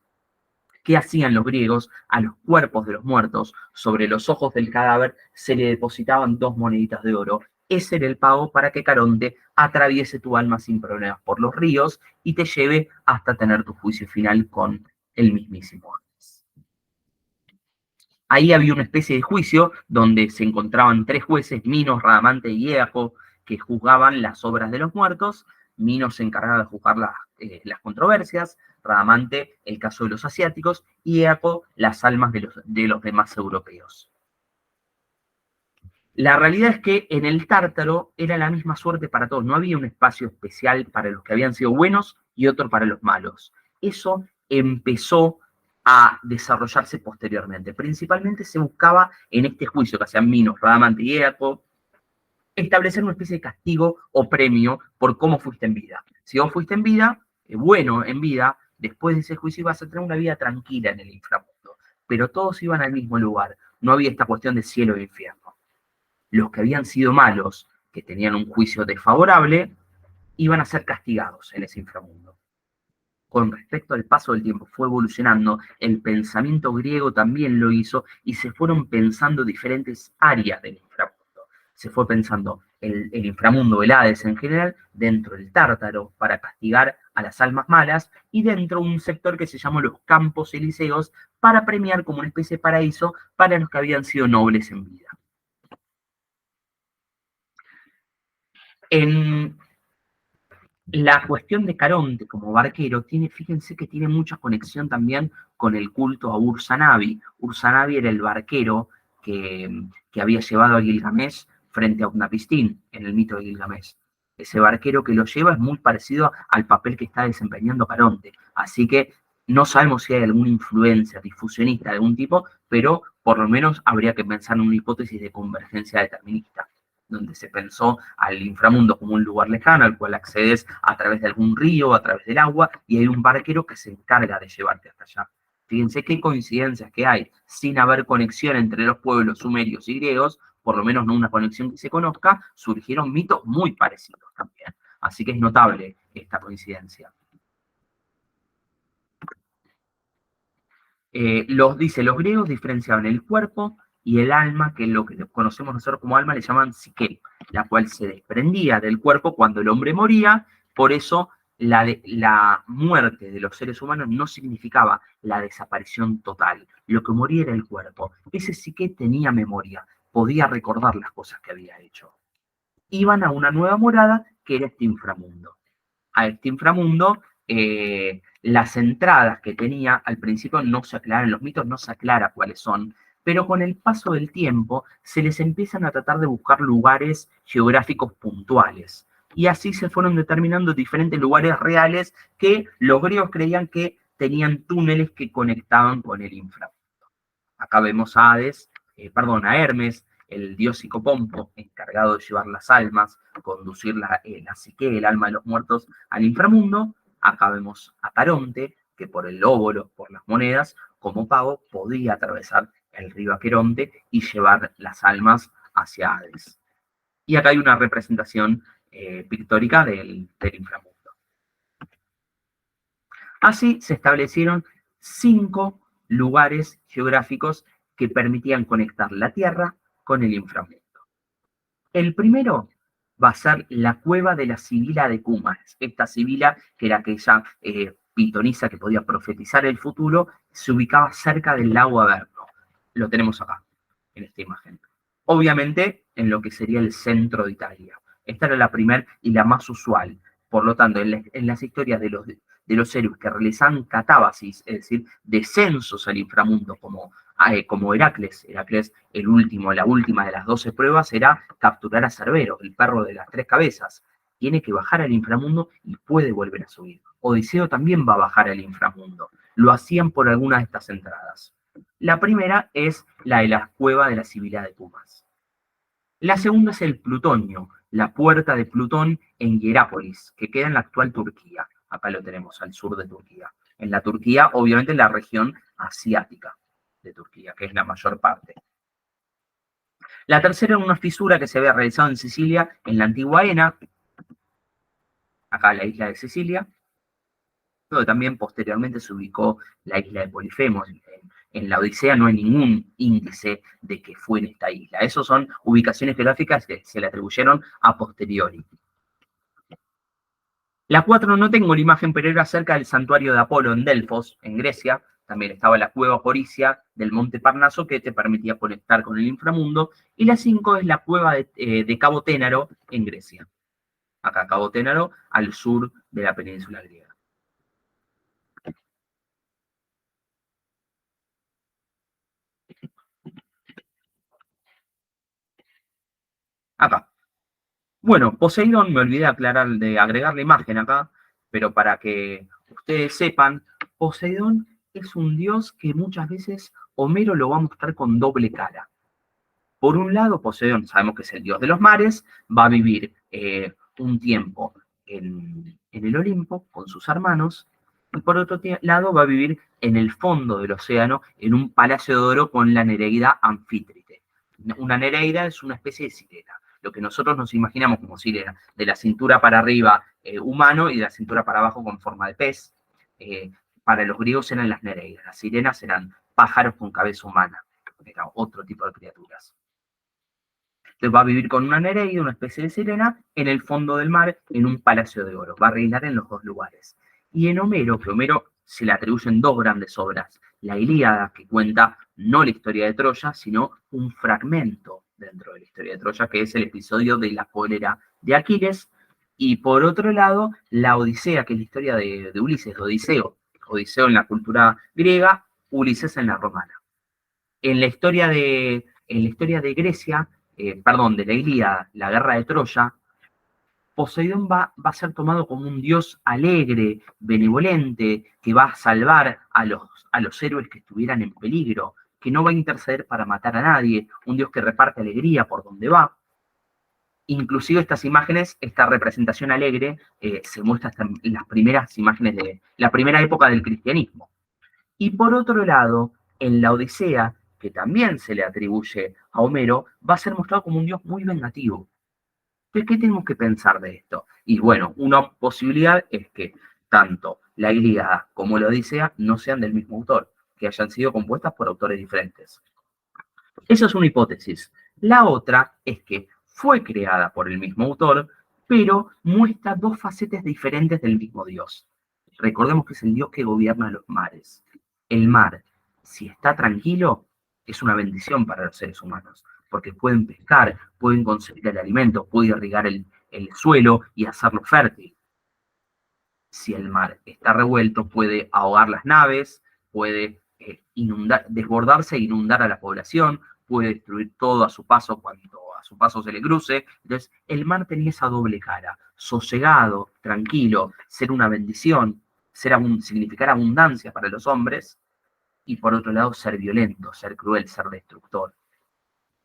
[SPEAKER 1] ¿Qué hacían los griegos? A los cuerpos de los muertos, sobre los ojos del cadáver, se le depositaban 2 moneditas de oro. Ese era el pago para que Caronte atraviese tu alma sin problemas por los ríos y te lleve hasta tener tu juicio final con el mismísimo Hades. Ahí había una especie de juicio donde se encontraban 3 jueces, Minos, Radamante y Éaco, que juzgaban las obras de los muertos. Minos se encargaba de juzgar las controversias, Radamante el caso de los asiáticos, y Éaco las almas de los demás europeos. La realidad es que en el Tártaro era la misma suerte para todos, no había un espacio especial para los que habían sido buenos y otro para los malos. Eso empezó a desarrollarse posteriormente. Principalmente se buscaba en este juicio que hacían Minos, Radamante y Éaco, establecer una especie de castigo o premio por cómo fuiste en vida. Si vos fuiste en vida, bueno en vida, después de ese juicio ibas a tener una vida tranquila en el inframundo. Pero todos iban al mismo lugar, no había esta cuestión de cielo e infierno. Los que habían sido malos, que tenían un juicio desfavorable, iban a ser castigados en ese inframundo. Con respecto al paso del tiempo, fue evolucionando, el pensamiento griego también lo hizo, y se fueron pensando diferentes áreas del inframundo. Se fue pensando el inframundo, el Hades en general, dentro del Tártaro para castigar a las almas malas, y dentro un sector que se llamó los campos elíseos para premiar como una especie de paraíso para los que habían sido nobles en vida. En la cuestión de Caronte como barquero, fíjense que tiene mucha conexión también con el culto a Ur-Zanabi. Ur-Zanabi era el barquero que había llevado a Gilgamesh frente a Utnapishtim en el mito de Gilgamesh. Ese barquero que lo lleva es muy parecido al papel que está desempeñando Caronte. Así que no sabemos si hay alguna influencia difusionista de algún tipo, pero por lo menos habría que pensar en una hipótesis de convergencia determinista, donde se pensó al inframundo como un lugar lejano al cual accedes a través de algún río, a través del agua, y hay un barquero que se encarga de llevarte hasta allá. Fíjense qué coincidencias que hay, sin haber conexión entre los pueblos sumerios y griegos, por lo menos no una conexión que se conozca, surgieron mitos muy parecidos también. Así que es notable esta coincidencia. Los griegos diferenciaban el cuerpo y el alma, que es lo que conocemos nosotros como alma, le llaman psique, la cual se desprendía del cuerpo cuando el hombre moría. Por eso la muerte de los seres humanos no significaba la desaparición total. Lo que moría era el cuerpo. Ese psique tenía memoria, podía recordar las cosas que había hecho. Iban a una nueva morada que era este inframundo. A este inframundo, las entradas que tenía al principio no se aclaran, los mitos no se aclara cuáles son, pero con el paso del tiempo se les empiezan a tratar de buscar lugares geográficos puntuales. Y así se fueron determinando diferentes lugares reales que los griegos creían que tenían túneles que conectaban con el inframundo. Acá vemos a Hades, a Hermes, el dios psicopompo, encargado de llevar las almas, conducir la psique, el alma de los muertos, al inframundo. Acá vemos a Caronte, que por el óbolo, por las monedas, como pago, podía atravesar el río Aqueronte y llevar las almas hacia Hades. Y acá hay una representación pictórica del inframundo. Así se establecieron 5 lugares geográficos que permitían conectar la Tierra con el inframundo. El primero va a ser la cueva de la Sibila de Cumas. Esta Sibila, que era aquella pitonisa que podía profetizar el futuro, se ubicaba cerca del lago Averno. Lo tenemos acá, en esta imagen. Obviamente, en lo que sería el centro de Italia. Esta era la primera y la más usual. Por lo tanto, en las historias de los héroes que realizaban catábasis, es decir, descensos al inframundo, como Heracles, la última de las 12 pruebas era capturar a Cerbero, el perro de las 3 cabezas. Tiene que bajar al inframundo y puede volver a subir. Odiseo también va a bajar al inframundo. Lo hacían por alguna de estas entradas. La primera es la de la cueva de la Sibila de Cumas. La segunda es el Plutonio, la puerta de Plutón en Hierápolis, que queda en la actual Turquía. Acá lo tenemos, al sur de Turquía. En la Turquía, obviamente en la región asiática de Turquía, que es la mayor parte. La tercera es una fisura que se había realizado en Sicilia, en la antigua Ena, acá la isla de Sicilia, pero también posteriormente se ubicó la isla de Polifemo. En la Odisea no hay ningún índice de que fue en esta isla. Esas son ubicaciones geográficas que se le atribuyeron a posteriori. La 4 no tengo la imagen, pero era cerca del santuario de Apolo en Delfos, en Grecia. También estaba la cueva Coricia del monte Parnaso, que te permitía conectar con el inframundo. Y la 5 es la cueva de Cabo Ténaro en Grecia. Acá Cabo Ténaro, al sur de la península griega. Acá. Bueno, Poseidón, me olvidé de agregar la imagen acá, pero para que ustedes sepan, Poseidón es un dios que muchas veces Homero lo va a mostrar con doble cara. Por un lado, Poseidón, sabemos que es el dios de los mares, va a vivir un tiempo en el Olimpo con sus hermanos, y por otro lado va a vivir en el fondo del océano, en un palacio de oro con la Nereida Anfítrite. Una Nereida es una especie de sirena, lo que nosotros nos imaginamos como sirena, de la cintura para arriba humano y de la cintura para abajo con forma de pez. Para los griegos eran las Nereidas, las sirenas eran pájaros con cabeza humana, era otro tipo de criaturas. Entonces va a vivir con una Nereida, una especie de sirena, en el fondo del mar, en un palacio de oro. Va a reinar en los 2 lugares. Y en Homero, que Homero se le atribuyen 2 grandes obras. La Ilíada, que cuenta no la historia de Troya, sino un fragmento dentro de la historia de Troya, que es el episodio de la cólera de Aquiles. Y por otro lado, la Odisea, que es la historia de Ulises, de Odiseo. Odiseo en la cultura griega, Ulises en la romana. En la historia de Grecia, de la Ilíada, la guerra de Troya, Poseidón va a ser tomado como un dios alegre, benevolente, que va a salvar a los héroes que estuvieran en peligro, que no va a interceder para matar a nadie, un dios que reparte alegría por donde va. Inclusive estas imágenes, esta representación alegre, se muestra hasta en las primeras imágenes de la primera época del cristianismo. Y por otro lado, en la Odisea, que también se le atribuye a Homero, va a ser mostrado como un dios muy vengativo. Entonces, ¿qué tenemos que pensar de esto? Y bueno, una posibilidad es que tanto la Ilíada como la Odisea no sean del mismo autor, que hayan sido compuestas por autores diferentes. Esa es una hipótesis. La otra es que fue creada por el mismo autor, pero muestra dos facetas diferentes del mismo Dios. Recordemos que es el Dios que gobierna los mares. El mar, si está tranquilo, es una bendición para los seres humanos, porque pueden pescar, pueden conseguir el alimento, pueden irrigar el suelo y hacerlo fértil. Si el mar está revuelto, puede ahogar las naves, puede desbordarse e inundar a la población, puede destruir todo a su paso cuando a su paso se le cruce. Entonces, el mar tenía esa doble cara, sosegado, tranquilo, ser una bendición, significar abundancia para los hombres, y por otro lado, ser violento, ser cruel, ser destructor.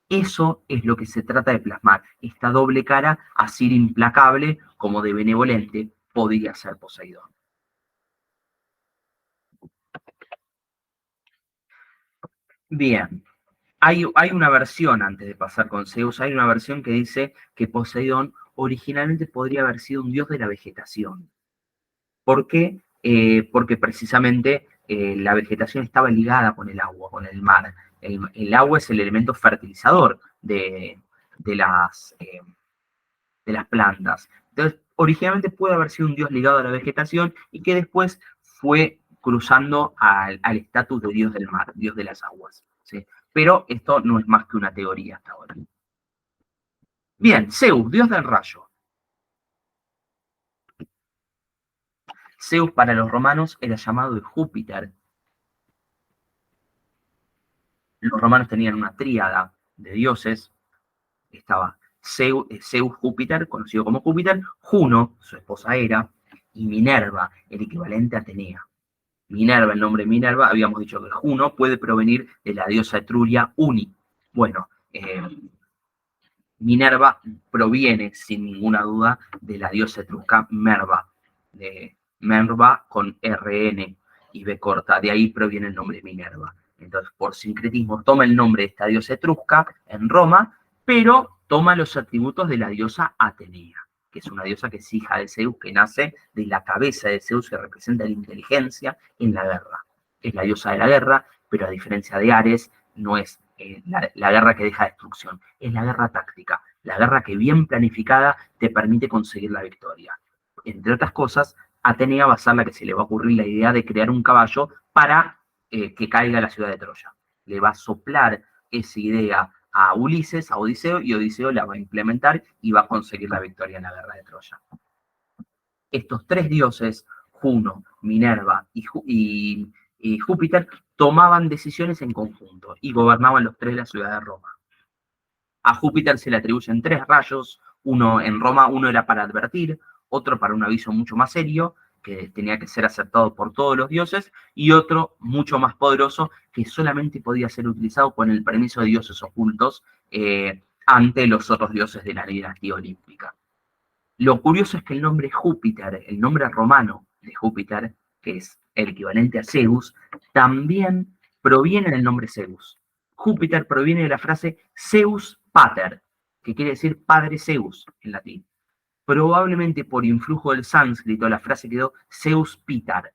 [SPEAKER 1] Eso es lo que se trata de plasmar, esta doble cara, así de implacable como de benevolente podría ser Poseidón. Bien, hay una versión, antes de pasar con Zeus, hay una versión que dice que Poseidón originalmente podría haber sido un dios de la vegetación. ¿Por qué? Porque precisamente la vegetación estaba ligada con el agua, con el mar. El agua es el elemento fertilizador de las plantas. Entonces, originalmente puede haber sido un dios ligado a la vegetación y que después fue cruzando al estatus de dios del mar, dios de las aguas. ¿Sí? Pero esto no es más que una teoría hasta ahora. Bien, Zeus, dios del rayo. Zeus para los romanos era llamado de Júpiter. Los romanos tenían una tríada de dioses. Estaba Zeus, Júpiter, conocido como Júpiter, Juno, su esposa Hera, y Minerva, el equivalente a Atenea. Minerva, el nombre Minerva, habíamos dicho que Juno puede provenir de la diosa etruria Uni. Bueno, Minerva proviene, sin ninguna duda, de la diosa etrusca Merva, de Merva con RN y B corta, de ahí proviene el nombre Minerva. Entonces, por sincretismo, toma el nombre de esta diosa etrusca en Roma, pero toma los atributos de la diosa Atenea, que es una diosa que es hija de Zeus, que nace de la cabeza de Zeus, que representa la inteligencia en la guerra. Es la diosa de la guerra, pero a diferencia de Ares, no es la guerra que deja destrucción, es la guerra táctica, la guerra que bien planificada te permite conseguir la victoria. Entre otras cosas, Atenea va a ser la que se le va a ocurrir la idea de crear un caballo para que caiga la ciudad de Troya. Le va a soplar esa idea a Ulises, a Odiseo, y Odiseo la va a implementar y va a conseguir la victoria en la guerra de Troya. Estos tres dioses, Juno, Minerva y Júpiter, tomaban decisiones en conjunto y gobernaban los tres la ciudad de Roma. A Júpiter se le atribuyen tres rayos, uno en Roma, uno era para advertir, otro para un aviso mucho más serio, que tenía que ser aceptado por todos los dioses, y otro mucho más poderoso, que solamente podía ser utilizado con el permiso de dioses ocultos ante los otros dioses de la dinastía olímpica. Lo curioso es que el nombre Júpiter, el nombre romano de Júpiter, que es el equivalente a Zeus, también proviene del nombre Zeus. Júpiter proviene de la frase Zeus Pater, que quiere decir Padre Zeus en latín. Probablemente por influjo del sánscrito la frase quedó Zeus Pitar,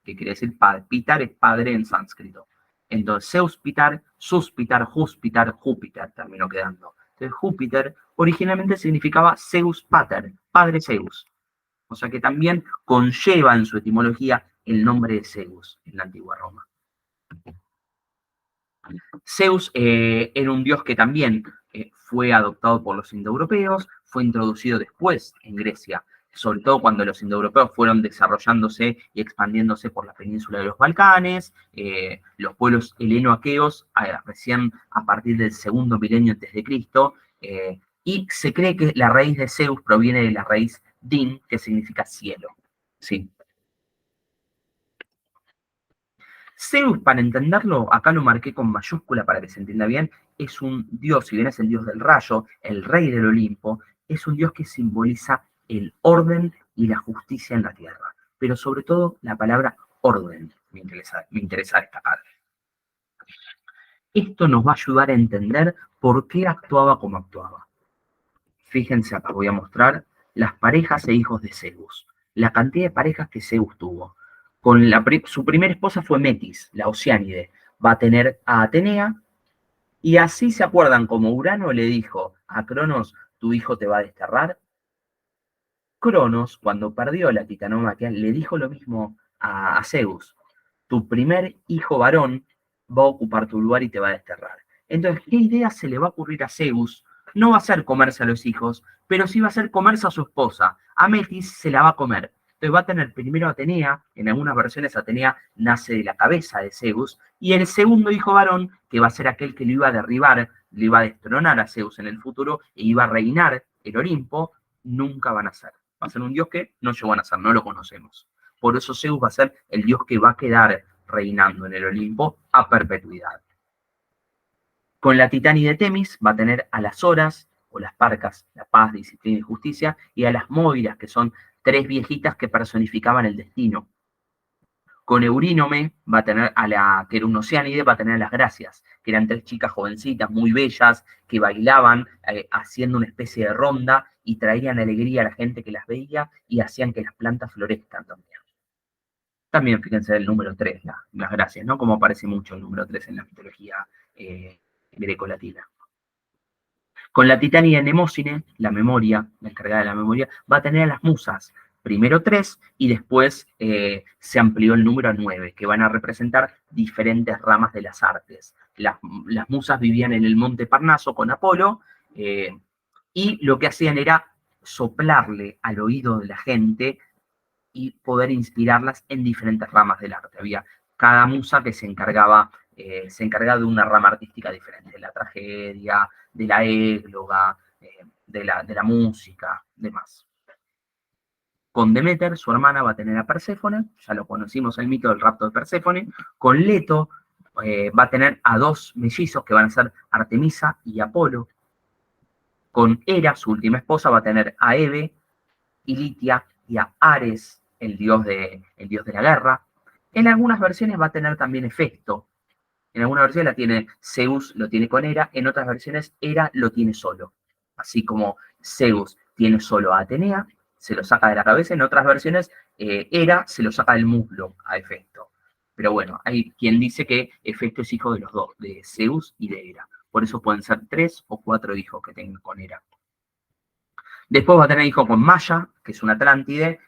[SPEAKER 1] que quiere decir padre. Pitar es padre en sánscrito. Entonces Zeus Pitar, Sus Pitar, Júpiter, Júpiter terminó quedando. Entonces Júpiter originalmente significaba Zeus Pater, padre Zeus. O sea que también conlleva en su etimología el nombre de Zeus en la antigua Roma. Zeus era un dios que también fue adoptado por los indoeuropeos, fue introducido después en Grecia, sobre todo cuando los indoeuropeos fueron desarrollándose y expandiéndose por la península de los Balcanes, los pueblos heleno-aqueos recién a partir del segundo milenio antes de Cristo, y se cree que la raíz de Zeus proviene de la raíz din, que significa cielo. Sí. Zeus, para entenderlo, acá lo marqué con mayúscula para que se entienda bien, es un dios, si bien es el dios del rayo, el rey del Olimpo, es un dios que simboliza el orden y la justicia en la tierra. Pero sobre todo la palabra orden me interesa destacar. Esto nos va a ayudar a entender por qué actuaba como actuaba. Fíjense acá, voy a mostrar las parejas e hijos de Zeus. La cantidad de parejas que Zeus tuvo. Su primera esposa fue Metis, la Oceánide. Va a tener a Atenea Y así se acuerdan como Urano le dijo a Cronos, tu hijo te va a desterrar. Cronos, cuando perdió la titanomaquia, le dijo lo mismo a Zeus. Tu primer hijo varón va a ocupar tu lugar y te va a desterrar. Entonces, ¿qué idea se le va a ocurrir a Zeus? No va a ser comerse a los hijos, pero sí va a ser comerse a su esposa. A Metis se la va a comer. Entonces va a tener primero a Atenea, en algunas versiones Atenea nace de la cabeza de Zeus, y el segundo hijo varón, que va a ser aquel que lo iba a derribar, le iba a destronar a Zeus en el futuro e iba a reinar el Olimpo, nunca van a ser. Va a ser un dios que no llegó a nacer, no lo conocemos. Por eso Zeus va a ser el dios que va a quedar reinando en el Olimpo a perpetuidad. Con la Titánide Temis va a tener a las Horas, o las Parcas, la paz, disciplina y justicia, y a las Moiras, que son tres viejitas que personificaban el destino. Con Eurínome va a tener a la, que era un Oceánide, va a tener a las Gracias, que eran tres chicas jovencitas, muy bellas, que bailaban haciendo una especie de ronda y traían alegría a la gente que las veía y hacían que las plantas florezcan también. También fíjense el número 3, las Gracias, ¿no? Como aparece mucho el número 3 en la mitología grecolatina. Con la Titánide Nemósine, la memoria, la encargada de la memoria, va a tener a las musas, primero 3 y después se amplió el número a 9, que van a representar diferentes ramas de las artes. Las musas vivían en el monte Parnaso con Apolo y lo que hacían era soplarle al oído de la gente y poder inspirarlas en diferentes ramas del arte. Había cada musa que se encargaba de una rama artística diferente, de la tragedia, de la égloga, de la música, demás. Con Demeter, su hermana, va a tener a Perséfone, ya lo conocimos el mito del rapto de Perséfone. Con Leto va a tener a dos mellizos que van a ser Artemisa y Apolo. Con Hera, su última esposa, va a tener a Hebe y Litia y a Ares, el dios de la guerra. En algunas versiones va a tener también Hefesto. En algunas versiones la tiene Zeus, lo tiene con Hera. En otras versiones Hera lo tiene solo. Así como Zeus tiene solo a Atenea, se lo saca de la cabeza. En otras versiones Hera se lo saca del muslo a Hefesto. Pero bueno, hay quien dice que Hefesto es hijo de los dos, de Zeus y de Hera. Por eso pueden ser 3 o 4 hijos que tengan con Hera. Después va a tener hijo con Maya, que es una Atlántide,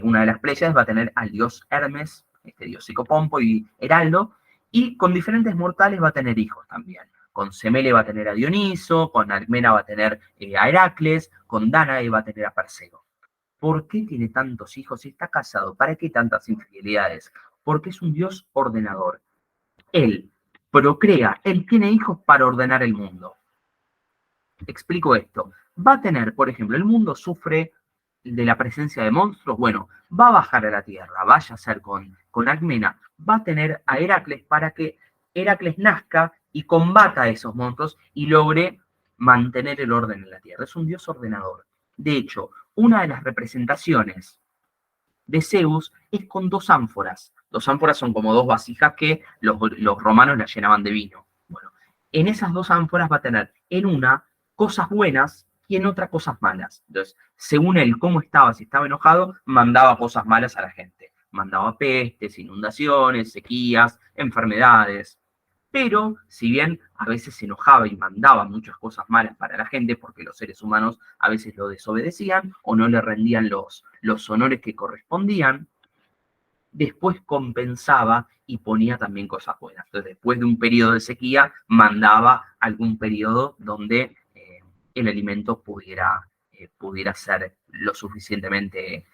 [SPEAKER 1] una de las Pléyades, va a tener al dios Hermes, este dios Psicopompo y Heraldo, y con diferentes mortales va a tener hijos también. Con Semele va a tener a Dioniso, con Alcmena va a tener a Heracles, con Dánae va a tener a Perseo. ¿Por qué tiene tantos hijos y está casado? ¿Para qué tantas infidelidades? Porque es un dios ordenador. Él procrea, él tiene hijos para ordenar el mundo. Explico esto. Va a tener, por ejemplo, el mundo sufre de la presencia de monstruos, bueno, va a bajar a la Tierra, vaya a ser con Alcmena, va a tener a Heracles para que Heracles nazca y combata a esos monstruos y logre mantener el orden en la Tierra. Es un dios ordenador. De hecho, una de las representaciones de Zeus es con dos ánforas. Dos ánforas son como dos vasijas que los romanos las llenaban de vino. Bueno, en esas dos ánforas va a tener en una cosas buenas y en otra cosas malas. Entonces, según él cómo estaba, si estaba enojado, mandaba cosas malas a la gente. Mandaba pestes, inundaciones, sequías, enfermedades. Pero, si bien a veces se enojaba y mandaba muchas cosas malas para la gente, porque los seres humanos a veces lo desobedecían o no le rendían los honores que correspondían, después compensaba y ponía también cosas buenas. Entonces, después de un periodo de sequía, mandaba algún periodo donde el alimento pudiera ser lo suficientemente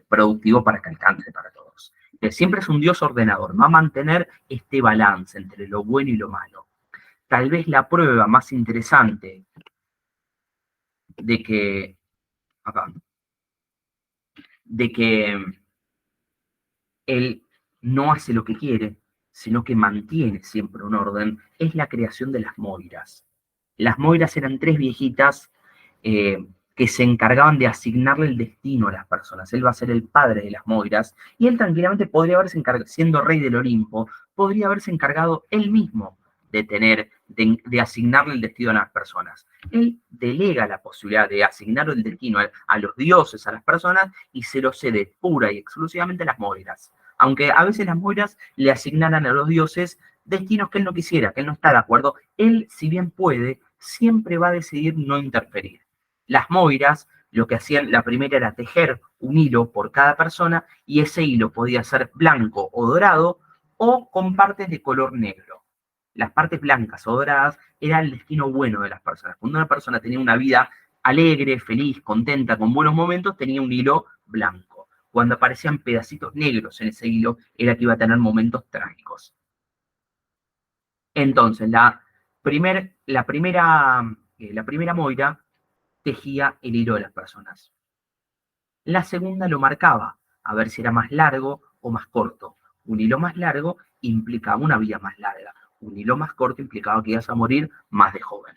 [SPEAKER 1] productivo para que alcance para todos. Siempre es un Dios ordenador, va a mantener este balance entre lo bueno y lo malo. Tal vez la prueba más interesante de que, él no hace lo que quiere, sino que mantiene siempre un orden, es la creación de las Moiras. Las Moiras eran tres viejitas que se encargaban de asignarle el destino a las personas. Él va a ser el padre de las Moiras, y él tranquilamente podría haberse encargado, siendo rey del Olimpo, podría haberse encargado él mismo de asignarle el destino a las personas. Él delega la posibilidad de asignar el destino a los dioses, a las personas, y se lo cede pura y exclusivamente a las Moiras. Aunque a veces las Moiras le asignaran a los dioses destinos que él no quisiera, que él no está de acuerdo. Él, si bien puede, siempre va a decidir no interferir. Las moiras, lo que hacían, la primera era tejer un hilo por cada persona y ese hilo podía ser blanco o dorado o con partes de color negro. Las partes blancas o doradas era el destino bueno de las personas. Cuando una persona tenía una vida alegre, feliz, contenta, con buenos momentos, tenía un hilo blanco. Cuando aparecían pedacitos negros en ese hilo, era que iba a tener momentos trágicos. Entonces, la primera moira tejía el hilo de las personas. La segunda lo marcaba, a ver si era más largo o más corto. Un hilo más largo implicaba una vida más larga. Un hilo más corto implicaba que ibas a morir más de joven.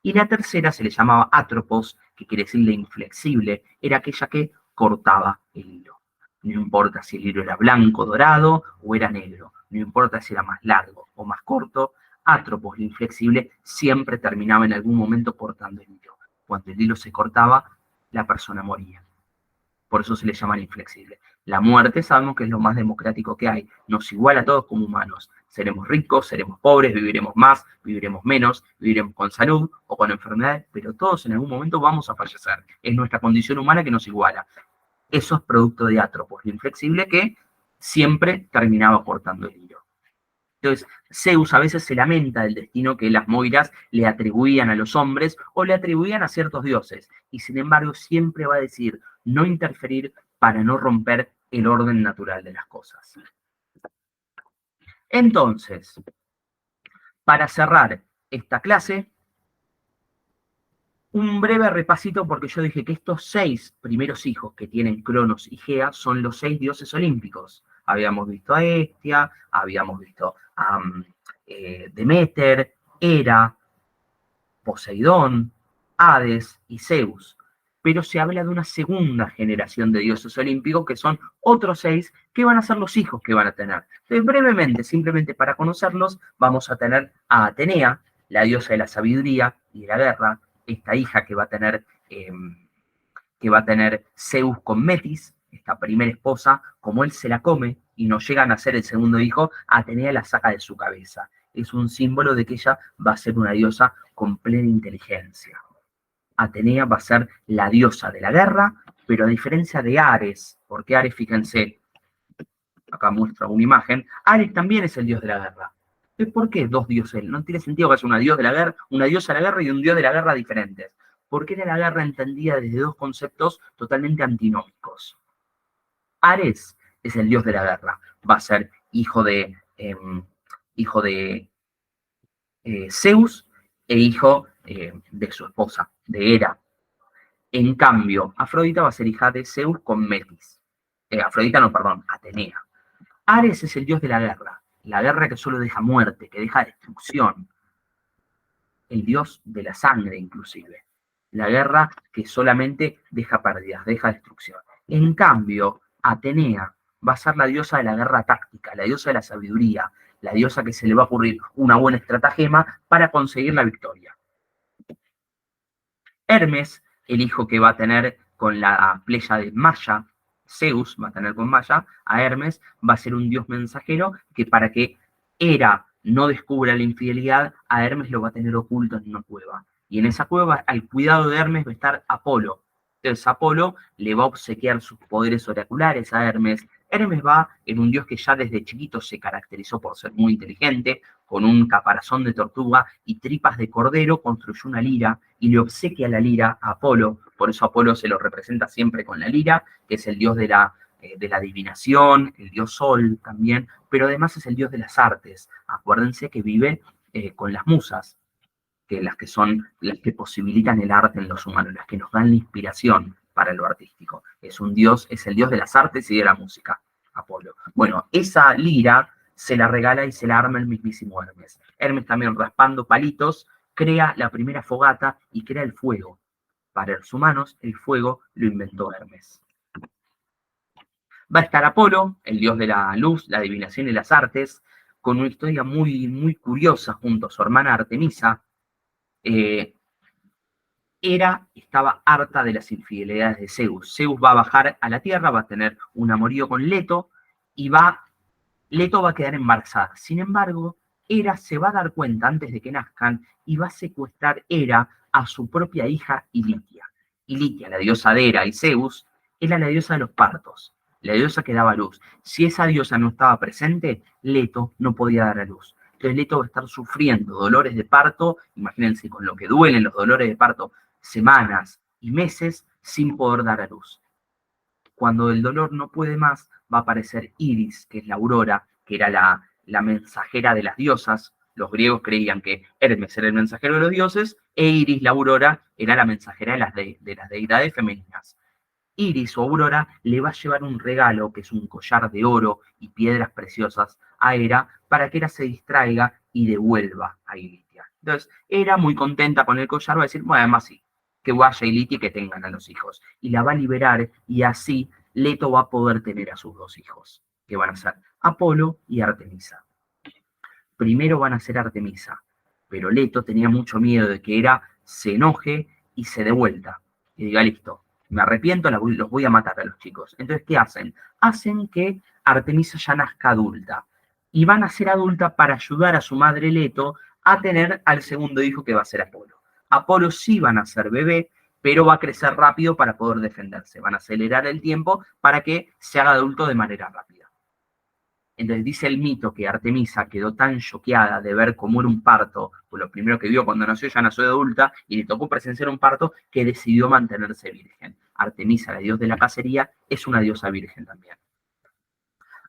[SPEAKER 1] Y la tercera se le llamaba atropos, que quiere decir la inflexible, era aquella que cortaba el hilo. No importa si el hilo era blanco, dorado o era negro, no importa si era más largo o más corto, atropos, la inflexible, siempre terminaba en algún momento cortando el hilo. Cuando el hilo se cortaba, la persona moría. Por eso se le llama inflexible. La muerte sabemos que es lo más democrático que hay. Nos iguala a todos como humanos. Seremos ricos, seremos pobres, viviremos más, viviremos menos, viviremos con salud o con enfermedades, pero todos en algún momento vamos a fallecer. Es nuestra condición humana que nos iguala. Eso es producto de Atropos, lo inflexible que siempre terminaba cortando el hilo. Entonces, Zeus a veces se lamenta del destino que las moiras le atribuían a los hombres o le atribuían a ciertos dioses, y sin embargo siempre va a decir no interferir para no romper el orden natural de las cosas. Entonces, para cerrar esta clase, un breve repasito porque yo dije que estos 6 primeros hijos que tienen Cronos y Gea son los 6 dioses olímpicos. Habíamos visto a Hestia, habíamos visto a Deméter, Hera, Poseidón, Hades y Zeus. Pero se habla de una segunda generación de dioses olímpicos que son otros 6 que van a ser los hijos que van a tener. Entonces, brevemente, simplemente para conocerlos, vamos a tener a Atenea, la diosa de la sabiduría y de la guerra, esta hija que va a tener Zeus con Metis, esta primera esposa, como él se la come y no llegan a ser el segundo hijo, Atenea la saca de su cabeza. Es un símbolo de que ella va a ser una diosa con plena inteligencia. Atenea va a ser la diosa de la guerra, pero a diferencia de Ares, porque Ares, fíjense, acá muestra una imagen, Ares también es el dios de la guerra. ¿Por qué dos dioses? No tiene sentido que haya una diosa de la guerra y un dios de la guerra diferentes. Porque era la guerra entendida desde dos conceptos totalmente antinómicos. Ares es el dios de la guerra, va a ser hijo de Zeus e hijo de su esposa, de Hera. En cambio, Afrodita va a ser hija de Zeus con Metis. Afrodita no, perdón, Atenea. Ares es el dios de la guerra que solo deja muerte, que deja destrucción. El dios de la sangre, inclusive. La guerra que solamente deja pérdidas, deja destrucción. En cambio, Atenea va a ser la diosa de la guerra táctica, la diosa de la sabiduría, la diosa que se le va a ocurrir una buena estratagema para conseguir la victoria. Hermes, el hijo que va a tener con la playa de Maya, Zeus va a tener con Maya, a Hermes va a ser un dios mensajero que para que Hera no descubra la infidelidad, a Hermes lo va a tener oculto en una cueva. Y en esa cueva, al cuidado de Hermes, va a estar Apolo. Entonces Apolo le va a obsequiar sus poderes oraculares a Hermes. Hermes va en un dios que ya desde chiquito se caracterizó por ser muy inteligente, con un caparazón de tortuga y tripas de cordero, construyó una lira y le obsequia la lira a Apolo. Por eso Apolo se lo representa siempre con la lira, que es el dios de la adivinación, el dios Sol también, pero además es el dios de las artes. Acuérdense que vive con las musas, que las que son las que posibilitan el arte en los humanos, las que nos dan la inspiración para lo artístico. Es un dios, es el dios de las artes y de la música, Apolo. Bueno, esa lira se la regala y se la arma el mismísimo Hermes. Hermes también raspando palitos, crea la primera fogata y crea el fuego. Para los humanos, el fuego lo inventó Hermes. Va a estar Apolo, el dios de la luz, la adivinación y las artes, con una historia muy, muy curiosa junto a su hermana Artemisa. Hera estaba harta de las infidelidades de Zeus. Zeus va a bajar a la tierra, va a tener un amorío con Leto y va Leto va a quedar embarazada. Sin embargo, Hera se va a dar cuenta antes de que nazcan y va a secuestrar Hera a su propia hija Ilitia. Ilitia, la diosa de Hera y Zeus, era la diosa de los partos, la diosa que daba luz. Si esa diosa no estaba presente, Leto no podía dar a luz. Entonces Leto va a estar sufriendo dolores de parto, imagínense con lo que duelen los dolores de parto, semanas y meses sin poder dar a luz. Cuando el dolor no puede más, va a aparecer Iris, que es la aurora, que era la mensajera de las diosas. Los griegos creían que Hermes era el mensajero de los dioses, e Iris, la aurora, era la mensajera de las deidades femeninas. Iris o Aurora le va a llevar un regalo, que es un collar de oro y piedras preciosas, a Hera, para que Hera se distraiga y devuelva a Ilitia. Entonces, Hera, muy contenta con el collar, va a decir, bueno, además sí, que vaya Ilitia y que tengan a los hijos. Y la va a liberar, y así Leto va a poder tener a sus dos hijos, que van a ser Apolo y Artemisa. Primero van a ser Artemisa, pero Leto tenía mucho miedo de que Hera se enoje y se dé vuelta, y diga, listo, me arrepiento, los voy a matar a los chicos. Entonces, ¿qué hacen? Hacen que Artemisa ya nazca adulta, y van a ser adulta para ayudar a su madre Leto a tener al segundo hijo, que va a ser Apolo. Apolo sí va a nacer bebé, pero va a crecer rápido para poder defenderse. Van a acelerar el tiempo para que se haga adulto de manera rápida. Entonces dice el mito que Artemisa quedó tan choqueada de ver cómo era un parto, pues lo primero que vio cuando nació, ya nació de adulta, y le tocó presenciar un parto, que decidió mantenerse virgen. Artemisa, la diosa de la cacería, es una diosa virgen también.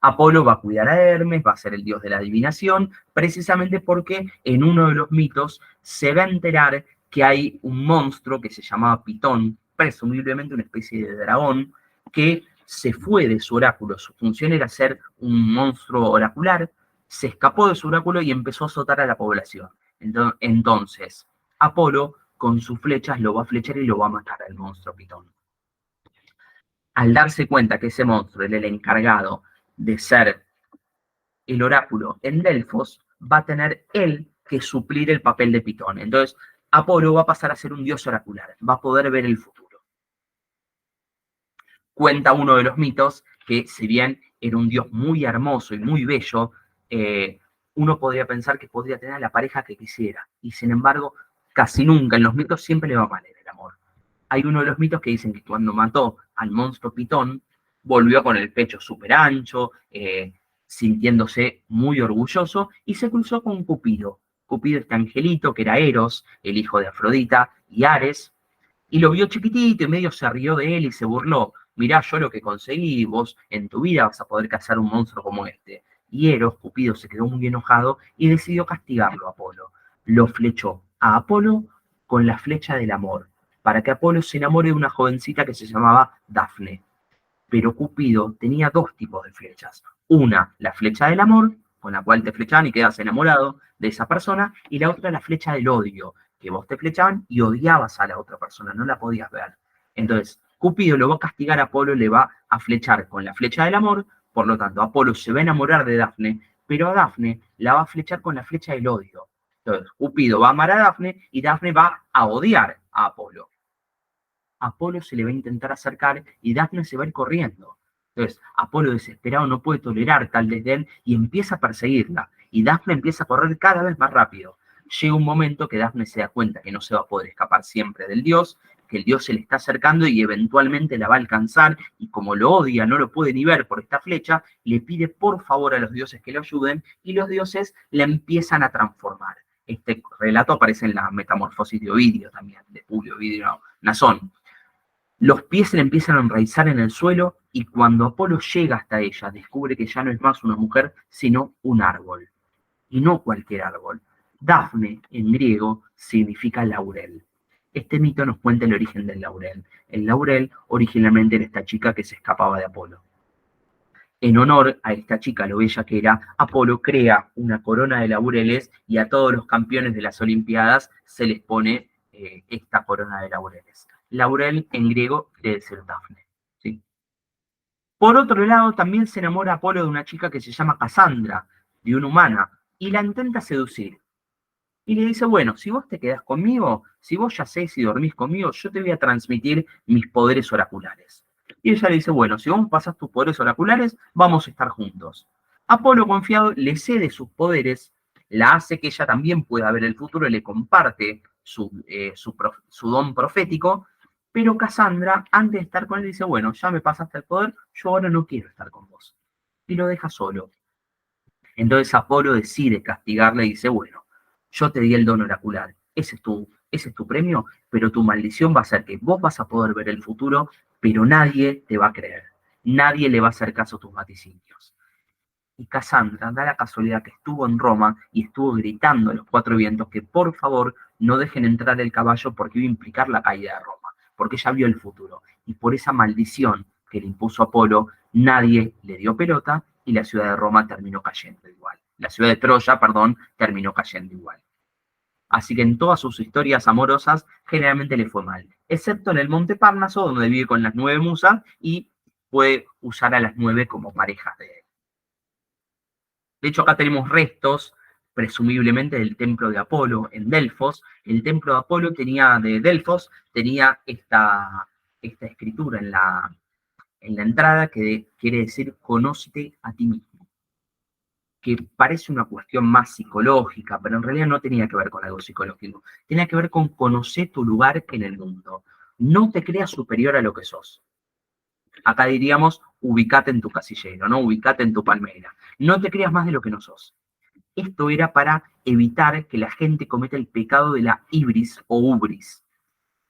[SPEAKER 1] Apolo va a cuidar a Hermes, va a ser el dios de la adivinación, precisamente porque en uno de los mitos se va a enterar que hay un monstruo que se llamaba Pitón, presumiblemente una especie de dragón, que se fue de su oráculo. Su función era ser un monstruo oracular, se escapó de su oráculo y empezó a azotar a la población. Entonces, Apolo, con sus flechas, lo va a flechar y lo va a matar al monstruo Pitón. Al darse cuenta que ese monstruo era el encargado de ser el oráculo en Delfos, va a tener él que suplir el papel de Pitón. Entonces, Apolo va a pasar a ser un dios oracular, va a poder ver el futuro. Cuenta uno de los mitos que, si bien era un dios muy hermoso y muy bello, uno podría pensar que podría tener a la pareja que quisiera, y sin embargo, casi nunca, en los mitos siempre le va mal en el amor. Hay uno de los mitos que dicen que cuando mató al monstruo Pitón, volvió con el pecho súper ancho, sintiéndose muy orgulloso, y se cruzó con Cupido. Cupido, este angelito, que era Eros, el hijo de Afrodita, y Ares, y lo vio chiquitito y medio se rió de él y se burló. Mirá yo lo que conseguí, vos en tu vida vas a poder cazar un monstruo como este. Y Eros, Cupido, se quedó muy enojado y decidió castigarlo a Apolo. Lo flechó a Apolo con la flecha del amor, para que Apolo se enamore de una jovencita que se llamaba Dafne. Pero Cupido tenía dos tipos de flechas. Una, la flecha del amor, con la cual te flechaban y quedas enamorado de esa persona, y la otra, la flecha del odio, que vos te flechaban y odiabas a la otra persona, no la podías ver. Entonces, Cupido lo va a castigar a Apolo, le va a flechar con la flecha del amor, por lo tanto, Apolo se va a enamorar de Dafne, pero a Dafne la va a flechar con la flecha del odio. Entonces, Cupido va a amar a Dafne y Dafne va a odiar a Apolo. Apolo se le va a intentar acercar y Dafne se va a ir corriendo. Entonces, Apolo, desesperado, no puede tolerar tal desdén y empieza a perseguirla. Y Dafne empieza a correr cada vez más rápido. Llega un momento que Dafne se da cuenta que no se va a poder escapar siempre del dios, que el dios se le está acercando y eventualmente la va a alcanzar, y como lo odia, no lo puede ni ver por esta flecha, le pide por favor a los dioses que lo ayuden, y los dioses la empiezan a transformar. Este relato aparece en la Metamorfosis de Ovidio también, de Publio Ovidio Nasón. Los pies se le empiezan a enraizar en el suelo, y cuando Apolo llega hasta ella, descubre que ya no es más una mujer, sino un árbol. Y no cualquier árbol. Dafne, en griego, significa laurel. Este mito nos cuenta el origen del laurel. El laurel originalmente era esta chica que se escapaba de Apolo. En honor a esta chica, lo bella que era, Apolo crea una corona de laureles, y a todos los campeones de las Olimpiadas se les pone esta corona de laureles. Laurel en griego debe ser Dafne. ¿Sí? Por otro lado, también se enamora Apolo de una chica que se llama Casandra, de una humana, y la intenta seducir. Y le dice, bueno, si vos te quedás conmigo, si vos yacés y dormís conmigo, yo te voy a transmitir mis poderes oraculares. Y ella le dice, bueno, si vos pasás tus poderes oraculares, vamos a estar juntos. Apolo, confiado, le cede sus poderes, la hace que ella también pueda ver el futuro, le comparte su don profético, pero Cassandra, antes de estar con él, dice, bueno, ya me pasaste el poder, yo ahora no quiero estar con vos. Y lo deja solo. Entonces Apolo decide castigarle y dice, bueno, yo te di el don oracular, ese es tu premio, pero tu maldición va a ser que vos vas a poder ver el futuro, pero nadie te va a creer, nadie le va a hacer caso a tus vaticinios. Y Cassandra da la casualidad que estuvo en Roma y estuvo gritando a los cuatro vientos que por favor no dejen entrar el caballo porque iba a implicar la caída de Roma, porque ella vio el futuro. Y por esa maldición que le impuso Apolo, nadie le dio pelota y la ciudad de Roma terminó cayendo igual. La ciudad de Troya, perdón, terminó cayendo igual. Así que en todas sus historias amorosas generalmente le fue mal, excepto en el Monte Parnaso, donde vive con las 9 musas y puede usar a las 9 como parejas de él. De hecho, acá tenemos restos, presumiblemente, del templo de Apolo en Delfos. El templo de Apolo de Delfos tenía esta escritura en la entrada que quiere decir conócete a ti mismo, que parece una cuestión más psicológica, pero en realidad no tenía que ver con algo psicológico, tenía que ver con conocer tu lugar en el mundo. No te creas superior a lo que sos. Acá diríamos, ubicate en tu casillero, ¿no? Ubicate en tu palmera. No te creas más de lo que no sos. Esto era para evitar que la gente cometa el pecado de la ibris o ubris.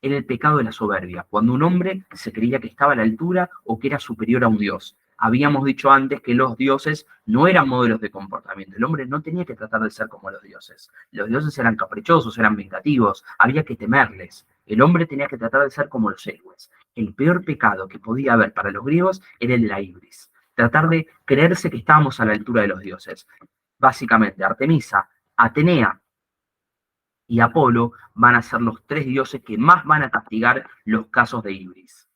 [SPEAKER 1] Era el pecado de la soberbia, cuando un hombre se creía que estaba a la altura o que era superior a un dios. Habíamos dicho antes que los dioses no eran modelos de comportamiento. El hombre no tenía que tratar de ser como los dioses. Los dioses eran caprichosos, eran vengativos, había que temerles. El hombre tenía que tratar de ser como los héroes. El peor pecado que podía haber para los griegos era el de la ibris. Tratar de creerse que estábamos a la altura de los dioses. Básicamente, Artemisa, Atenea y Apolo van a ser los tres dioses que más van a castigar los casos de ibris.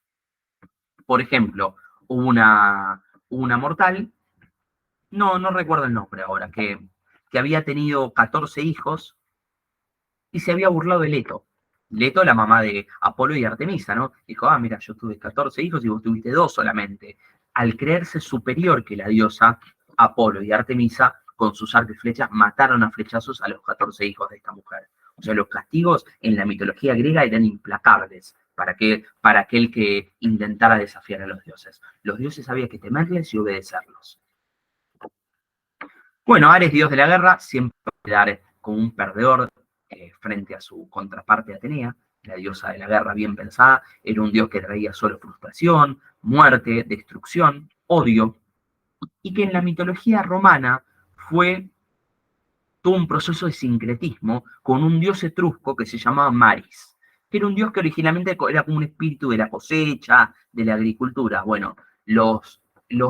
[SPEAKER 1] Por ejemplo, hubo una mortal, no recuerdo el nombre ahora, que había tenido 14 hijos y se había burlado de Leto. Leto, la mamá de Apolo y Artemisa, ¿no? Dijo, mira, yo tuve 14 hijos y vos tuviste 2 solamente. Al creerse superior que la diosa, Apolo y Artemisa, con sus arcos y flechas, mataron a flechazos a los 14 hijos de esta mujer. O sea, los castigos en la mitología griega eran implacables para aquel que intentara desafiar a los dioses. Los dioses había que temerles y obedecerlos. Bueno, Ares, dios de la guerra, siempre va a quedar como un perdedor frente a su contraparte Atenea, la diosa de la guerra bien pensada. Era un dios que traía solo frustración, muerte, destrucción, odio, y que en la mitología romana tuvo un proceso de sincretismo con un dios etrusco que se llamaba Maris, que era un dios que originalmente era como un espíritu de la cosecha, de la agricultura. Bueno, los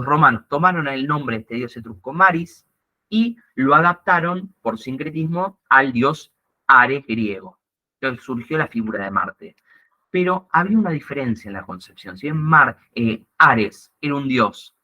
[SPEAKER 1] romanos tomaron el nombre de este dios etrusco Maris y lo adaptaron por sincretismo al dios Ares griego. Entonces surgió la figura de Marte. Pero había una diferencia en la concepción. Si bien Ares era un dios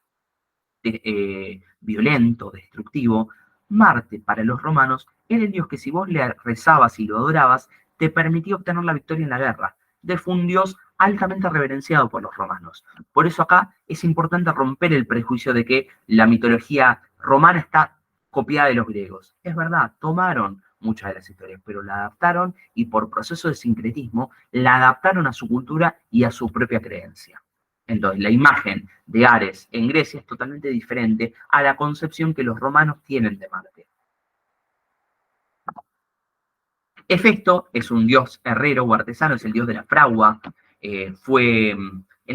[SPEAKER 1] violento, destructivo, Marte para los romanos era el dios que si vos le rezabas y lo adorabas, te permitía obtener la victoria en la guerra. Fue un dios altamente reverenciado por los romanos. Por eso acá es importante romper el prejuicio de que la mitología romana está copiada de los griegos. Es verdad, tomaron muchas de las historias, pero la adaptaron y por proceso de sincretismo la adaptaron a su cultura y a su propia creencia. Entonces, la imagen de Ares en Grecia es totalmente diferente a la concepción que los romanos tienen de Marte. Hefesto es un dios herrero o artesano, es el dios de la fragua. En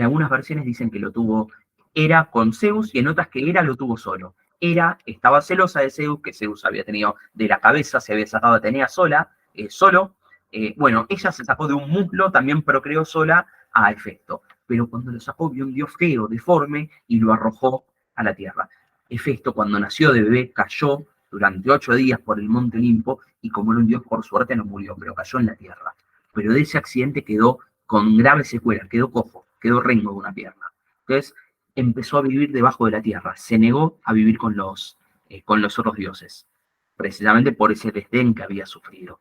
[SPEAKER 1] algunas versiones dicen que lo tuvo Hera con Zeus y en otras que Hera lo tuvo solo. Hera estaba celosa de Zeus, que Zeus había tenido de la cabeza, se había sacado a Atenea solo. Bueno, ella se sacó de un muslo, también procreó sola a Hefesto. Pero cuando lo sacó vio un dios feo, deforme, y lo arrojó a la tierra. Hefesto, cuando nació de bebé, cayó durante 8 días por el monte Olimpo y como era un dios, por suerte no murió, pero cayó en la tierra. Pero de ese accidente quedó con graves secuelas, quedó cojo, quedó rengo de una pierna. Entonces empezó a vivir debajo de la tierra, se negó a vivir con los otros dioses, precisamente por ese desdén que había sufrido.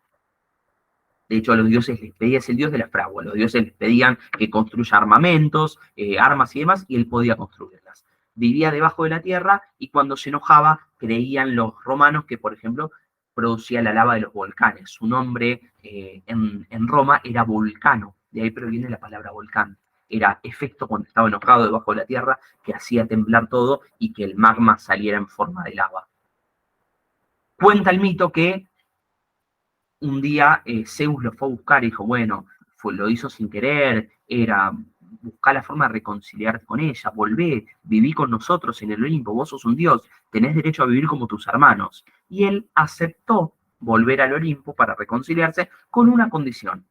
[SPEAKER 1] De hecho, a los dioses les pedía, es el dios de la fragua, los dioses les pedían que construya armamentos, armas y demás, y él podía construirlas. vivía debajo de la tierra y cuando se enojaba creían los romanos que, por ejemplo, producía la lava de los volcanes. Su nombre en Roma era Volcano, de ahí proviene la palabra volcán. Era efecto cuando estaba enojado debajo de la tierra que hacía temblar todo y que el magma saliera en forma de lava. Cuenta el mito que un día Zeus lo fue a buscar y dijo, bueno, lo hizo sin querer, era buscar la forma de reconciliarte con ella, volvé, viví con nosotros en el Olimpo, vos sos un dios, tenés derecho a vivir como tus hermanos. Y él aceptó volver al Olimpo para reconciliarse con una condición,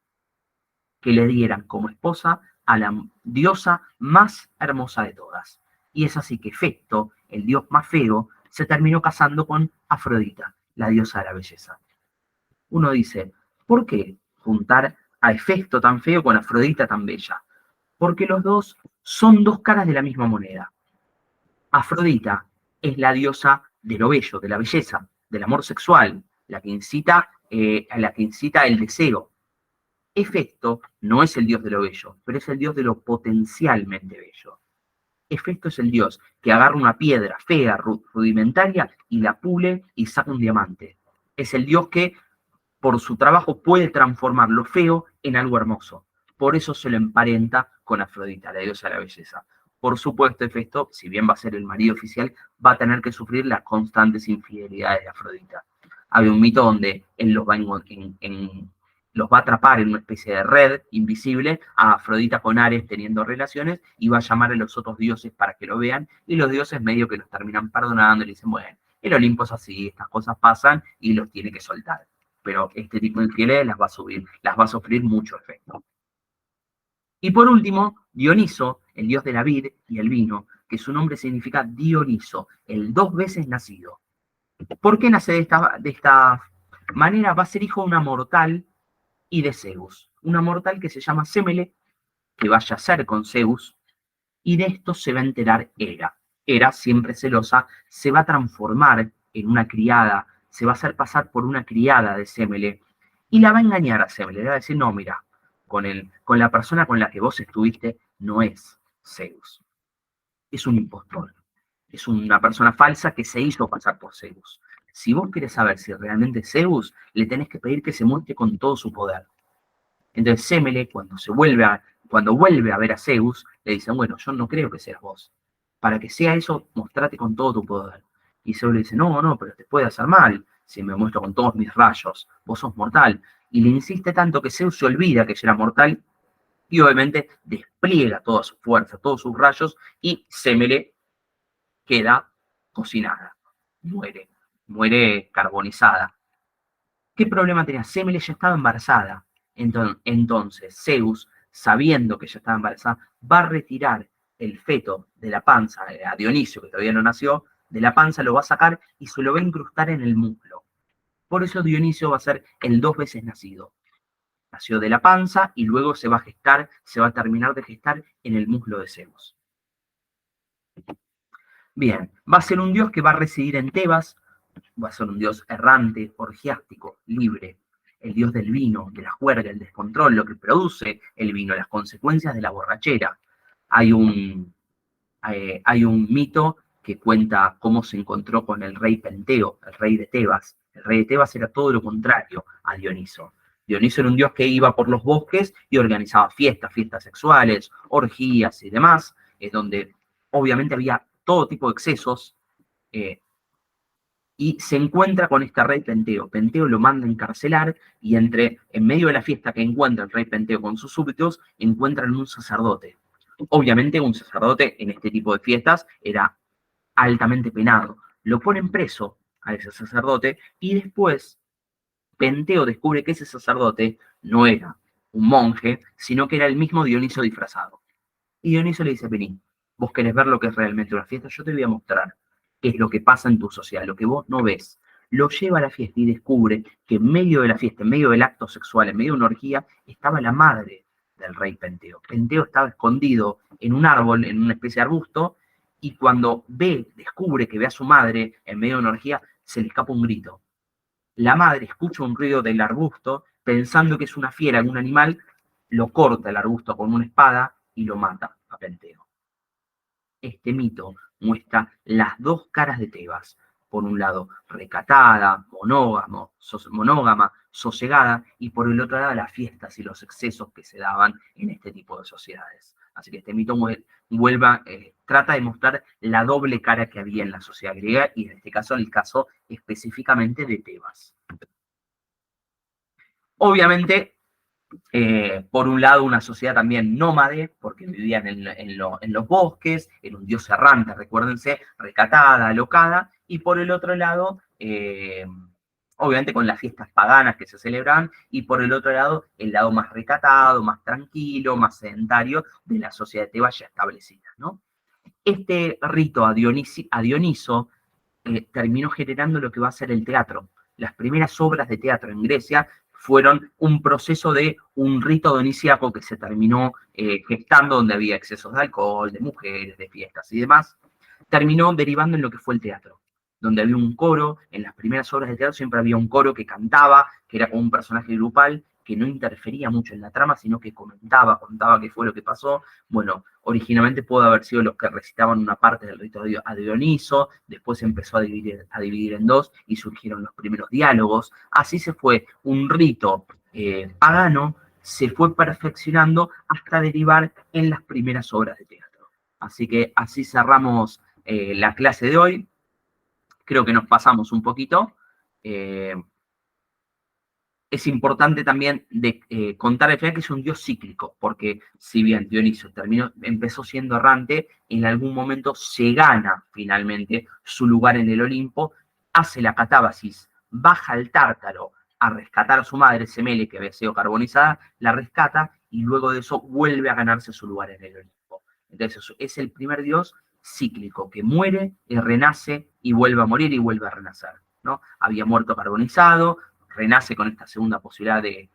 [SPEAKER 1] que le dieran como esposa a la diosa más hermosa de todas. Y es así que Hefesto, el dios más feo, se terminó casando con Afrodita, la diosa de la belleza. Uno dice, ¿por qué juntar a Hefesto tan feo con Afrodita tan bella? Porque los dos son dos caras de la misma moneda. Afrodita es la diosa de lo bello, de la belleza, del amor sexual, la que incita el deseo. Hefesto no es el dios de lo bello, pero es el dios de lo potencialmente bello. Hefesto es el dios que agarra una piedra fea, rudimentaria, y la pule y saca un diamante. Es el dios que por su trabajo puede transformar lo feo en algo hermoso. Por eso se lo emparenta con Afrodita, la diosa de la belleza. Por supuesto, Hefesto, si bien va a ser el marido oficial, va a tener que sufrir las constantes infidelidades de Afrodita. Hay un mito donde él los va a atrapar en una especie de red invisible a Afrodita con Ares teniendo relaciones y va a llamar a los otros dioses para que lo vean y los dioses medio que los terminan perdonando y le dicen, bueno, el Olimpo es así, estas cosas pasan y los tiene que soltar. Pero este tipo de infidelidades las va a sufrir mucho efecto. Y por último, Dioniso, el dios de la vid y el vino, que su nombre significa Dioniso, el dos veces nacido. ¿Por qué nace de esta manera? Va a ser hijo de una mortal y de Zeus. Una mortal que se llama Semele, que va a yacer con Zeus, y de esto se va a enterar Hera. Hera, siempre celosa, se va a transformar en una criada, se va a hacer pasar por una criada de Semele, y la va a engañar a Semele. Le va a decir, no, mira, con la persona con la que vos estuviste no es Zeus, es un impostor, es una persona falsa que se hizo pasar por Zeus. Si vos querés saber si realmente es Zeus, le tenés que pedir que se muestre con todo su poder. Entonces Semele, cuando vuelve a ver a Zeus, le dice, bueno, yo no creo que seas vos. Para que sea eso, mostrate con todo tu poder. Y Zeus le dice, no, no, pero te puede hacer mal si me muestro con todos mis rayos. Vos sos mortal. Y le insiste tanto que Zeus se olvida que ella era mortal y obviamente despliega toda su fuerza, todos sus rayos y Semele queda cocinada. Muere carbonizada. ¿Qué problema tenía? Semele ya estaba embarazada. Entonces, Zeus, sabiendo que ya estaba embarazada, va a retirar el feto de la panza a Dionisio, que todavía no nació, de la panza lo va a sacar y se lo va a incrustar en el muslo. Por eso Dionisio va a ser el dos veces nacido. Nació de la panza y luego se va a gestar, se va a terminar de gestar en el muslo de Zeus. Bien, va a ser un dios que va a residir en Tebas, va a ser un dios errante, orgiástico, libre, el dios del vino, de la juerga, el descontrol, lo que produce el vino, las consecuencias de la borrachera. Hay un mito que cuenta cómo se encontró con el rey Penteo, el rey de Tebas. El rey de Tebas era todo lo contrario a Dioniso. Dioniso era un dios que iba por los bosques y organizaba fiestas sexuales, orgías y demás, donde obviamente había todo tipo de excesos, y se encuentra con este rey Penteo. Penteo lo manda a encarcelar y en medio de la fiesta que encuentra el rey Penteo con sus súbditos, encuentran un sacerdote. Obviamente un sacerdote en este tipo de fiestas era altamente penado. Lo ponen preso a ese sacerdote y después Penteo descubre que ese sacerdote no era un monje, sino que era el mismo Dioniso disfrazado. Y Dioniso le dice, vení, vos querés ver lo que es realmente una fiesta, yo te voy a mostrar qué es lo que pasa en tu sociedad, lo que vos no ves. Lo lleva a la fiesta y descubre que en medio de la fiesta, en medio del acto sexual, en medio de una orgía, estaba la madre del rey Penteo. Penteo estaba escondido en un árbol, en una especie de arbusto, y cuando descubre que ve a su madre en medio de una orgía, se le escapa un grito. La madre escucha un ruido del arbusto, pensando que es una fiera, algún animal, lo corta el arbusto con una espada y lo mata a Penteo. Este mito muestra las dos caras de Tebas. Por un lado, recatada, monógama, sosegada, y por el otro lado, las fiestas y los excesos que se daban en este tipo de sociedades. Así que este mito trata de mostrar la doble cara que había en la sociedad griega, y en este caso, el caso específicamente de Tebas. Obviamente, por un lado, una sociedad también nómade, porque vivían en los bosques, era un dios errante, recuérdense, recatada, alocada, y por el otro lado, obviamente con las fiestas paganas que se celebraban, y por el otro lado, el lado más recatado, más tranquilo, más sedentario de la sociedad de Tebas ya establecida, ¿no? Este rito a Dioniso terminó generando lo que va a ser el teatro. Las primeras obras de teatro en Grecia fueron un proceso de un rito dionisíaco que se terminó gestando, donde había excesos de alcohol, de mujeres, de fiestas y demás, terminó derivando en lo que fue el teatro, donde había un coro. En las primeras obras de teatro siempre había un coro que cantaba, que era como un personaje grupal, que no interfería mucho en la trama, sino que contaba qué fue lo que pasó. Bueno, originalmente pudo haber sido los que recitaban una parte del rito a Dioniso, después se empezó a dividir en dos y surgieron los primeros diálogos. Así se fue un rito pagano, se fue perfeccionando hasta derivar en las primeras obras de teatro. Así que así cerramos la clase de hoy. Creo que nos pasamos un poquito. Es importante también contar al final que es un dios cíclico, porque si bien Dioniso empezó siendo errante, en algún momento se gana finalmente su lugar en el Olimpo, hace la catábasis, baja al Tártaro a rescatar a su madre, Semele, que había sido carbonizada, la rescata y luego de eso vuelve a ganarse su lugar en el Olimpo. Entonces es el primer dios cíclico que muere y renace y vuelve a morir y vuelve a renacer, ¿no? Había muerto carbonizado, renace con esta segunda posibilidad de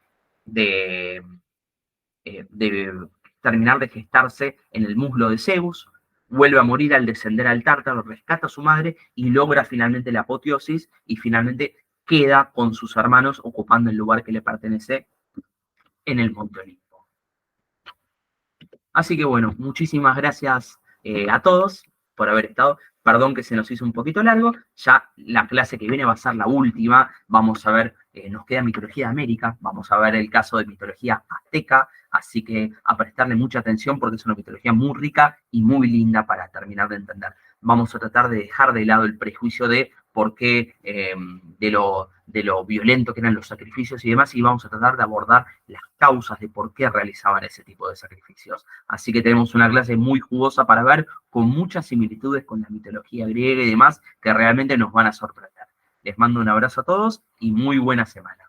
[SPEAKER 1] terminar de gestarse en el muslo de Zeus, vuelve a morir al descender al Tártaro, rescata a su madre y logra finalmente la apoteosis y finalmente queda con sus hermanos ocupando el lugar que le pertenece en el Monte Olimpo. Así que bueno, muchísimas gracias a todos por haber estado. Perdón que se nos hizo un poquito largo, ya la clase que viene va a ser la última. Vamos a ver, nos queda mitología de América, vamos a ver el caso de mitología azteca, así que a prestarle mucha atención porque es una mitología muy rica y muy linda para terminar de entender. Vamos a tratar de dejar de lado el prejuicio de por qué, de lo violento que eran los sacrificios y demás, y vamos a tratar de abordar las causas de por qué realizaban ese tipo de sacrificios. Así que tenemos una clase muy jugosa para ver, con muchas similitudes con la mitología griega y demás, que realmente nos van a sorprender. Les mando un abrazo a todos y muy buena semana.